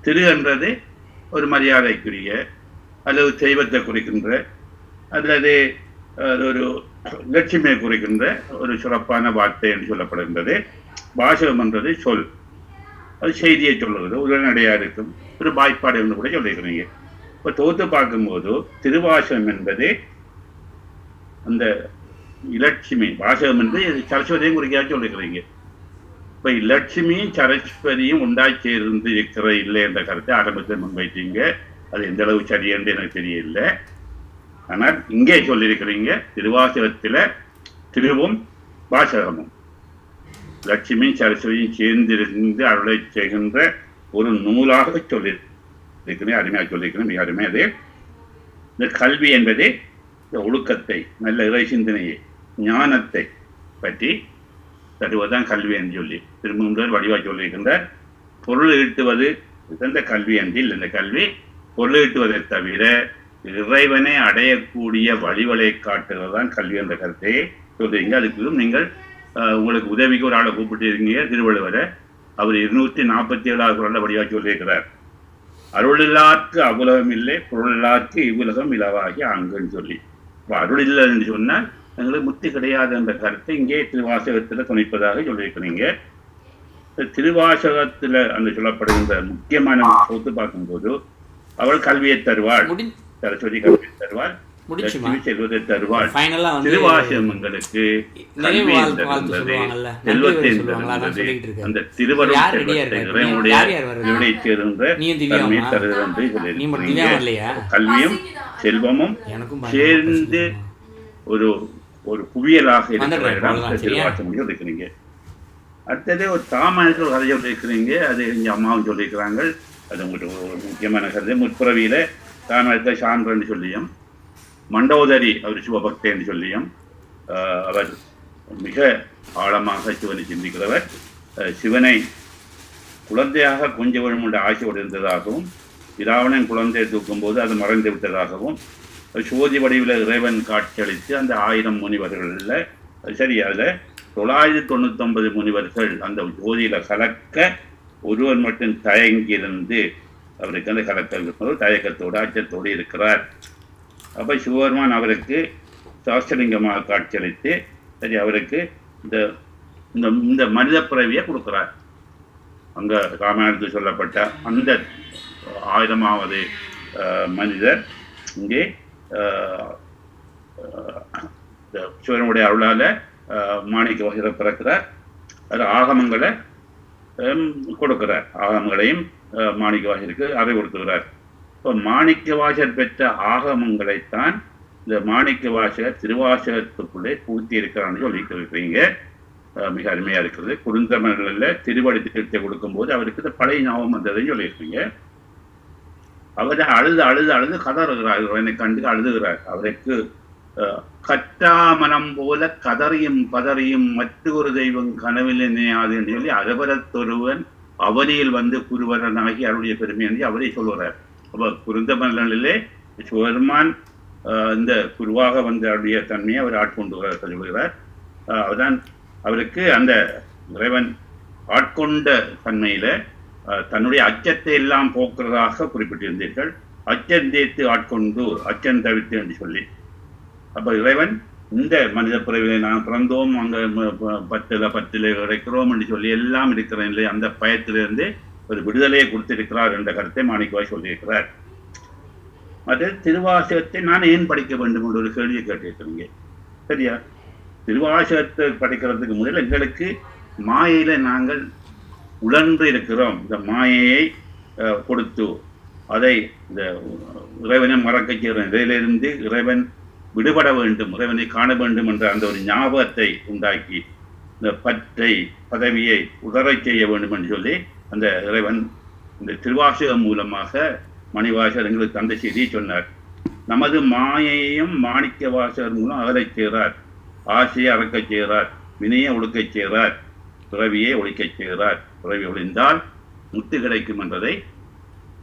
திரு என்றது ஒரு மரியாதைக்குரிய அல்லது தெய்வத்தை குறிக்கின்ற அல்லது ஒரு லட்சுமியை குறிக்கின்ற ஒரு சிறப்பான வார்த்தை என்று சொல்லப்படுகின்றது. வாசகம் என்றது சொல், அது செய்தியை சொல்லுவது, உடனடியாக இருக்கும் ஒரு வாய்ப்பாடு என்று கூட சொல்லியிருக்கிறீங்க. இப்போ தொகுத்து பார்க்கும்போது திருவாசகம் என்பது அந்த இலட்சுமி, வாசகம் என்று சரஸ்வதியும் குறிக்காக சொல்லியிருக்கிறீங்க. இப்போ இலட்சுமியும் சரஸ்வதியும் உண்டாக்கி இருந்து இருக்கிற இல்லை என்ற கருத்தை ஆரம்பத்தில் முன்வைத்தீங்க. அது எந்த அளவு சரி என்று எனக்கு தெரியல. ஆனால் இங்கே சொல்லியிருக்கிறீங்க திருவாசகத்தில் திருவும் வாசகமும் லட்சுமியும் சரஸ்வதியும் சேர்ந்திருந்து அருளை செய்கின்ற ஒரு நூலாக சொல்லியிருக்கிறேன். அருமையாக சொல்லியிருக்கிறேன், மிக அருமை. அது இந்த கல்வி என்பது இந்த ஒழுக்கத்தை, நல்ல இறை சிந்தனையை, ஞானத்தை பற்றி தருவதுதான் கல்வி என்று சொல்லி திரும்ப வடிவாக சொல்லியிருக்கின்ற பொருள் ஈட்டுவது இந்த கல்வி என்று இல்லை. இந்த கல்வி பொருள் ஈட்டுவதை தவிர இறைவனை அடையக்கூடிய வழிவலை காட்டுவது தான் கல்வி என்ற கருத்தை சொல்றீங்க. அதுக்கு நீங்கள் உங்களுக்கு உதவிக்கு ஒரு ஆளை கூப்பிட்டு இருக்கீங்க, திருவள்ளுவரை. அவர் 247 குறள்ல வடிவாக சொல்லியிருக்கிறார். அருளில்லார்க்கு அவுலகம் இல்லை, பொருளில்லார்க்கு இவ்வுலகம் இலவாகி அங்குன்னு சொல்லி. இப்போ அருள் இல்லை என்று சொன்னால் எங்களுக்கு முத்தி கிடையாது என்ற கருத்தை இங்கே திருவாசகத்தில் துணைப்பதாக சொல்லியிருக்கிறீங்க. திருவாசகத்தில் அந்த சொல்லப்படுகின்ற முக்கியமான சொத்து பார்க்கும்போது அவள் கல்வியை தருவாள், சரஸ்வதி கல்வியை தருவாள், லட்சுமி செல்வத்தை தருவாள். திருவாசகம் எங்களுக்கு கல்வியை தருகின்றது, செல்வத்தை தருகின்றது. அந்த திருவருள் செல்வத்தை இறைவனுடைய சேர்ந்த தன்மையை தருகிறது என்று சொல்லியிருக்கிறீங்க. கல்வியும் செல்வமும் சேர்ந்து ஒரு ஒரு குவியலாக இருக்கிற இடம் திருவாசகம் சொல்லியிருக்கிறீங்க. அடுத்தது ஒரு தாமனுக்கு ஒரு கதை சொல்லியிருக்கிறீங்க. அது எங்கள் அம்மாவும் சொல்லியிருக்கிறாங்க. அது உங்களுக்கு ஒரு முக்கியமான கருது. முற்புறவியில தாமரத்தை சான்றன்னு சொல்லியும், மண்டோதரி அவர் சிவபக்தி என்று சொல்லியும், அவர் மிக ஆழமாக சிவனை சிந்திக்கிறவர். சிவனை குழந்தையாக கொஞ்சம் வேணுமென்ற ஆசையோடு இருந்ததாகவும், இராவணன் குழந்தையை தூக்கும் போது அது மறைந்து விட்டதாகவும், சோதி வடிவில் இறைவன் காட்சியளித்து அந்த 1000 முனிவர்களில் சரி அதில் 999 முனிவர்கள் அந்த ஜோதியில் கலக்க ஒருவர் மட்டும் தயங்கியிருந்து அவருக்கு அந்த கலக்க தயக்கத்தோடு அச்சத்தோடு இருக்கிறார். அப்போ சிவபெருமான் அவருக்கு சாஸ்திரலிங்கமாக காட்சியளித்து சரி அவருக்கு இந்த இந்த மனித பிறவியை கொடுக்குறார். அங்கே ராமாயணத்தில் சொல்லப்பட்ட அந்த 1000வது மனிதர் இங்கே சிவனுடைய அருளால மாணிக்க வாசகர் பிறக்கிறார். அது ஆகமங்களை கொடுக்கிறார். ஆகமங்களையும் மாணிக்க வாசகருக்கு அறிவுறுத்துகிறார். இப்போ மாணிக்க வாசகர் பெற்ற ஆகமங்களைத்தான் இந்த மாணிக்க வாசகர் திருவாசகத்துக்குள்ளே பூர்த்தி இருக்கிறான்னு சொல்லிக்கிறீங்க. மிக அருமையா இருக்கிறது. குறுந்தமிழில் திருவடி திருத்தை கொடுக்கும்போது அவருக்கு இந்த பழைய ஞாபகம் வந்ததுன்னு சொல்லியிருக்கீங்க. அவரை அழுது அழுது அழுது கதறுகிறார். என்னை கண்டு அழுதுகிறார். அவருக்கு கட்டாமனம் போல கதறியும் பதறியும் மற்றொரு தெய்வம் கனவில் நினையாது என்று சொல்லி அரபரத்தொருவன் அவனியில் வந்து குருவரனாகி அவருடைய பெருமை என்று அவரை சொல்கிறார். அப்போ குறுந்தமிழிலே சிவபெருமான் இந்த குருவாக வந்த அவருடைய தன்மையை அவர் ஆட்கொண்டு சொல்லுகிறார். அவர்தான் அவருக்கு அந்த இறைவன் ஆட்கொண்ட தன்மையில தன்னுடைய அச்சத்தை எல்லாம் போக்குறதாக குறிப்பிட்டிருந்தீர்கள். அச்சம் தேய்த்து ஆட்கொண்டு அச்சம் தவிர்த்து என்று சொல்லி, அப்ப இறைவன் இந்த மனித பிறவிலை நான் பிறந்தோம், அங்க 10 கிடைக்கிறோம் என்று சொல்லி எல்லாம் இருக்கிறேன் இல்லை, அந்த பயத்திலிருந்து ஒரு விடுதலையை கொடுத்திருக்கிறார் என்ற கருத்தை மாணிக்கவாய் சொல்லியிருக்கிறார். அது திருவாசகத்தை நான் ஏன் படிக்க வேண்டும் என்று ஒரு கேள்வியை கேட்டிருக்கிறீங்க. சரியா? திருவாசகத்தை படிக்கிறதுக்கு முதல் எங்களுக்கு மாயையில நாங்கள் உழன்று இருக்கிறோம். இந்த மாயையை கொடுத்து அதை இந்த இறைவனை மறக்க செய்கிறோம். இதிலிருந்து இறைவன் விடுபட வேண்டும், இறைவனை காண வேண்டும் என்ற அந்த ஒரு ஞாபகத்தை உண்டாக்கி இந்த பற்றை பதவியை உதறச் செய்ய வேண்டும் என்று சொல்லி அந்த இறைவன் இந்த திருவாசகம் மூலமாக மணிவாசகர் எங்களுக்கு தந்தை செய்தியை சொன்னார். நமது மாயையையும் மாணிக்க வாசகர் மூலம் அகலச் செய்கிறார். ஆசையை அறக்கச் செய்கிறார், வினையை ஒழுக்கச் செய்கிறார், பிறவியை ஒழிக்கச் செய்கிறார். பிறவி ஒழிந்தால் முத்து கிடைக்கும் என்பதை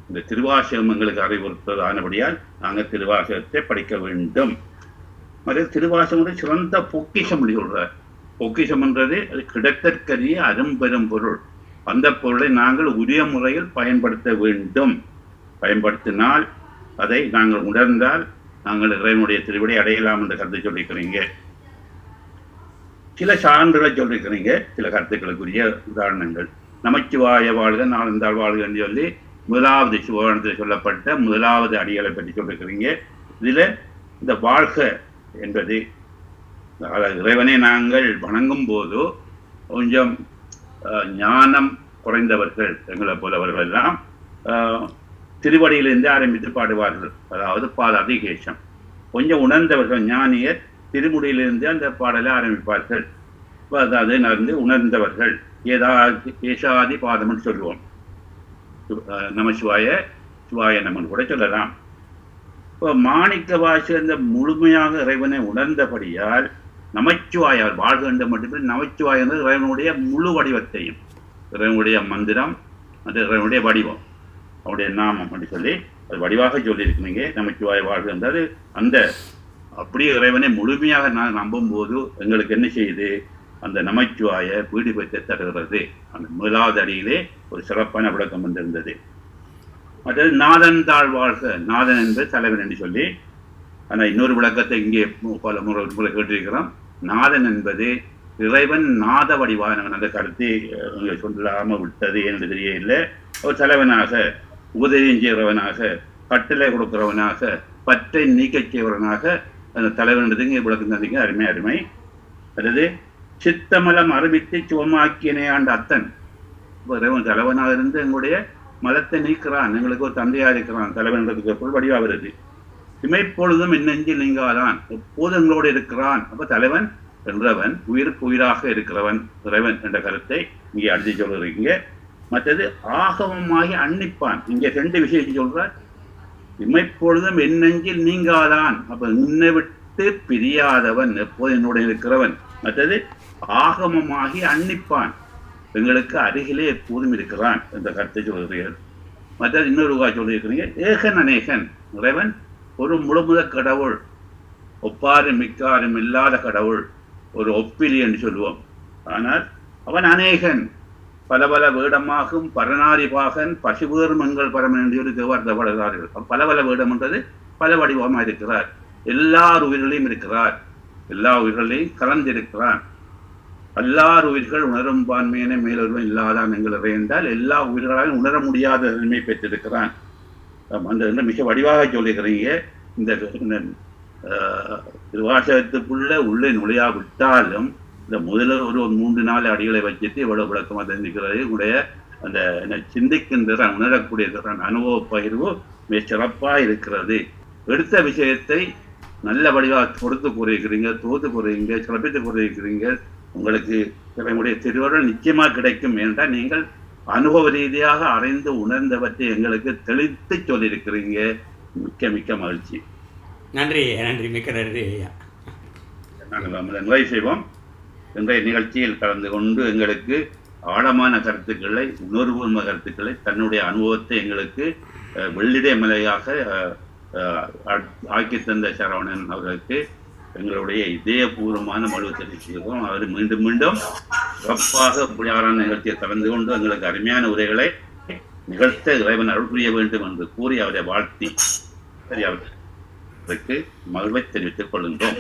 இந்த திருவாசகம் எங்களுக்கு அறிவுறுத்ததானபடியால் நாங்கள் திருவாசகத்தை படிக்க வேண்டும். அது திருவாசகம் சிறந்த பொக்கிஷம் சொல்றார். பொக்கிஷம் என்றது அது கிடைத்தற்கரிய அரும்பெரும் பொருள். அந்த பொருளை நாங்கள் உரிய முறையில் பயன்படுத்த வேண்டும். பயன்படுத்தினால் அதை நாங்கள் உணர்ந்தால் நாங்கள் இறைவனுடைய திருவிடை அடையலாம் என்ற கருத்தை சொல்லியிருக்கிறீங்க. சில சான்றுகளை சொல்லியிருக்கிறீங்க, சில கருத்துக்களுக்குரிய உதாரணங்கள். நமச்சிவாய வாழ்க நாளந்தாள் வாழ்க என்று சொல்லி முதலாவது சிவகானத்தில் சொல்லப்பட்ட முதலாவது அடிகளை பற்றி சொல்லியிருக்கிறீங்க. இதில் இந்த வாழ்க என்பது இறைவனை நாங்கள் வணங்கும் போது கொஞ்சம் ஞானம் குறைந்தவர்கள் எங்களை போலவர்கள் எல்லாம் திருவடியிலிருந்து ஆரம்பித்து பாடுவார்கள். அதாவது பாதாதிகேசம். கொஞ்சம் உணர்ந்தவர்கள் ஞானியர் திருமுடியிலிருந்து அந்த பாடலை ஆரம்பிப்பார்கள். அதாவது நடந்து உணர்ந்தவர்கள் ஏஷாதி பாதம்னு சொல்லுவோம். நம சிவாய சிவாய நமன் கூட சொல்லலாம். இப்போ மாணிக்க வாசகர் இந்த முழுமையாக இறைவனை உணர்ந்தபடியால் நமச்சிவாயார் வாழ்கின்ற மட்டுமே நமச்சிவாய இறைவனுடைய முழு வடிவத்தையும், இறைவனுடைய மந்திரம், அந்த இறைவனுடைய வடிவம், அவனுடைய நாமம் அப்படி சொல்லி அது வடிவாக சொல்லியிருக்கிறீங்க. நமச்சிவாய வாழ்கின்றது அந்த அப்படியே இறைவனை முழுமையாக நான் நம்பும் போது எங்களுக்கு என்ன செய்யுது? அந்த நமச்சிவாய வீடு பெற்று தருகிறது. அந்த முதலாவது அடியிலே ஒரு சிறப்பான விளக்கம் வந்திருந்தது. அதாவது நாதன் தாழ் வாழ்க, நாதன் என்பது தலைவன் என்று சொல்லி, ஆனால் இன்னொரு விளக்கத்தை இங்கே பல முறை கேட்டிருக்கிறோம். நாதன் என்பது இறைவன் நாத வடிவானவன். அந்த கருத்தை சொல்லாமல் விட்டது என்று தெரியவில்லை. ஒரு தலைவனாக, உபதேசம் செய்கிறவனாக, கட்டளை கொடுக்கிறவனாக, பற்றை நீக்கச் செய்வனாக அந்த தலைவன் இங்கே விளக்கம் தந்தீங்க. அருமை அருமை. அதாவது சித்தமலம் அறிவித்து சிவமாக்கியனே ஆண்ட அத்தன். இறைவன் தலைவனாக இருந்து எங்களுடைய மலத்தை நீக்கிறான். எங்களுக்கு ஒரு தந்தையாக இருக்கிறான். தலைவன்றதுக்கு பொருள் வடிவாக வருது. இமைப்பொழுதும் என்னெஞ்சில் நீங்காதான், எப்போதும் எங்களோடு இருக்கிறான். அப்போ தலைவன் என்றவன் உயிருக்கு உயிராக இருக்கிறவன் இறைவன் என்ற கருத்தை இங்கே அடித்து சொல்கிறீங்க. மற்றது ஆகவமாகி அன்னிப்பான். இங்கே 2 விஷயத்தை சொல்றார். இமைப்பொழுதும் என்னெஞ்சில் நீங்காதான், அப்ப உன்னை விட்டு பிரியாதவன், எப்போது என்னோட இருக்கிறவன். மற்றது ஆகமமாகி அன்னிப்பான், எங்களுக்கு அருகிலே எப்போதும் இருக்கிறான் என்ற கருத்தை சொல்கிறீர்கள். மற்றது இன்னொரு சொல்லியிருக்கிறீங்க. ஏகன் அநேகன், இறைவன் ஒரு முழுமுத கடவுள், ஒப்பாரும் மிக்காரும் இல்லாத கடவுள், ஒரு ஒப்பிலி என்று சொல்லுவோம். ஆனால் அவன் அநேகன், பல பல வேடமாகும் பரநாரிபாகன் பசுவேறும் எங்கள் பரமன் என்று சொல்லி தேவார்த்தப்படுகிறார்கள். பல பல வேடம் என்றது பல வடிவமாக இருக்கிறார். எல்லா உயிர்களையும் இருக்கிறார், எல்லா உயிர்களையும் கலந்திருக்கிறான். எல்லார் உயிர்கள் உணரும் பான்மையினை மேலொருவன் இல்லாதான் எங்களை என்றால் எல்லா உயிர்களாலும் உணர முடியாத தன்மை பெற்றிருக்கிறான். அந்த மிக வடிவாக சொல்லுகிறீங்க. இந்த திருவாசகத்துக்குள்ள உள்ளே நுழையாவிட்டாலும் இந்த முதல்ல ஒரு 3-4 அடிகளை வச்சுட்டு இவ்வளவு விளக்கமாக தெரிஞ்சுக்கிறது உடைய அந்த சிந்திக்கின்ற உணரக்கூடிய அனுபவ பகிர்வு மிக சிறப்பாக இருக்கிறது. எடுத்த விஷயத்தை நல்ல வடிவாக கொடுத்து கூறியிருக்கிறீங்க, தொகுத்து கூறுகிறீங்க, சிறப்பித்து கூறியிருக்கிறீங்க. உங்களுக்கு உங்களுடைய திருவருள் நிச்சயமாக கிடைக்கும் என்றால் நீங்கள் அனுபவ ரீதியாக அறிந்து உணர்ந்தவற்றை எங்களுக்கு தெளித்து சொல்லியிருக்கிறீங்க. மிக்க மிக்க மகிழ்ச்சி. நன்றி நன்றி, மிக்க நன்றி ஐயா. நாங்கள் நிறைவு செய்வோம். இன்றைய நிகழ்ச்சியில் கலந்து கொண்டு எங்களுக்கு ஆழமான கருத்துக்களை, உணர்வுபூர்வ கருத்துக்களை, தன்னுடைய அனுபவத்தை எங்களுக்கு வெள்ளிடை மலையாக ஆக்கி தந்த சரவணன் அவர்களுக்கு எங்களுடைய இதயபூர்வமான மனு தெரிவிக்கிறோம். அவர் மீண்டும் மீண்டும் சிறப்பாக இப்படியான நிகழ்ச்சியை கலந்து கொண்டு எங்களுக்கு அருமையான உரைகளை நிகழ்த்த இறைவன் அருள் புரிய வேண்டும் என்று கூறி அவரை வாழ்த்தி அவருக்கு மகிழ்வை தெரிவித்துக் கொள்கின்றோம்.